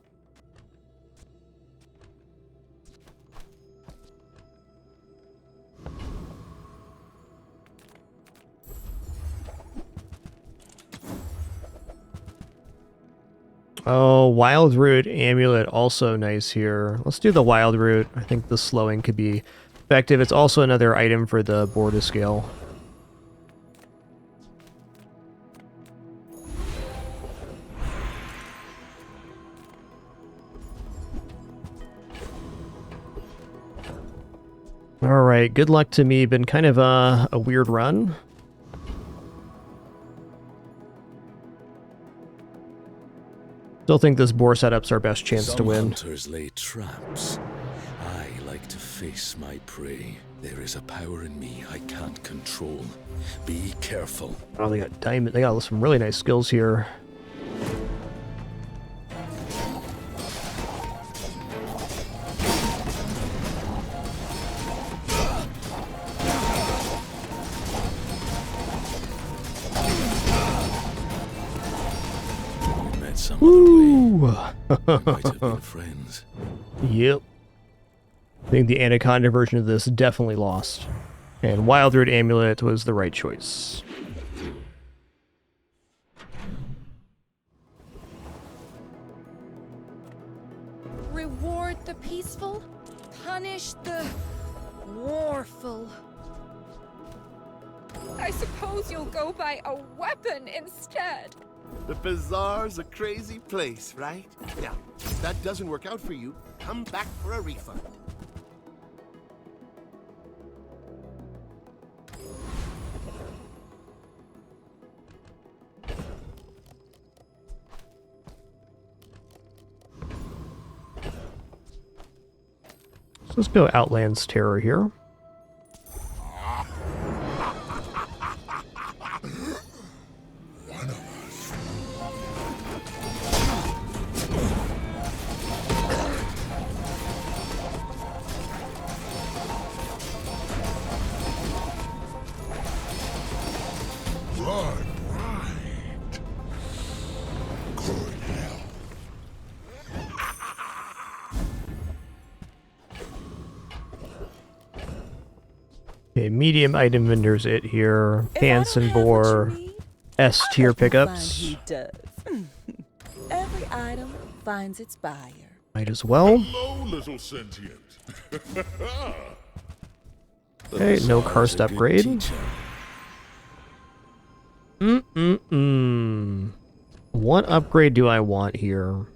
Oh, Wild Root Amulet, also nice here. Let's do the Wild Root. I think the slowing could be effective. It's also another item for the boar to scale. Alright, good luck to me. Been kind of a weird run. Still think this boar setup's our best chance to win. Hunters lay traps. I like to face my prey. There is a power in me I can't control. Be careful. Oh, they got diamond. They got some really nice skills here. Woo! Might have been friends. Yep. I think the Anaconda version of this definitely lost. And Wild Root Amulet was the right choice. Reward the peaceful, punish the warful. I suppose you'll go buy a weapon instead. The Bazaar's a crazy place, right? Now, if that doesn't work out for you, come back for a refund. So let's go Outlands Terror here. Okay, medium item vendors it here. Pants and boar. S tier pickups. He does. Every item finds its buyer. Might as well. Hello, little sentient. Okay, no karst upgrade. What upgrade do I want here?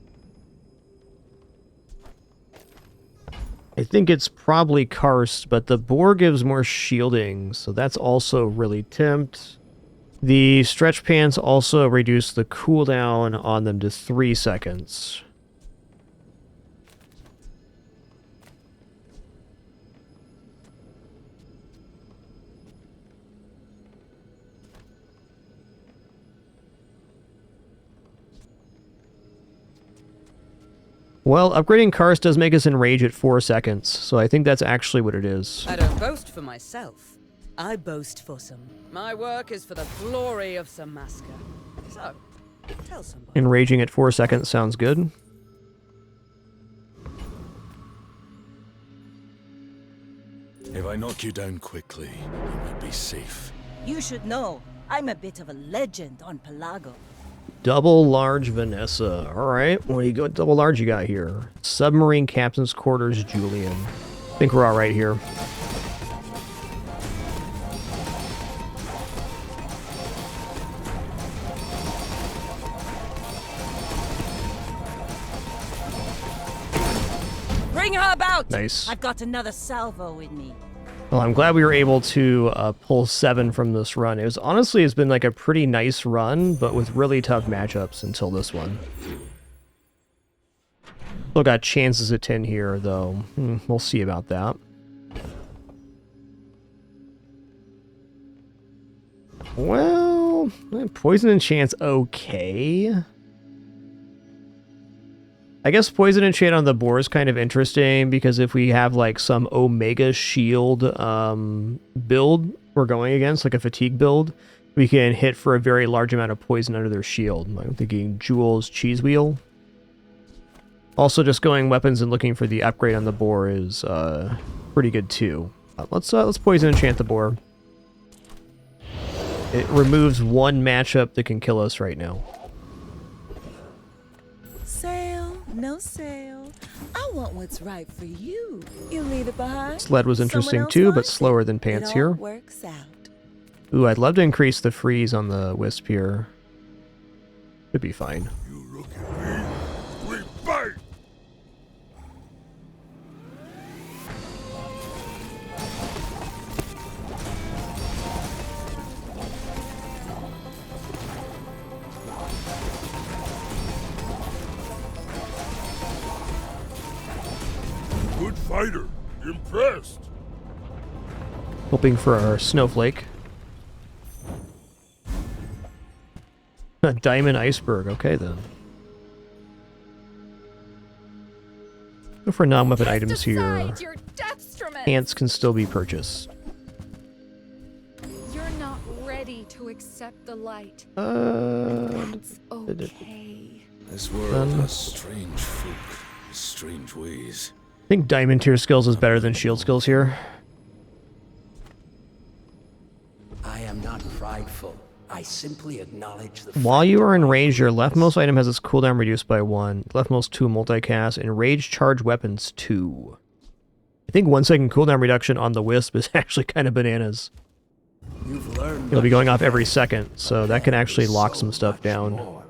I think it's probably karst, but the boar gives more shielding, so that's also really tempt. The stretch pants also reduce the cooldown on them to 3 seconds. Well, upgrading karst does make us enrage at 4 seconds, so I think that's actually what it is. I don't boast for myself. I boast for some. My work is for the glory of Samaska. So, Tell somebody. Enraging at 4 seconds sounds good. If I knock you down quickly, you might be safe. You should know, I'm a bit of a legend on Pelago. Double large Vanessa. Alright, what do you got? Double large you got here? Submarine Captain's Quarters Julian. I think we're alright here. Bring her about! Nice. I've got another salvo in me. Well, I'm glad we were able to pull 7 from this run. It was honestly, it's been like a pretty nice run, but with really tough matchups until this one. Still got chances at 10 here, though. We'll see about that. Well, poison enchant's okay. I guess poison enchant on the boar is kind of interesting because if we have like some Omega shield build we're going against, like a fatigue build, we can hit for a very large amount of poison under their shield. I'm thinking Jules Cheese Wheel. Also, just going weapons and looking for the upgrade on the boar is pretty good too. Let's poison enchant the boar. It removes one matchup that can kill us right now. Sale, no sale. I want what's right for you. You leave it behind. Sled was interesting too, but slower than pants here. Works out. Ooh, I'd love to increase the freeze on the wisp here. Should be fine. You look at me, we fight! Good fighter. Impressed. Hoping for our snowflake. A diamond iceberg. Okay, then. Go for non-weapon items here. Ants can still be purchased. You're not ready to accept the light. That's okay. This world has strange folk, strange ways. I think diamond tier skills is better than shield skills here. I am not prideful. I simply acknowledge the While you are enraged, your leftmost item has its cooldown reduced by 1. Leftmost 2 multicast. Enraged charge weapons 2. I think 1 second cooldown reduction on the wisp is actually kind of bananas. You've learned It'll be going off every second, so that can actually lock some stuff down.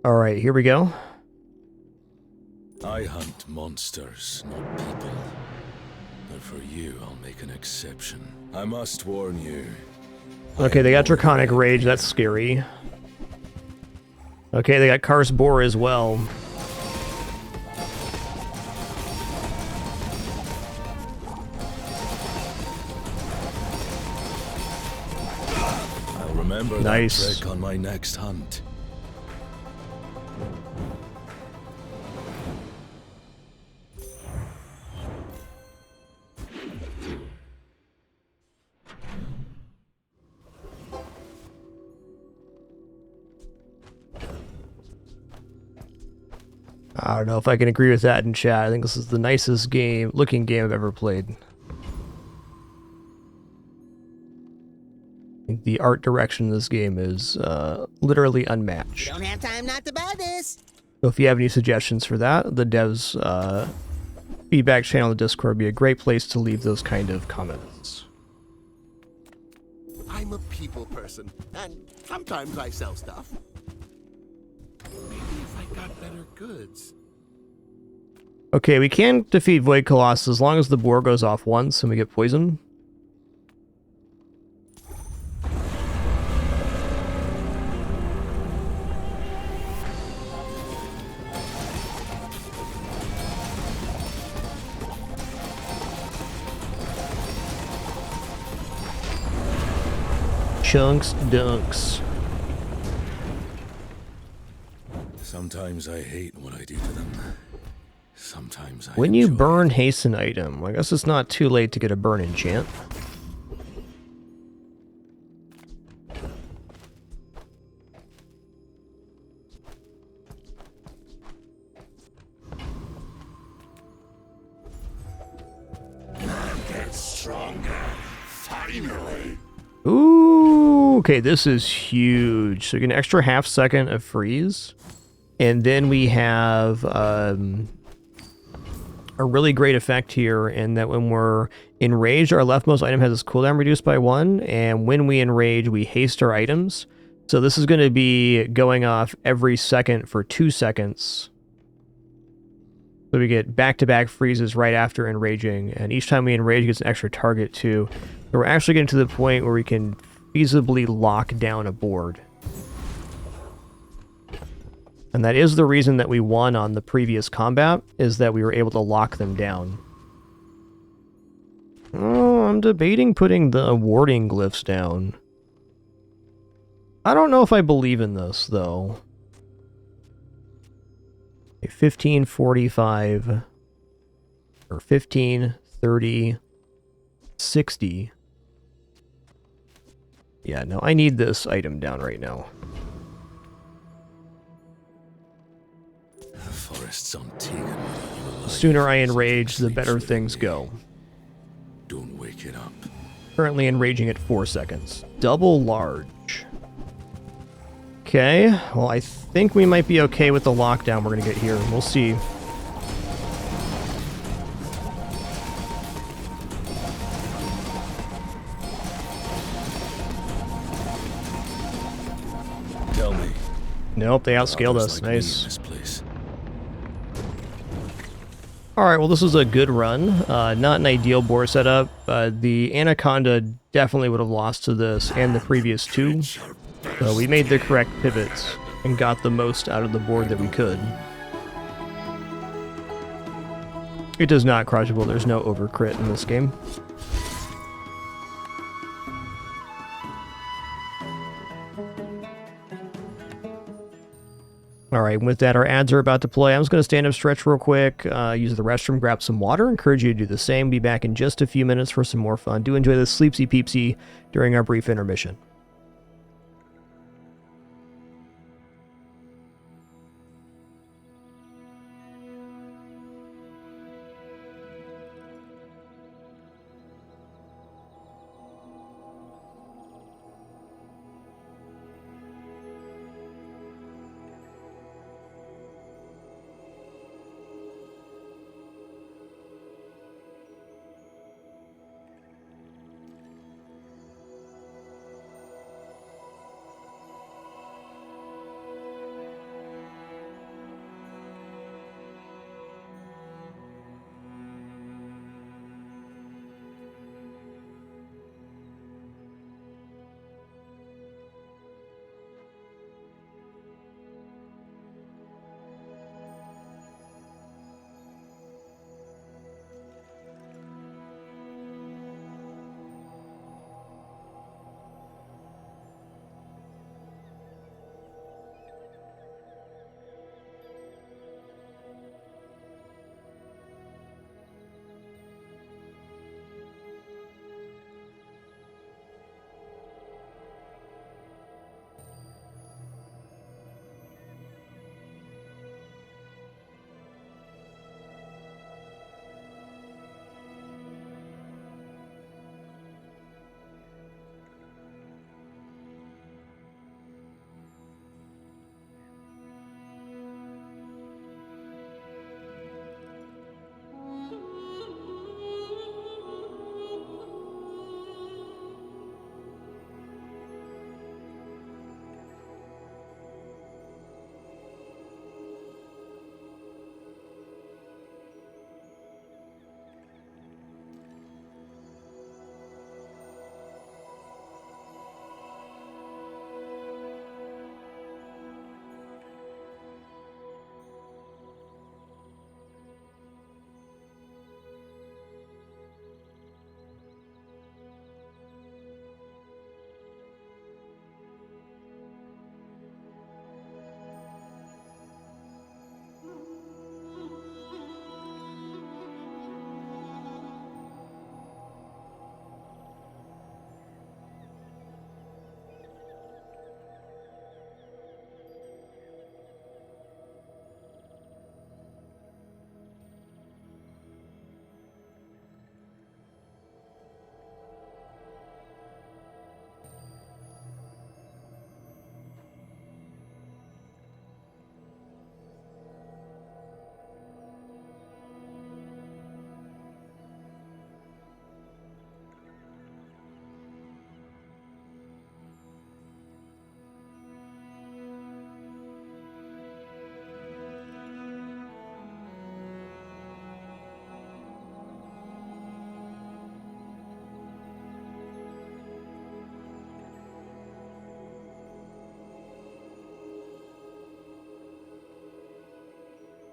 Alright, here we go. I hunt monsters, not people. But for you, I'll make an exception. I must warn you. Okay, they got Draconic Rage, that's scary. Okay, they got Karst Boar as well. I'll remember that trick on my next hunt. I don't know if I can agree with that in chat. I think this is the nicest looking game I've ever played. I think the art direction in this game is literally unmatched. Don't have time not to buy this. So if you have any suggestions for that, the devs feedback channel in Discord would be a great place to leave those kind of comments. I'm a people person, and sometimes I sell stuff. Maybe if I got better goods. Okay, we can defeat Void Colossus as long as the boar goes off once and we get poisoned. Chunks dunks. Sometimes I hate what I do to them. Sometimes I When you burn hasten item, I guess it's not too late to get a burn enchant. Get stronger, finally. Ooh, okay, this is huge. So you get an extra half second of freeze. And then we have a really great effect here in that when we're enraged, our leftmost item has its cooldown reduced by 1. And when we enrage, we haste our items. So this is going to be going off every second for 2 seconds. So we get back-to-back freezes right after enraging. And each time we enrage, it gets an extra target too. So we're actually getting to the point where we can feasibly lock down a board. And that is the reason that we won on the previous combat, is that we were able to lock them down. Oh, I'm debating putting the warding glyphs down. I don't know if I believe in this, though. Okay, 15, 45, or 15, 30, 60. Yeah, no, I need this item down right now. Forests untaken. The sooner I enrage, the better things go. Don't wake it up. Currently enraging at 4 seconds. Double large. Okay, well I think we might be okay with the lockdown we're going to get here. We'll see. Tell me. Nope, they outscaled us. Like Nice. this place. Alright, well this was a good run. Not an ideal board setup. The Anaconda definitely would have lost to this and the previous two. So we made the correct pivots and got the most out of the board that we could. It does not crushable. There's no overcrit in this game. Alright, with that, our ads are about to play. I'm just going to stand up, stretch real quick, use the restroom, grab some water. Encourage you to do the same. Be back in just a few minutes for some more fun. Do enjoy the sleepsy peepsy during our brief intermission.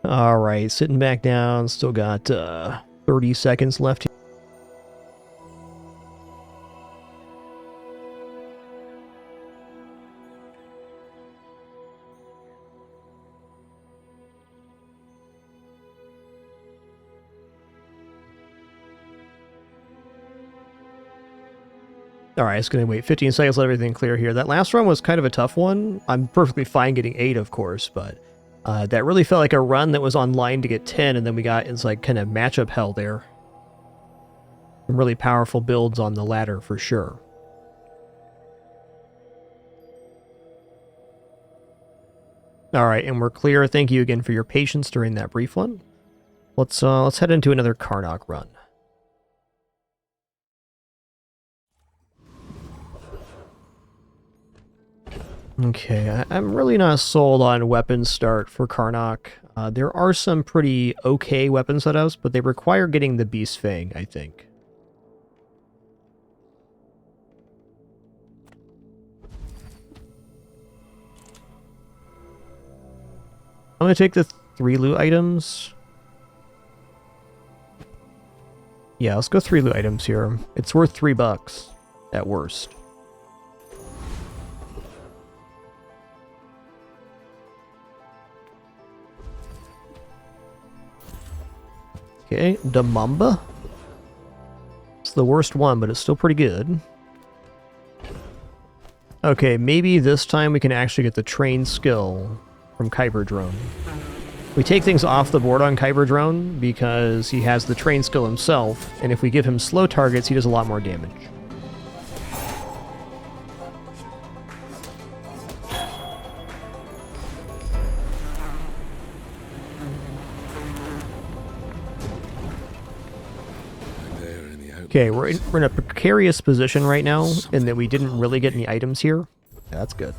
Alright, sitting back down. Still got 30 seconds left. Alright, it's going to wait 15 seconds, let everything clear here. That last run was kind of a tough one. I'm perfectly fine getting 8, of course, but that really felt like a run that was on line to get 10, and then we got into like kind of matchup hell there. Some really powerful builds on the ladder, for sure. Alright, and we're clear. Thank you again for your patience during that brief one. Let's head into another Karnak run. Okay, I'm really not sold on weapon start for Karnak. There are some pretty okay weapon setups, but they require getting the Beast Fang, I think. I'm going to take the 3 loot items. Yeah, let's go 3 loot items here. It's worth $3 at worst. Okay, the Mamba. It's the worst one, but it's still pretty good. Okay, maybe this time we can actually get the train skill from Kyber Drone. We take things off the board on Kyber Drone because he has the train skill himself, and if we give him slow targets, he does a lot more damage. Okay, we're in a precarious position right now, in that we didn't really get any items here. Yeah, that's good.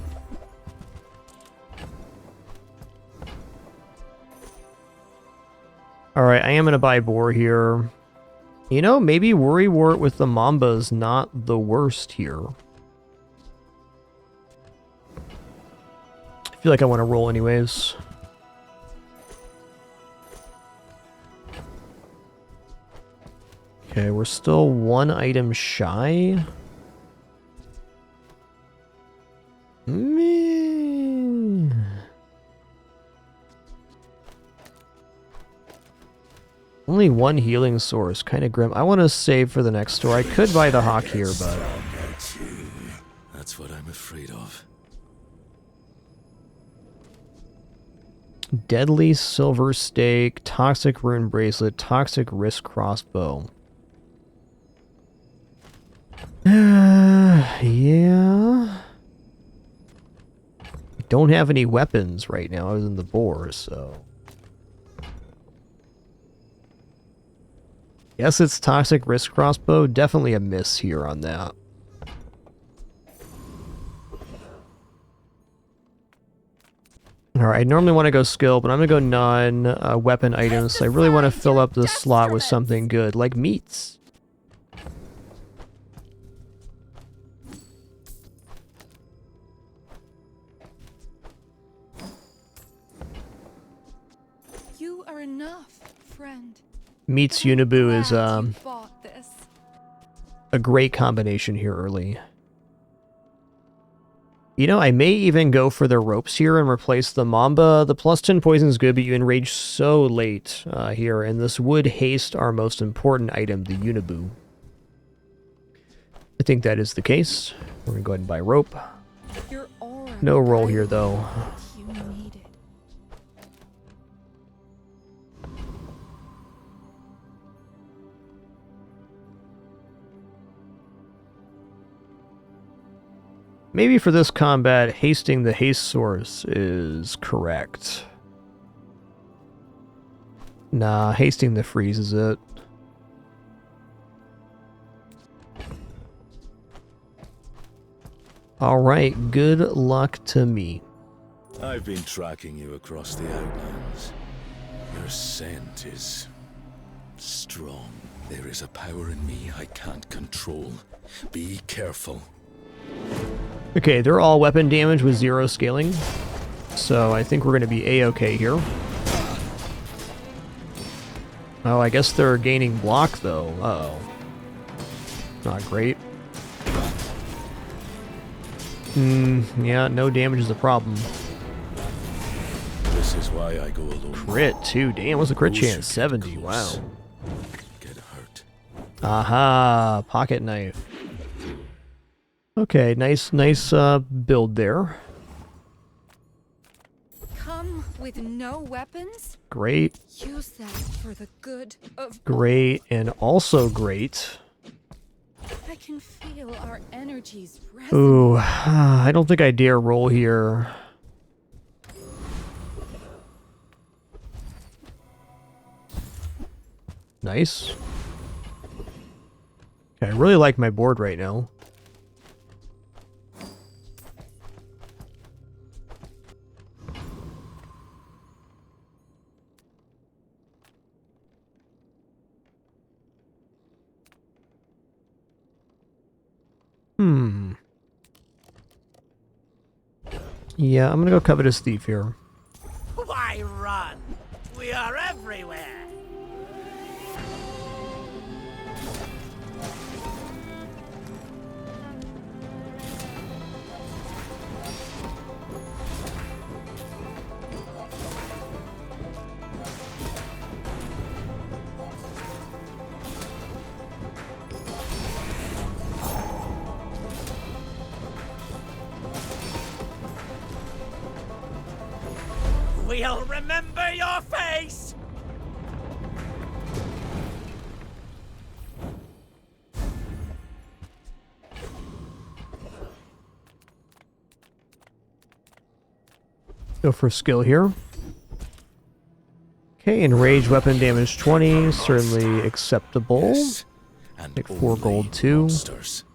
Alright, I am going to buy Boar here. You know, maybe Worry Wart with the Mamba's not the worst here. I feel like I want to roll anyways. Okay, we're still 1 item shy. Only 1 healing source, kind of grim. I want to save for the next store. I could buy the Hawk here, but... That's what I'm afraid of. Deadly Silver Stake, Toxic Rune Bracelet, Toxic Wrist Crossbow. Yeah. Don't have any weapons right now other than the boar, so... Yes, it's Toxic Wrist Crossbow. Definitely a miss here on that. Alright, I normally want to go skill, but I'm going to go non-weapon items. I really want to fill up this slot with something good, like meats. You are enough, friend. Meats Unibu is a great combination here early. You know, I may even go for the ropes here and replace the Mamba. The plus 10 poison is good, but you enrage so late here, and this would haste our most important item, the Unibu. I think that is the case. We're going to go ahead and buy rope. No roll here, though. Maybe for this combat, hasting the haste source is correct. Nah, hasting the freeze is it. Alright, good luck to me. I've been tracking you across the Outlands. Your scent is strong. There is a power in me I can't control. Be careful. Okay, they're all weapon damage with 0 scaling, so I think we're going to be A-okay here. Oh, I guess they're gaining block, though. Uh-oh. Not great. Yeah, no damage is a problem. This is why I go alone. Crit, too. Damn, what's the crit chance? 70, wow. Get hurt. Aha, pocket knife. Okay, nice build there. Come with no weapons? Great. Use that for the good of... Great, and also great. I can feel our energies resonate. Ooh, I don't think I dare roll here. Nice. Okay, I really like my board right now. Yeah, I'm gonna go Covetous Thief here. Why run? We are everywhere. We'll remember your face! Go for skill here. Okay, enraged weapon damage 20, certainly acceptable. Yes, Take 4 gold too. monsters.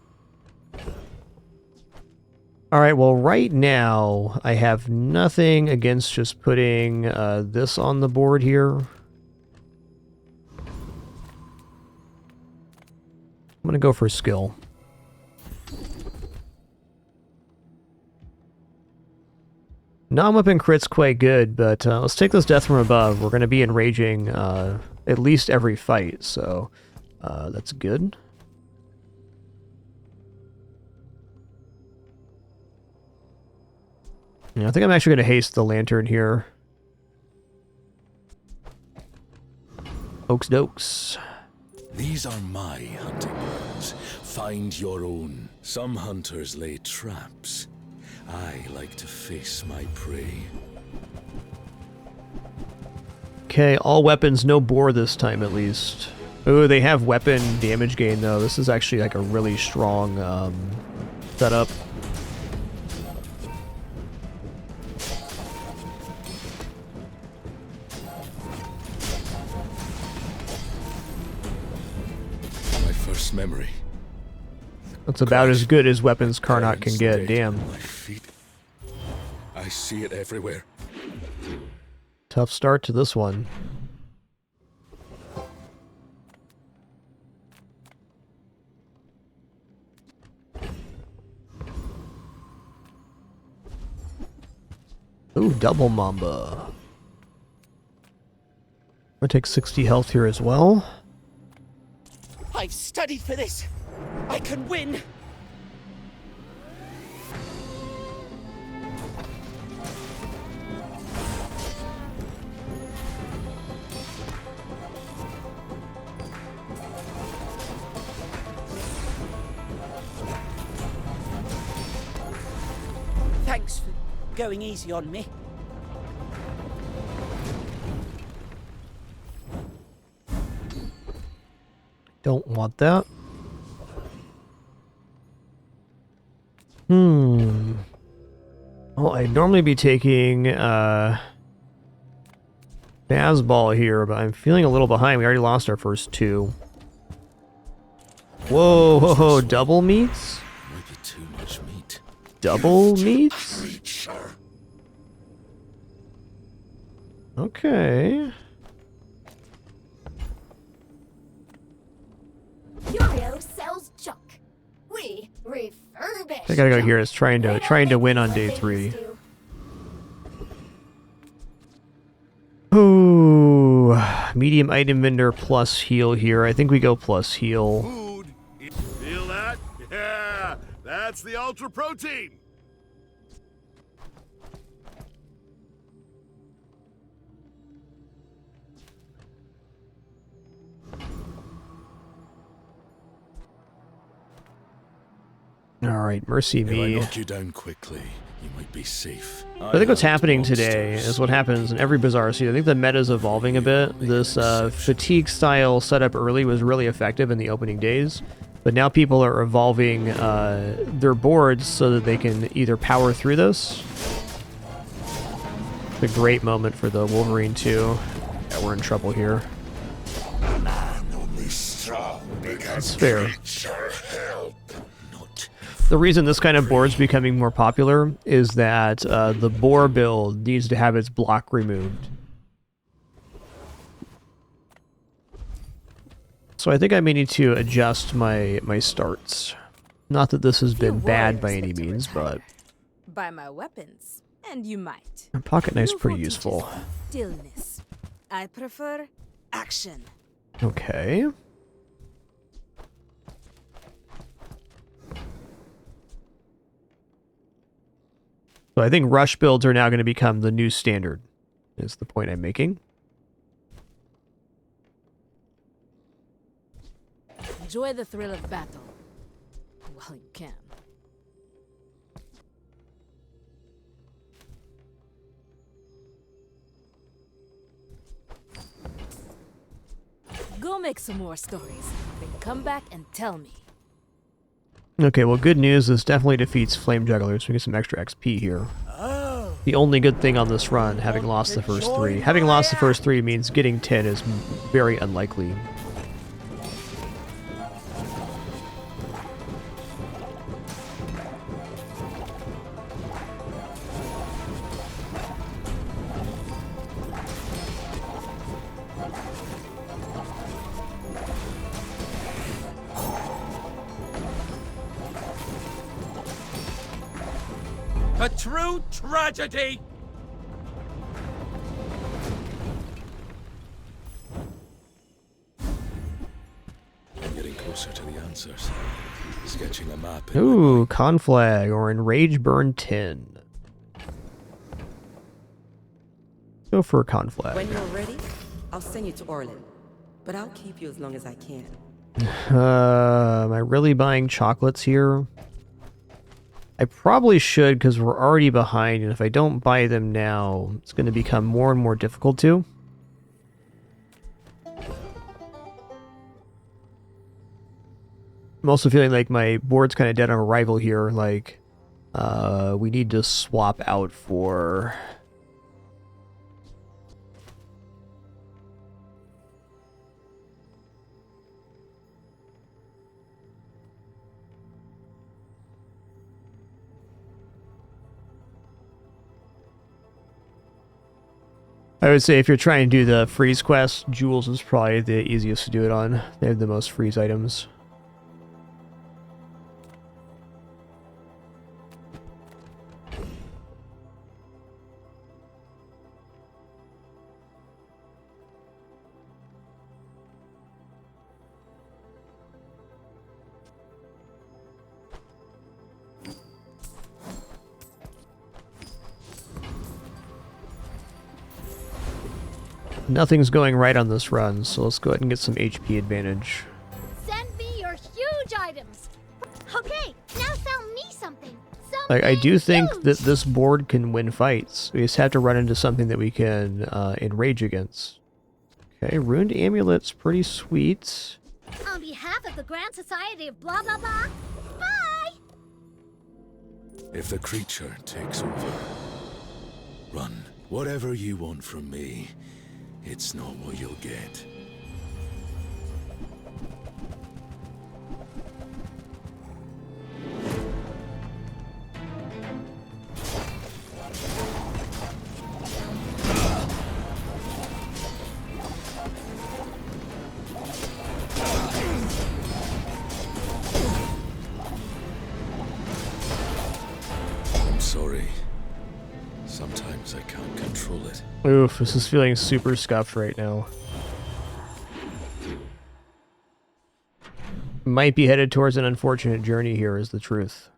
Alright, well right now I have nothing against just putting this on the board here. I'm gonna go for skill. Non-weapon crit's quite good, but let's take this death from above. We're gonna be enraging at least every fight, so that's good. Yeah, I think I'm actually going to haste the lantern here. Oaks dokes. These are my hunting grounds. Find your own. Some hunters lay traps. I like to face my prey. Okay, all weapons, no boar this time at least. Ooh, they have weapon damage gain though. This is actually like a really strong setup. Memory. That's about as good as weapons Karnak can get, damn. My feet. I see it everywhere. Tough start to this one. Ooh, double Mamba. I'm gonna take 60 health here as well. I've studied for this. I can win. Thanks for going easy on me. Don't want that. Well, I'd normally be taking Bazball here, but I'm feeling a little behind. We already lost our first 2. Whoa, double meats? Might be too much meat. Double meats? Okay. Curio sells junk. We refurbish. I gotta go here. It's trying to win on day 3. Ooh, medium item vendor plus heal here. I think we go plus heal. Food. Feel that? Yeah, that's the ultra protein. Alright, mercy If I me. knock you down quickly, you might be safe. I think what's happening today is what happens in every Bazaar seed. I think the meta's evolving a bit. This fatigue style setup early was really effective in the opening days, but now people are evolving their boards so that they can either power through this. It's a great moment for the Wolverine too. Yeah, we're in trouble here. That's fair. The reason this kind of board's becoming more popular is that the boar build needs to have its block removed. So I think I may need to adjust my starts. Not that this has been bad by any means, but Buy my weapons, and you might. a pocket knife's pretty useful. Stillness. I prefer action. Okay. So I think rush builds are now going to become the new standard, is the point I'm making. Enjoy the thrill of battle. While you can. Go make some more stories, then come back and tell me. Okay, well, good news. This definitely defeats Flame Jugglers. We get some extra XP here. The only good thing on this run, having lost the first 3. Having lost the first 3 means getting 10 is very unlikely. A true tragedy! I'm getting closer to the answers. Sketching a map. Ooh, Conflag or Enrage Burn 10. Go for a Conflag. When you're ready, I'll send you to Orland. But I'll keep you as long as I can. Am I really buying chocolates here? I probably should, because we're already behind, and if I don't buy them now, it's going to become more and more difficult to. I'm also feeling like my board's kind of dead on arrival here, like, we need to swap out for... I would say if you're trying to do the freeze quest, Jules is probably the easiest to do it on. They have the most freeze items. Nothing's going right on this run, so let's go ahead and get some HP advantage. Send me your huge items. Okay, now sell me something. Like, I do think that this board can win fights. We just have to run into something that we can enrage against. Okay, Ruined Amulet's pretty sweet. On behalf of the Grand Society of blah blah blah, bye! If the creature takes over, run. Whatever you want from me, it's not what you'll get. I'm sorry. Sometimes I can't control it. Oof, this is feeling super scuffed right now. might be headed towards an unfortunate journey here, is the truth.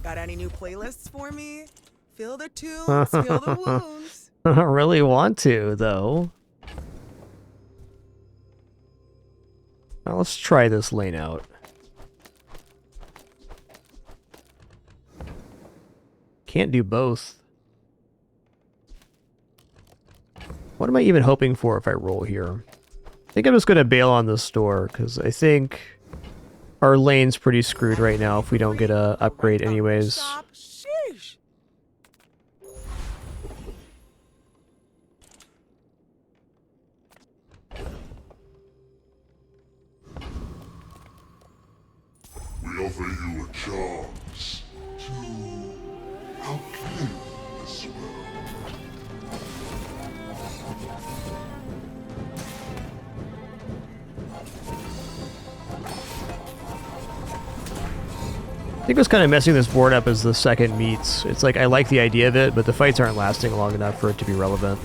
Got any new playlists for me? Feel the tunes, feel the wounds. I don't really want to, though. Now let's try this lane out. Can't do both. What am I even hoping for if I roll here? I think I'm just going to bail on this store, because I think our lane's pretty screwed right now if we don't get a upgrade anyways. Sheesh. We offer you a chance to outlive this world. I think what's kind of messing this board up is the second meets. It's like I like the idea of it, but the fights aren't lasting long enough for it to be relevant.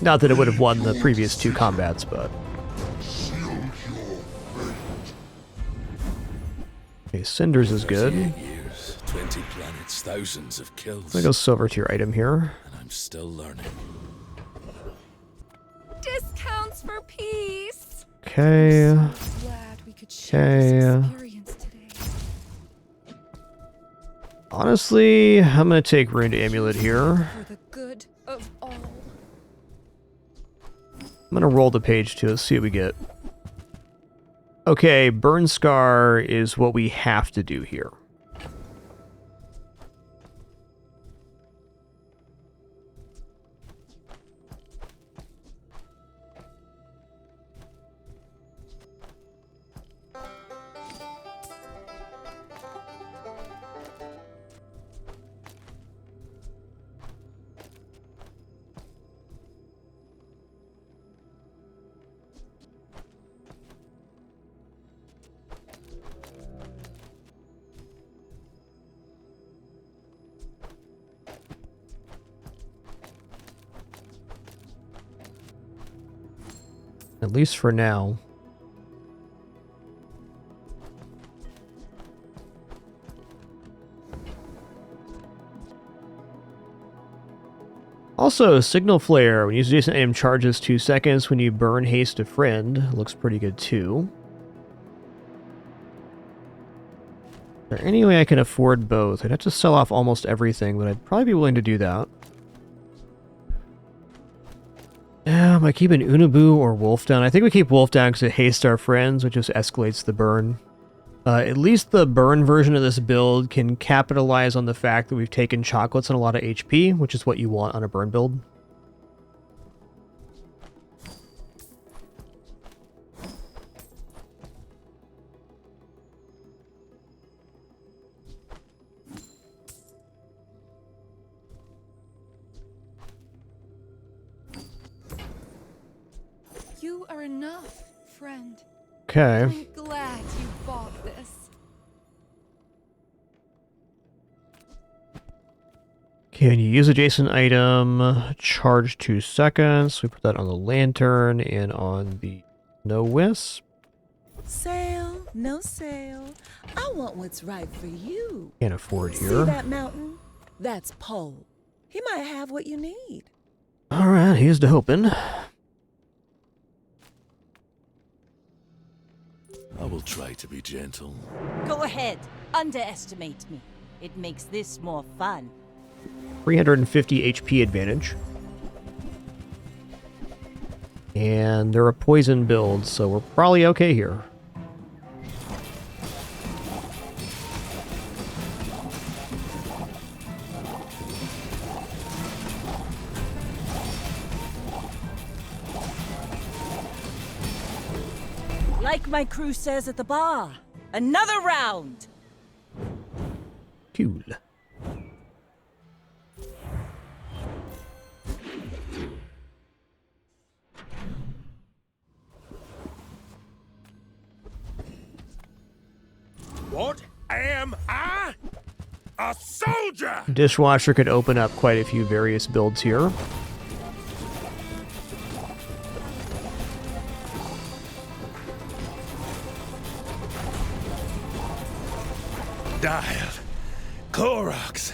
Not that it would have won the previous two combats, but... Okay, Cinders is good. 38 years, 20 planets, thousands of kills. I'll go silver tier item here. And I'm still learning. Discounts for peace. Okay. Glad we could share this experience today. Honestly, I'm gonna take Ruined Amulet here. For the good of all. I'm gonna roll the page too. Let's see what we get. Okay, Burn Scar is what we have to do here. At least for now. Also, Signal Flare. When you use adjacent item, charges 2 seconds. When you burn haste a friend, looks pretty good too. Is there any way I can afford both? I'd have to sell off almost everything, but I'd probably be willing to do that. Am I keeping Unabu or Wolf down? I think we keep Wolf down because it hastes our friends, which just escalates the burn. At least the burn version of this build can capitalize on the fact that we've taken chocolates and a lot of HP, which is what you want on a burn build. You are enough, friend. Okay. I'm glad you bought this. Can you use adjacent item? Charge 2 seconds. We put that on the lantern and on the no wisp. Sale, no sale. I want what's right for you. Can't afford here. See that mountain? That's Pole. He might have what you need. Alright, here's the hoping. I will try to be gentle. Go ahead. Underestimate me. It makes this more fun. 350 HP advantage. And they're a poison build, so we're probably okay here. Like my crew says at the bar, another round. Cool. What am I? A soldier! Dishwasher could open up quite a few various builds here. dialed. Clorox.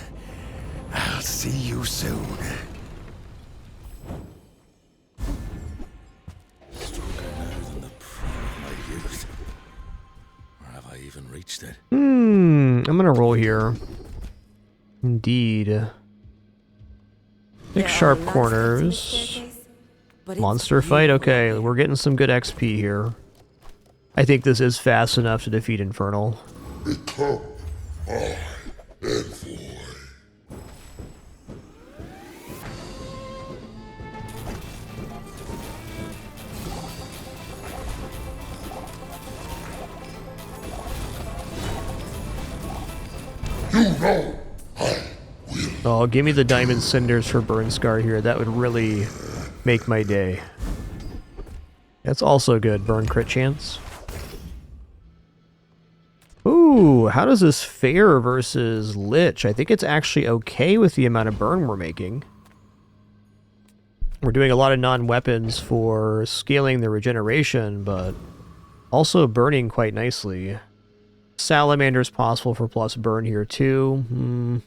I'll see you soon. Stronger now than the prime of my youth. Or have I even reached it? I'm gonna roll here. Indeed. Big sharp corners. Monster fight? Okay, we're getting some good XP here. I think this is fast enough to defeat Infernal. Become I envoy. You know Oh, give me the Diamond Cinders for Burn Scar here. That would really make my day. That's also good. Burn crit chance. Ooh, how does this fare versus Lich? I think it's actually okay with the amount of burn we're making. We're doing a lot of non-weapons for scaling the regeneration, but also burning quite nicely. Salamander's possible for plus burn here too.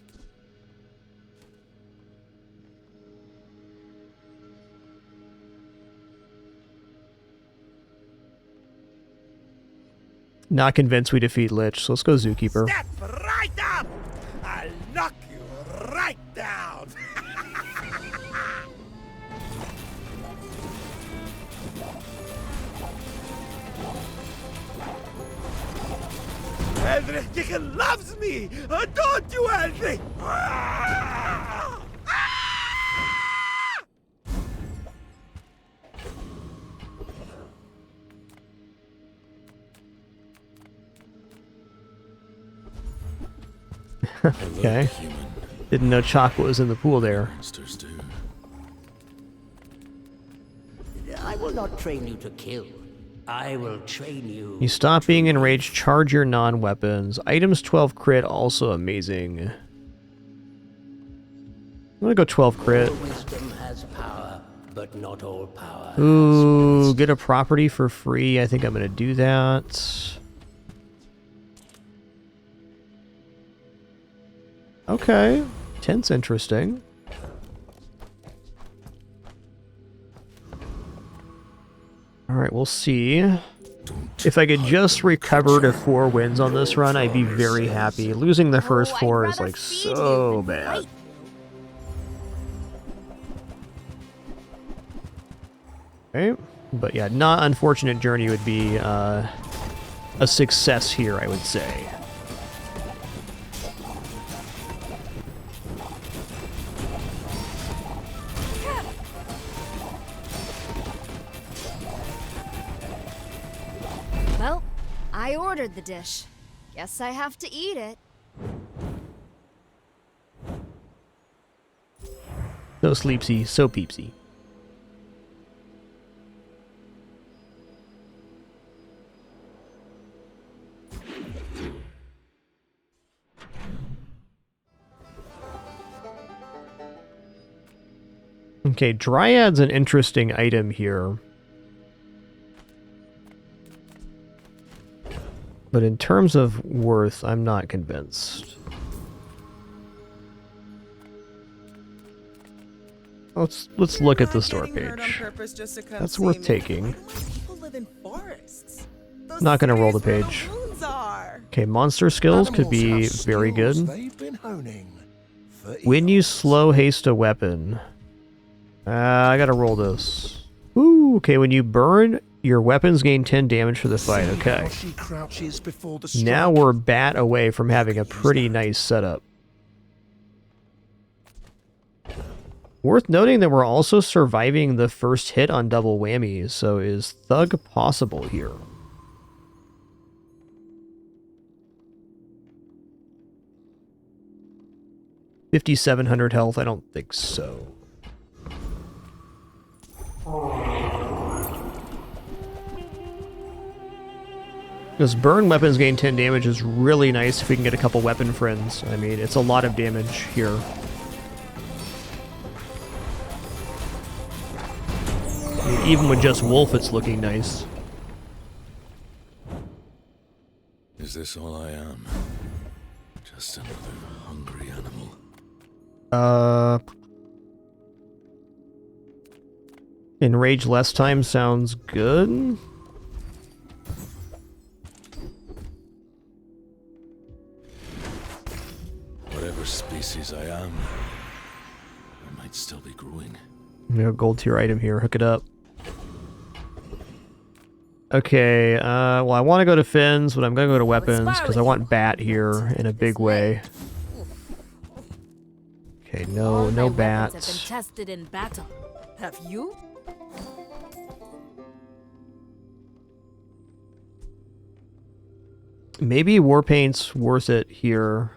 Not convinced we defeat Lich, so let's go Zookeeper. Step right up! I'll knock you right down! Eldrick Chicken loves me! Don't you, Eldrick? Okay. Didn't know chocolate was in the pool there. Monsters do. I will not train you to kill. I will train you. You stop being enraged, charge your non-weapons. Items 12 crit, also amazing. I'm gonna go 12 crit. All wisdom has power, but not all power. Ooh, get a property for free. I think I'm gonna do that. Okay, 10's interesting. Alright, we'll see. If I could just recover to 4 wins on this run, I'd be very happy. Losing the first 4 is like so bad. Okay, but yeah, not unfortunate journey would be a success here, I would say. Well, I ordered the dish. Guess I have to eat it. So sleepsy, so peepsy. Okay, Dryad's an interesting item here. But in terms of worth, I'm not convinced. Let's look at the store page. That's worth taking. Not gonna roll the page. Okay, monster skills could be very good. When you slow haste a weapon. I gotta roll this. Ooh, okay, when you burn, your weapons gain 10 damage for the fight. Okay. Now we're bat away from having a pretty nice setup. Worth noting that we're also surviving the first hit on double whammies, so is Thug possible here? $5,700 health? I don't think so. Because burn weapons gain 10 damage is really nice if we can get a couple weapon friends. I mean, it's a lot of damage here. I mean, even with just Wolf, it's looking nice. Is this all I am? Just another hungry animal. Enrage less time sounds good. Whatever species I am, I might still be growing. Gold tier item here. Hook it up. Okay, well, I want to go to fins, but I'm going to go to weapons because I want bat here in a big way. Okay, no bats. Have been tested in battle. Have you? Maybe Warpaint's worth it here.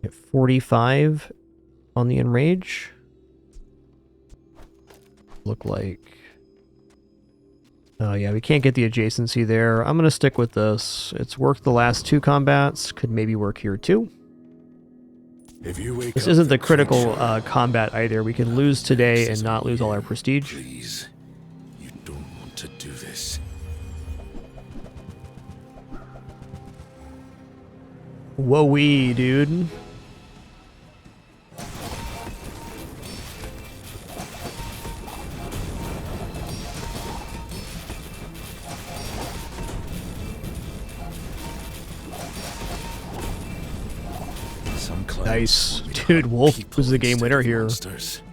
At 45 on the Enrage. Look like. Oh yeah, we can't get the adjacency there. I'm gonna stick with this. It's worked the last 2 combats. Could maybe work here too. If you wake This up isn't the critical combat either. We can lose today and not lose all our prestige. Please, you don't want to do this. Whoa-wee, dude. Nice. Dude, Wolf was the game winner here.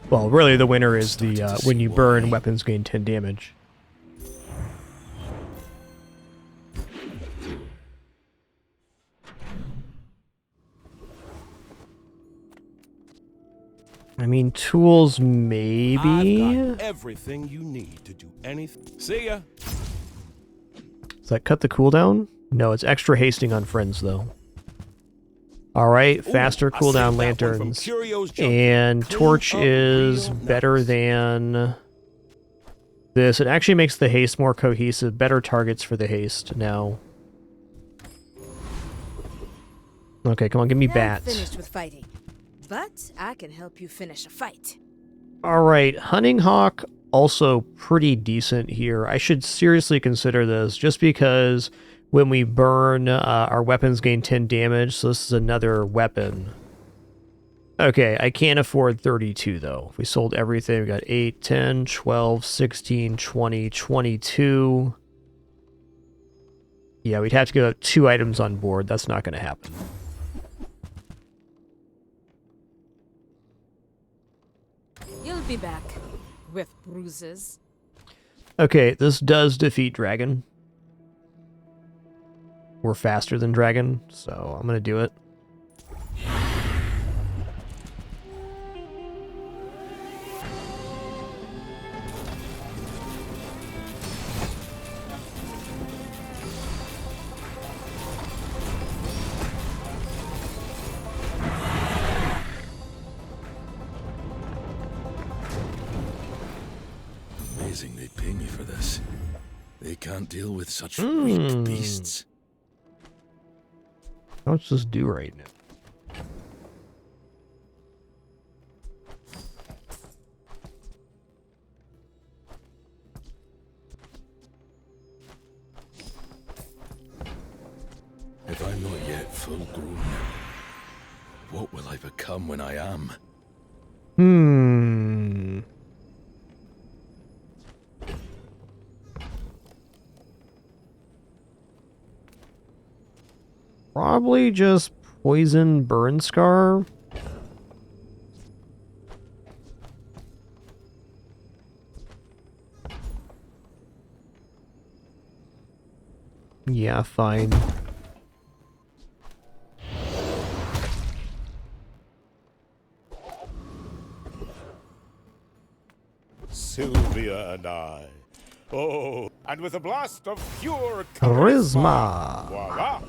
Well, really the winner is the when you burn, weapons gain 10 damage. I mean, tools maybe? I've got everything you need to do anything. See ya. Does that cut the cooldown? No, it's extra hasting on friends though. Alright, faster cooldown lanterns. And torch is better than this. It actually makes the haste more cohesive. Better targets for the haste now. Okay, come on, give me bats. Finished with fighting, but I can help you finish a fight. Alright, Hunting Hawk also pretty decent here. I should seriously consider this just because when we burn, our weapons gain 10 damage, so this is another weapon. Okay, I can't afford 32 though. If we sold everything, we got 8, 10, 12, 16, 20, 22. Yeah, we'd have to go 2 items on board. That's not going to happen. You'll be back with bruises. Okay, this does defeat Dragon. We're faster than Dragon, so I'm gonna do it. Amazing they pay me for this. They can't deal with such weak beasts. What's this do right now? If I'm not yet full grown, what will I become when I am? Probably just poison burn scar. Yeah, fine. Sylvia and I. Oh, and with a blast of pure Charisma. Voila.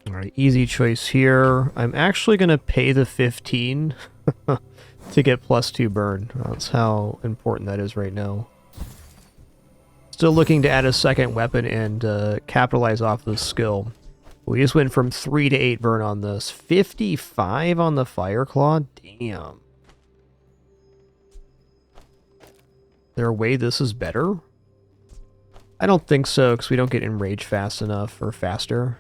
Alright, easy choice here. I'm actually going to pay the 15 to get +2 burn. That's how important that is right now. Still looking to add a second weapon and capitalize off this skill. We just went from 3 to 8 burn on this. 55 on the Fire Claw? Damn. Is there a way this is better? I don't think so, because we don't get enraged fast enough, or faster.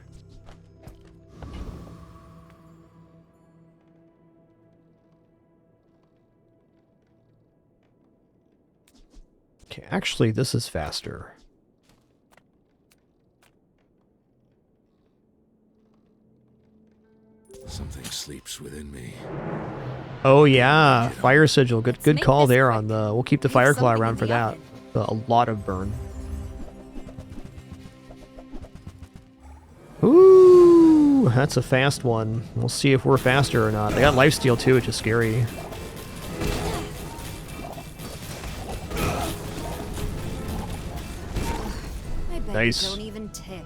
Okay, actually, this is faster. Something sleeps within me. Oh yeah, fire sigil. Good call there on the. We'll keep the fire claw around for that. A lot of burn. Ooh, that's a fast one. We'll see if we're faster or not. I got lifesteal too, which is scary. Nice. Don't even tip.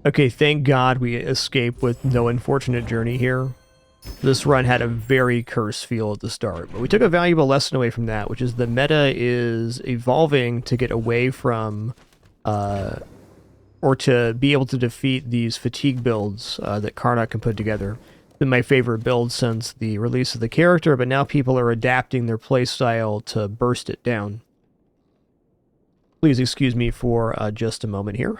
Okay, thank God we escaped with no unfortunate journey here. This run had a very cursed feel at the start, but we took a valuable lesson away from that, which is the meta is evolving to get away from, or to be able to defeat these fatigue builds that Karnak can put together. It's been my favorite build since the release of the character, but now people are adapting their playstyle to burst it down. Please excuse me for just a moment here.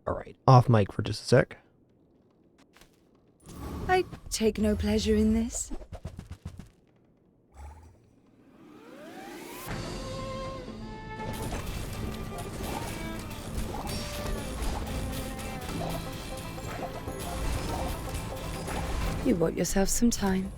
Alright, off mic for just a sec. I take no pleasure in this. You bought yourself some time.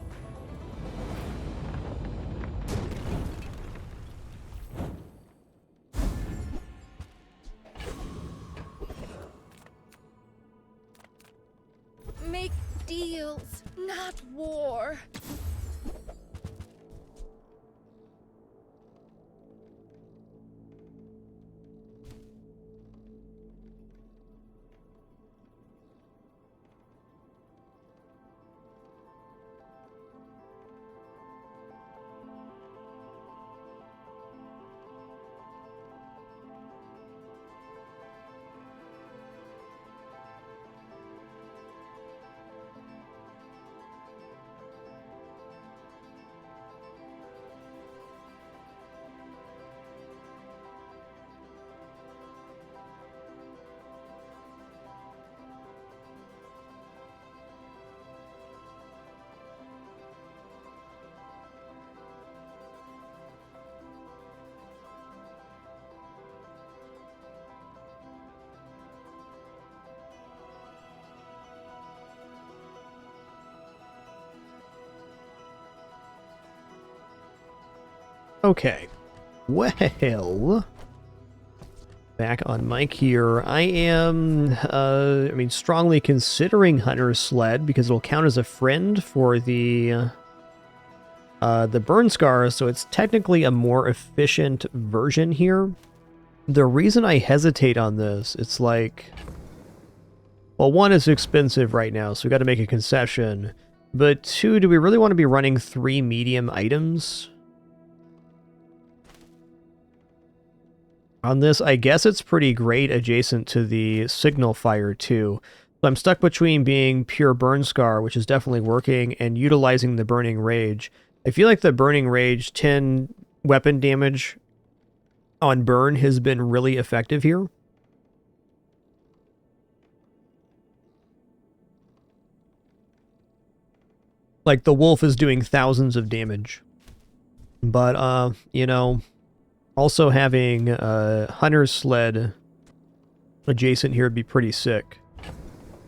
Make deals, not war. Okay. Well, back on mic here. I am, strongly considering Hunter's Sled because it'll count as a friend for the burn scars, so it's technically a more efficient version here. The reason I hesitate on this, it's like, well, one, it's expensive right now, so we got to make a concession. But two, do we really want to be running 3 medium items on this? I guess it's pretty great adjacent to the signal fire too. So I'm stuck between being pure burn scar, which is definitely working, and utilizing the burning rage. I feel like the burning rage 10 weapon damage on burn has been really effective here. Like, the wolf is doing thousands of damage. But, you know, also having a hunter's sled adjacent here would be pretty sick.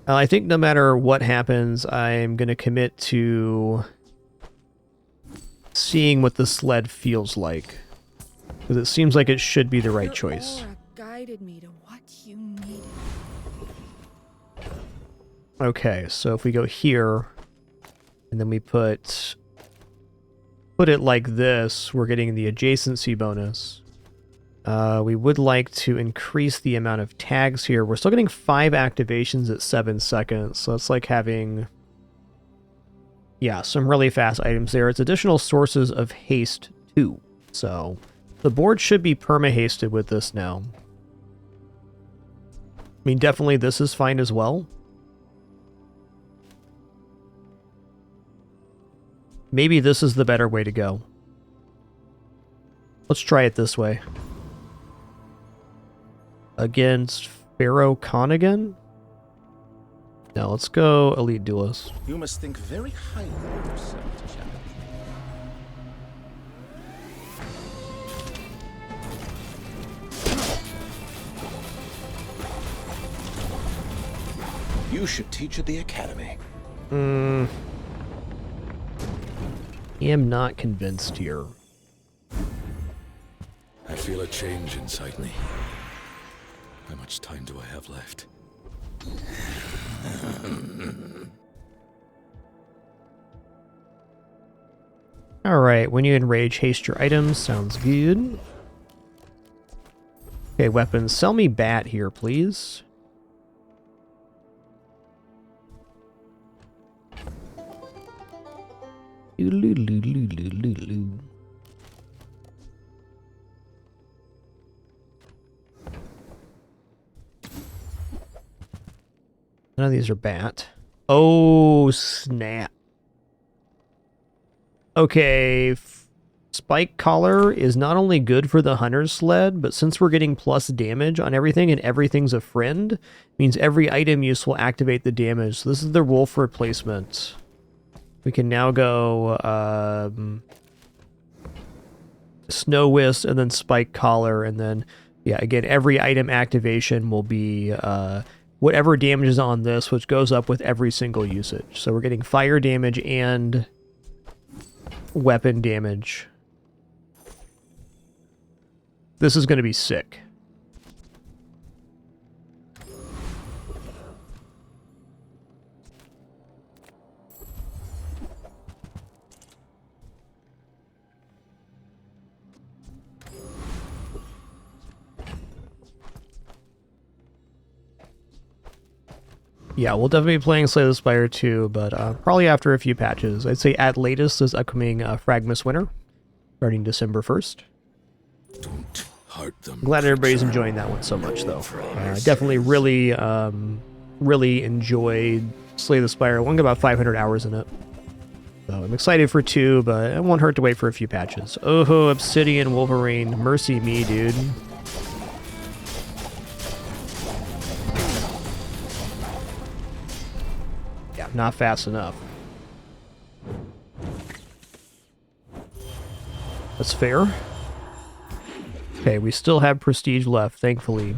I think no matter what happens, I'm going to commit to seeing what the sled feels like. Because it seems like it should be the right choice. Your aura guided me to what you needed. Okay, so if we go here, and then we put it like this, we're getting the adjacency bonus. We would like to increase the amount of tags here. We're still getting 5 activations at 7 seconds, so it's like having, yeah, some really fast items there. It's additional sources of haste too, so the board should be perma-hasted with this now. I mean, definitely this is fine as well. Maybe this is the better way to go. Let's try it this way. Against Pharaoh Khan again? No, let's go Elite Duelist. You must think very highly of yourself, Shannon. You should teach at the academy. I am not convinced here. I feel a change inside me. How much time do I have left? Alright, when you enrage, haste your items. Sounds good. Okay, weapons. Sell me bat here, please. None of these are bat. Oh, snap. Okay, Spike Collar is not only good for the Hunter's Sled, but since we're getting plus damage on everything and everything's a friend, means every item use will activate the damage. So this is the wolf replacement. We can now go Snow Wisp and then Spike Collar, and then, yeah, again, every item activation will be whatever damage is on this, which goes up with every single usage. So we're getting fire damage and weapon damage. This is going to be sick. Yeah, we'll definitely be playing Slay the Spire 2, but probably after a few patches. I'd say at latest this upcoming Fragmus winter, starting December 1st. Don't hurt them. Glad everybody's enjoying that one so much, though. Definitely really, really enjoyed Slay the Spire. One got about 500 hours in it. So I'm excited for 2, but it won't hurt to wait for a few patches. Oh, Obsidian Wolverine. Mercy me, dude. Not fast enough. That's fair. Okay, we still have prestige left, thankfully.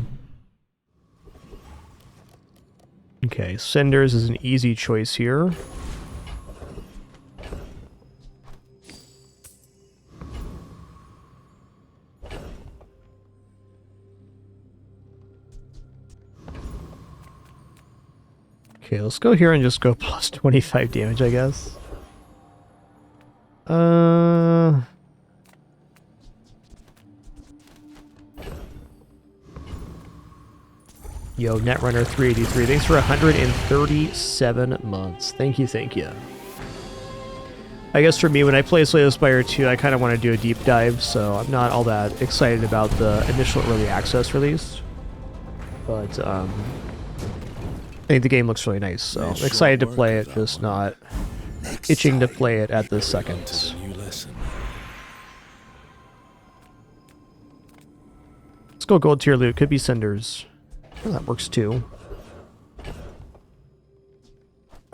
Okay, Cinders is an easy choice here. Okay, let's go here and just go plus 25 damage, I guess. Yo, Netrunner 383, thanks for 137 months. Thank you, thank you. I guess for me, when I play Slay the Spire 2, I kind of want to do a deep dive, so I'm not all that excited about the initial early access release. But, I think the game looks really nice, so I'm excited to play it, just not itching to play it at this second. Let's go gold tier loot. Could be cinders. Oh, that works too.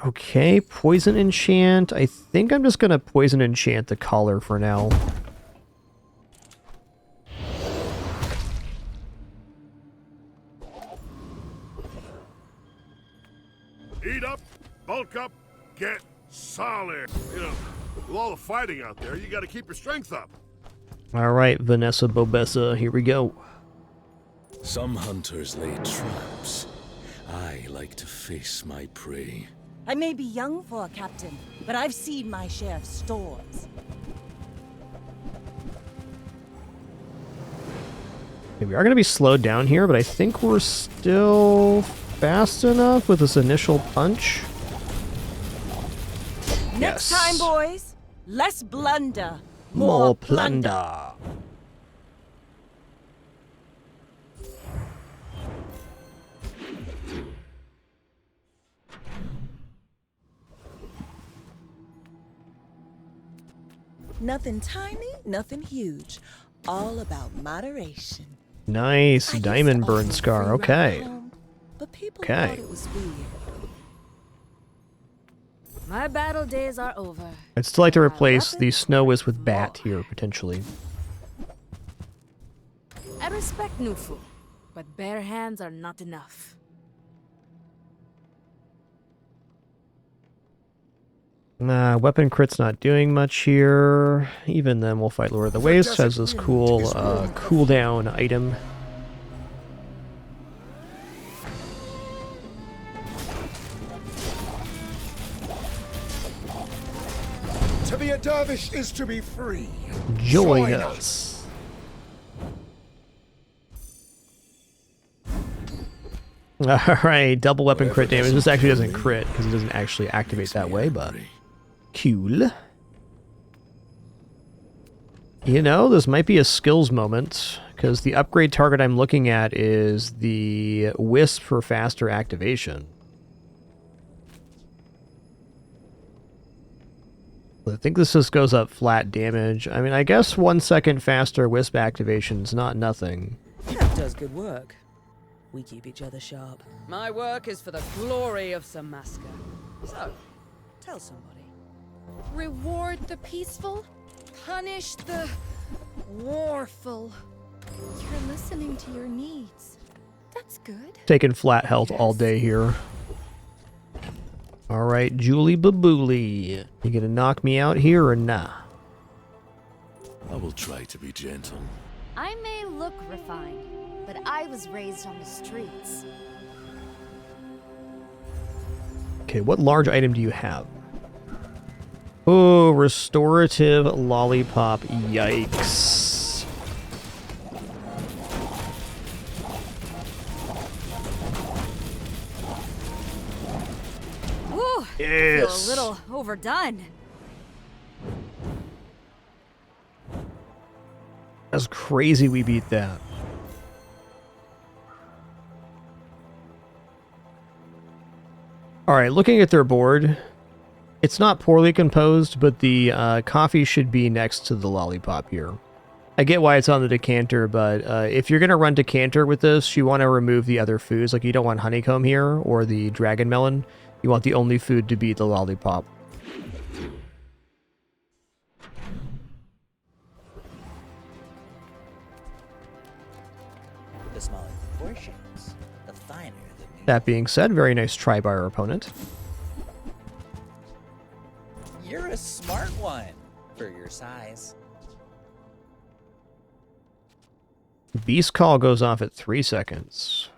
Okay, poison enchant. I think I'm just gonna poison enchant the collar for now. Eat up, bulk up, get solid. You know, with all the fighting out there, you gotta keep your strength up. Alright, Vanessa Bobessa, here we go. Some hunters lay traps. I like to face my prey. I may be young for a captain, but I've seen my share of stores. Okay, we are going to be slowed down here, but I think we're still fast enough with this initial punch. Next time, boys, less blunder, More plunder. Nothing tiny, nothing huge. All about moderation. Nice diamond burn scar. Okay. But people Okay. thought it was weird. My battle days are over. I'd still like to replace the snow wisp with bat here, potentially. I respect Nufu, but bare hands are not enough. Nah, weapon crit's not doing much here. Even then, we'll fight Lord of the Waste. Has this cool cooldown item. To be a dervish is to be free. Join us. Alright, double weapon crit damage. This actually doesn't crit because it doesn't actually activate that way, but cool. You know, this might be a skills moment because the upgrade target I'm looking at is the Wisp for faster activation. I think this just goes up flat damage. I mean, I guess 1 second faster Wisp activation's not nothing. That does good work. We keep each other sharp. My work is for the glory of Samaska. So, tell somebody. Reward the peaceful, punish the warful. You're listening to your needs. That's good. Taking flat health all day here. Alright, Julie Babooli. You gonna knock me out here or nah? I will try to be gentle. I may look refined, but I was raised on the streets. Okay, what large item do you have? Oh, restorative lollipop. Yikes. Ooh, Yes. feel a little overdone. That's crazy we beat that. Alright, looking at their board, it's not poorly composed, but the coffee should be next to the lollipop here. I get why it's on the decanter, but if you're going to run decanter with this, you want to remove the other foods. Like, you don't want honeycomb here or the dragon melon. You want the only food to be the lollipop. The smaller the portions, the finer the music. That being said, very nice try by our opponent. You're a smart one for your size. Beast Call goes off at 3 seconds.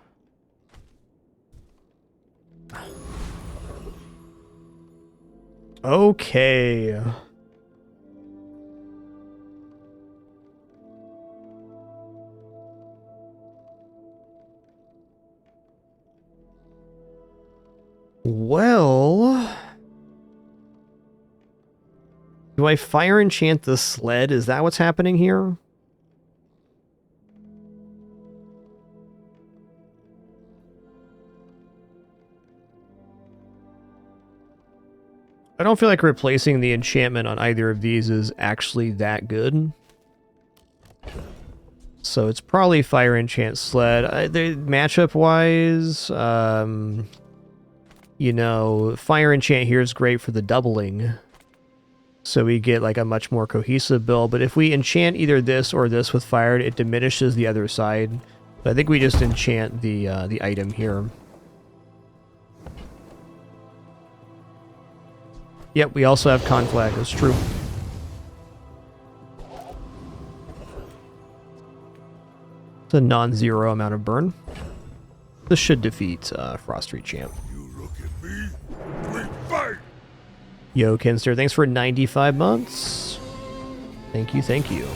Okay. Well... do I fire enchant the sled? Is that what's happening here? I don't feel like replacing the enchantment on either of these is actually that good. So it's probably Fire Enchant Sled. The matchup wise, you know, Fire Enchant here is great for the doubling. So we get like a much more cohesive build. But if we enchant either this or this with Fire, it diminishes the other side. But I think we just enchant the item here. Yep, we also have Conflag, that's true. It's a non-zero amount of burn. This should defeat Frost Street Champ. You look at me, we fight! Yo, Kinster, thanks for 95 months. Thank you, thank you.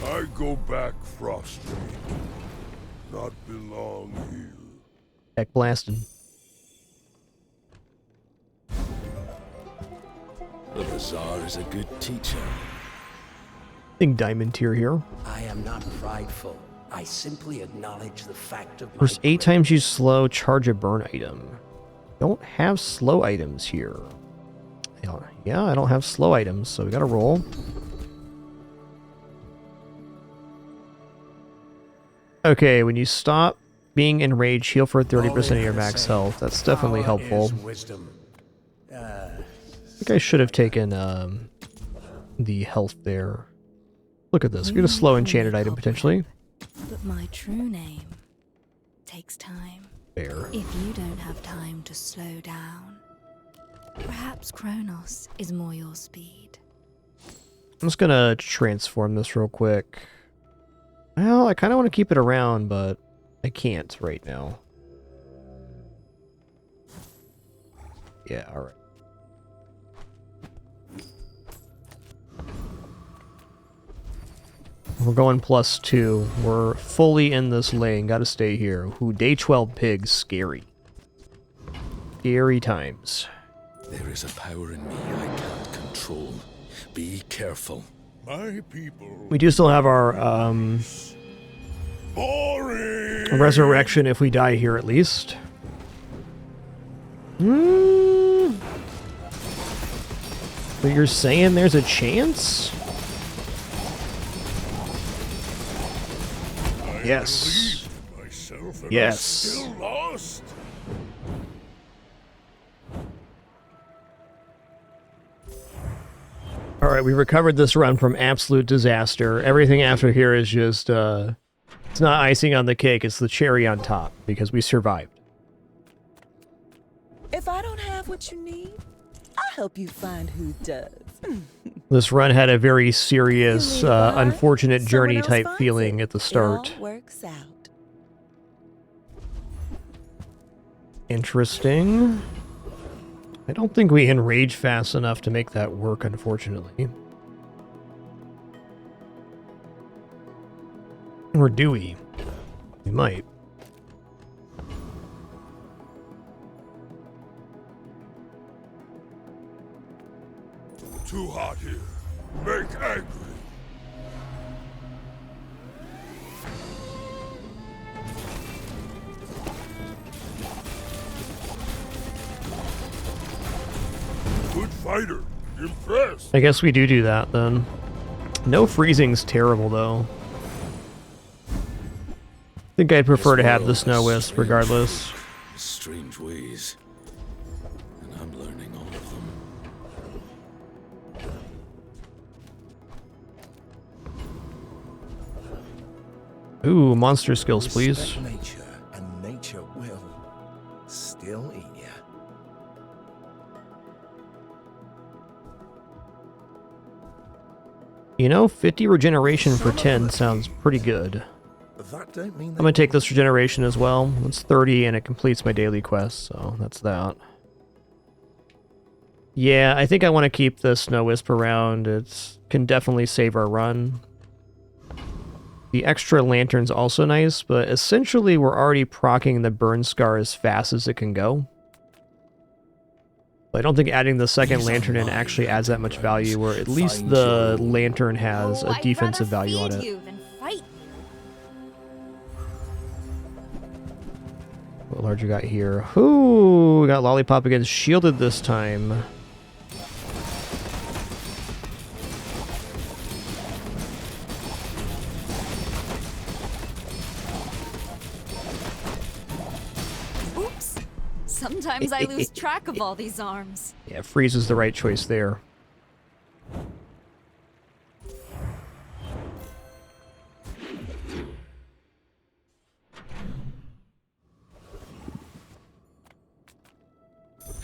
I go back Frost Street, not belong here. Heck blasted. The Bazaar is a good teacher. I think Diamond Tier here. I am not prideful. I simply acknowledge the fact of my... First 8 times you slow, charge a burn item. Don't have slow items here. Yeah, I don't have slow items, so we gotta roll. Okay, when you stop being enraged, heal for 30% of your max health. That's definitely helpful. I think I should have taken the health there. Look at this. We're gonna slow enchanted item potentially. But my true name takes time. Fair. If you don't have time to slow down, perhaps Kronos is more your speed. I'm just gonna transform this real quick. Well, I kind of want to keep it around, but I can't right now. Yeah, alright. We're going +2. We're fully in this lane. Gotta stay here. Ooh, day 12 pigs. Scary. Scary times. There is a power in me I can't control. Be careful. My people. We do still have our resurrection if we die here at least. But you're saying there's a chance? Yes. Yes. Still lost. Alright, we recovered this run from absolute disaster. Everything after here is just, it's not icing on the cake, it's the cherry on top, because we survived. If I don't have what you need, I'll help you find who does. This run had a very serious, unfortunate journey type feeling at the start. It all works out. Interesting. I don't think we enrage fast enough to make that work, unfortunately. Or do we? We might. Too hot here. Make angry. Good fighter. Impressed. I guess we do that then. No freezing's terrible though. I think I'd prefer to have the Snow Wisp regardless. Strange ways. And I'm learning all of them. Ooh, monster skills, please. Respect nature, and nature will still eat you. You know, 50 regeneration for 10 sounds pretty good. That don't mean I'm gonna take this regeneration as well. It's 30 and it completes my daily quest, so that's that. Yeah, I think I want to keep the Snow Wisp around. It can definitely save our run. The extra lantern's also nice, but essentially we're already proccing the burn scar as fast as it can go. I don't think adding the second lantern in actually adds that much value, where at least the lantern has a defensive value on it. What larger got here? Ooh, we got Lollipop against shielded this time. Sometimes I lose track of all these arms. Yeah, freeze is the right choice there.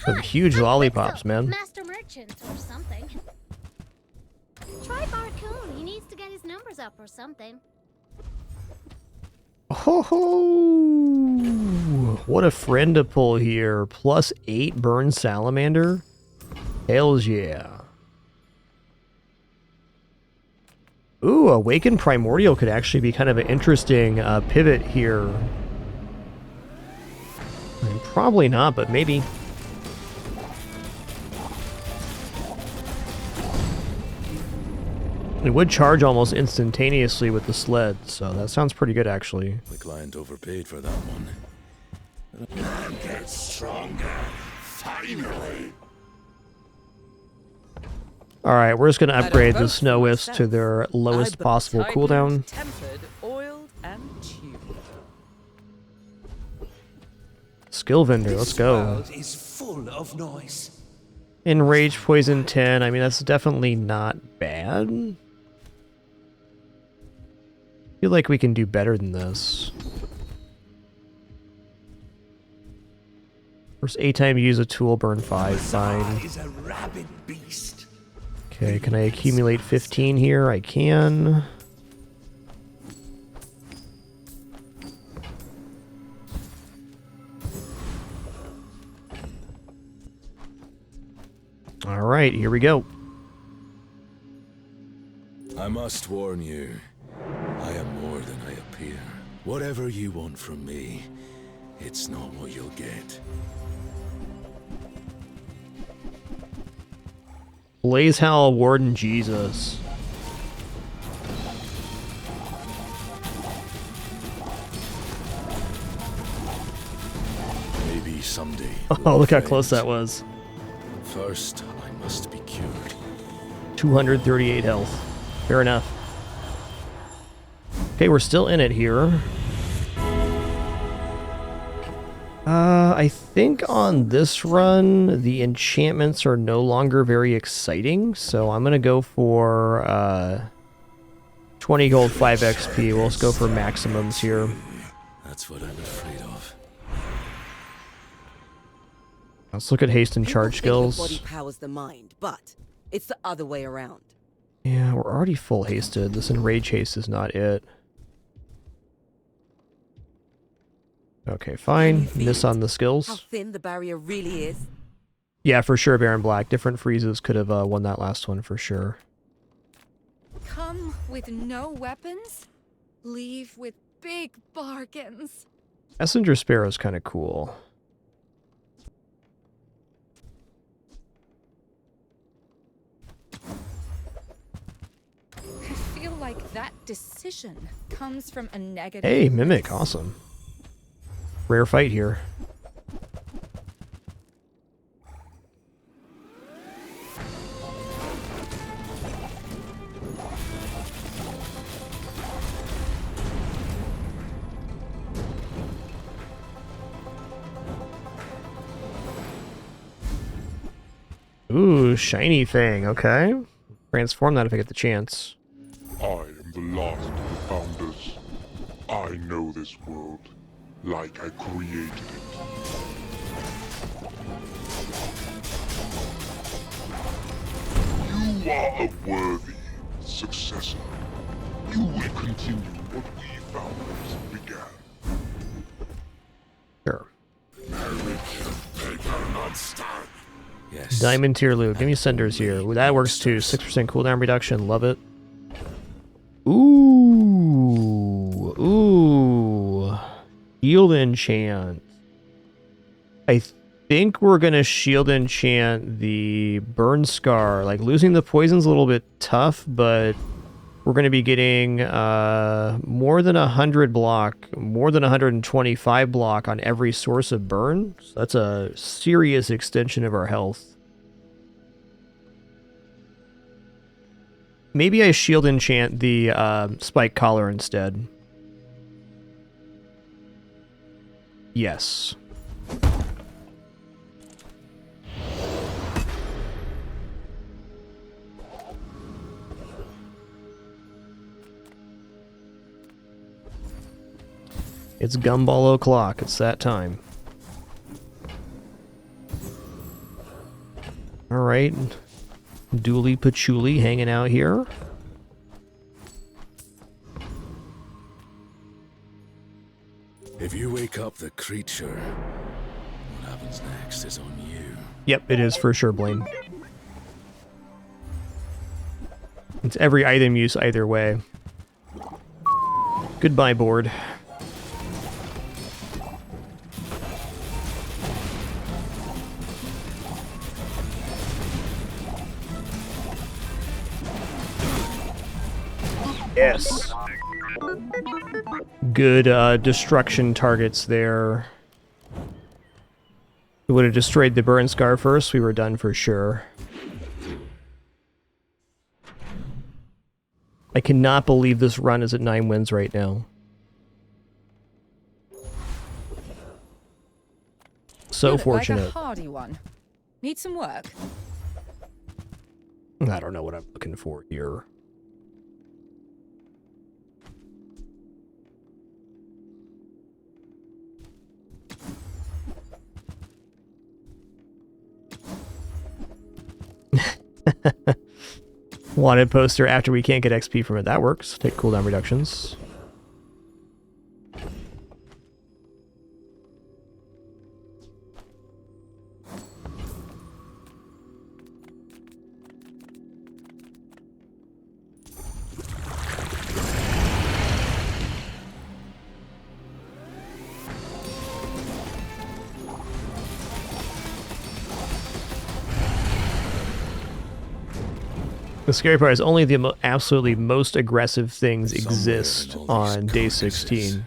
Some huge lollipops, man. Master merchant or something. Try Barcoon. He needs to get his numbers up or something. Ho ho! What a friend to pull here. +8 burn salamander. Hells yeah. Ooh, Awakened Primordial could actually be kind of an interesting pivot here. And probably not, but maybe. It would charge almost instantaneously with the sled, so that sounds pretty good actually. The client overpaid for that one. Man gets stronger, finally. Alright, we're just going to upgrade the Snow Wisps to their lowest possible cooldown. Tempered, oiled, and tuned. Skill Vendor, let's go. World is full of noise. Enrage Poison 10, I mean that's definitely not bad. I feel like we can do better than this. First 8 time you use a tool, burn 5, fine. Is a rabid beast. Okay, can I accumulate 15 here? I can. Alright, here we go. I must warn you, I am more than I appear. Whatever you want from me, it's not what you'll get. Blaze Howl Warden Jesus. Maybe someday. Oh, look how close that was. First, I must be cured. 238 health. Fair enough. Okay, we're still in it here. I think on this run, the enchantments are no longer very exciting, so I'm gonna go for 20 gold, 5 XP. We'll just go for maximums here. That's what I'm afraid of. Let's look at haste and charge skills. The body powers the mind, but it's the other way around. Yeah, we're already full hasted. This enrage haste is not it. Okay, fine. Miss on the skills. How thin the barrier really is. Yeah, for sure, Baron Black. Different freezes could have won that last one for sure. Come with no weapons, leave with big bargains. Messenger Sparrow's kind of cool. I feel like that decision comes from a negative. Hey, Mimic, awesome. Rare fight here. Ooh, shiny Fang, okay. Transform that if I get the chance. I am the last of the founders. I know this world like I created it. You are a worthy successor. You will continue what we founders began. Sure. Yes. Diamond tier loot. Give me cinders here. Ooh, that works too. 6% cooldown reduction. Love it. Ooh. Ooh. Shield enchant. I think we're going to shield enchant the burn scar. Like, losing the poison's a little bit tough, but we're going to be getting more than 100 block, more than 125 block on every source of burn. So that's a serious extension of our health. Maybe I shield enchant the spike collar instead. Yes. It's gumball o'clock. It's that time. Alright. Dooley Patchouli hanging out here. If you wake up the creature, what happens next is on you. Yep, it is for sure, Blaine. It's every item use either way. Goodbye, board. Yes. Good destruction targets there. We would have destroyed the burn scar first, we were done for sure. I cannot believe this run is at 9 wins right now. So You look fortunate. Like a hardy one. Need some work. I don't know what I'm looking for here. Wanted poster after we can't get XP from it. That works. Take cooldown reductions. The scary part is only the absolutely most aggressive things exist on day 16.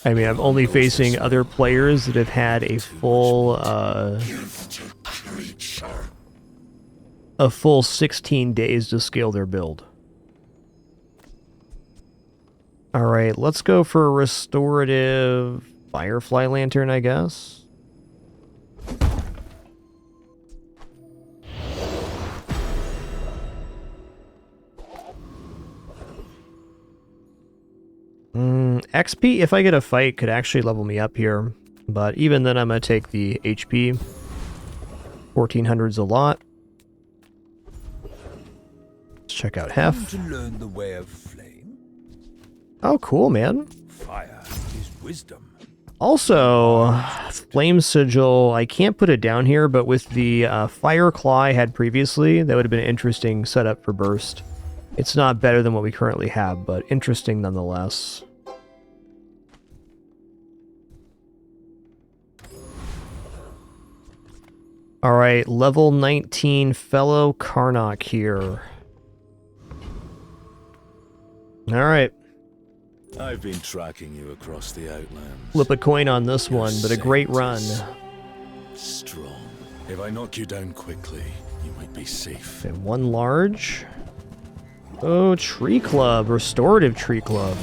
I mean, I'm only facing other players that have had a full 16 days to scale their build. Alright, let's go for a restorative Firefly Lantern, I guess. XP, if I get a fight, could actually level me up here. But even then, I'm going to take the HP. 1400's a lot. Let's check out Hef. To learn the way of flame. Oh, cool, man. Fire is wisdom. Also, Flame Sigil, I can't put it down here, but with the Fire Claw I had previously, that would have been an interesting setup for Burst. It's not better than what we currently have, but interesting nonetheless. Alright, level 19 fellow Karnak here. Alright. I've been tracking you across the Outlands. Flip a coin on this one, but a great run. Strong. If I knock you down quickly, you might be safe. Okay, one large. Oh, Tree Club. Restorative Tree Club.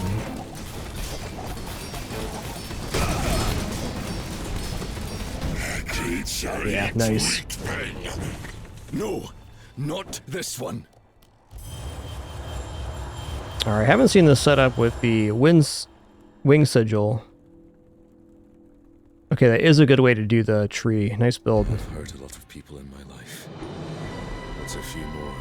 Yeah, nice. No, not this one. Alright, haven't seen this setup with the Wing Sigil. Okay, that is a good way to do the tree. Nice build. I've hurt a lot of people in my life. That's a few more.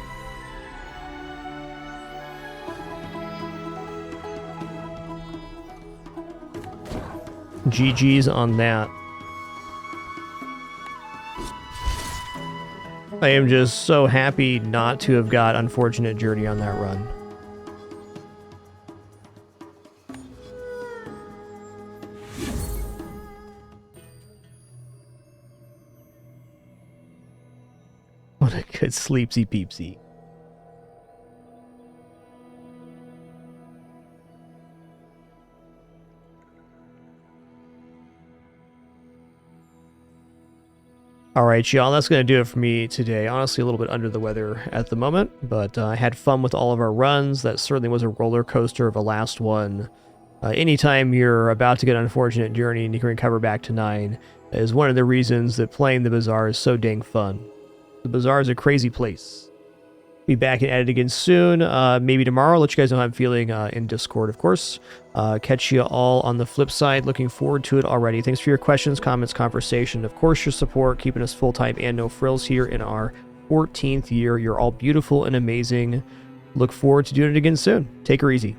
GG's on that. I am just so happy not to have got Unfortunate Journey on that run. What a good sleepsy peepsy. Alright, y'all, that's going to do it for me today. Honestly, a little bit under the weather at the moment, but I had fun with all of our runs. That certainly was a roller coaster of a last one. Anytime you're about to get an Unfortunate Journey and you can recover back to 9 is one of the reasons that playing the Bazaar is so dang fun. The Bazaar is a crazy place. Be back and at it again soon. Maybe tomorrow. Let you guys know how I'm feeling in Discord, of course. Catch you all on the flip side. Looking forward to it already. Thanks for your questions, comments, conversation. Of course, your support, keeping us full-time and no frills here in our 14th year. You're all beautiful and amazing. Look forward to doing it again soon. Take her easy.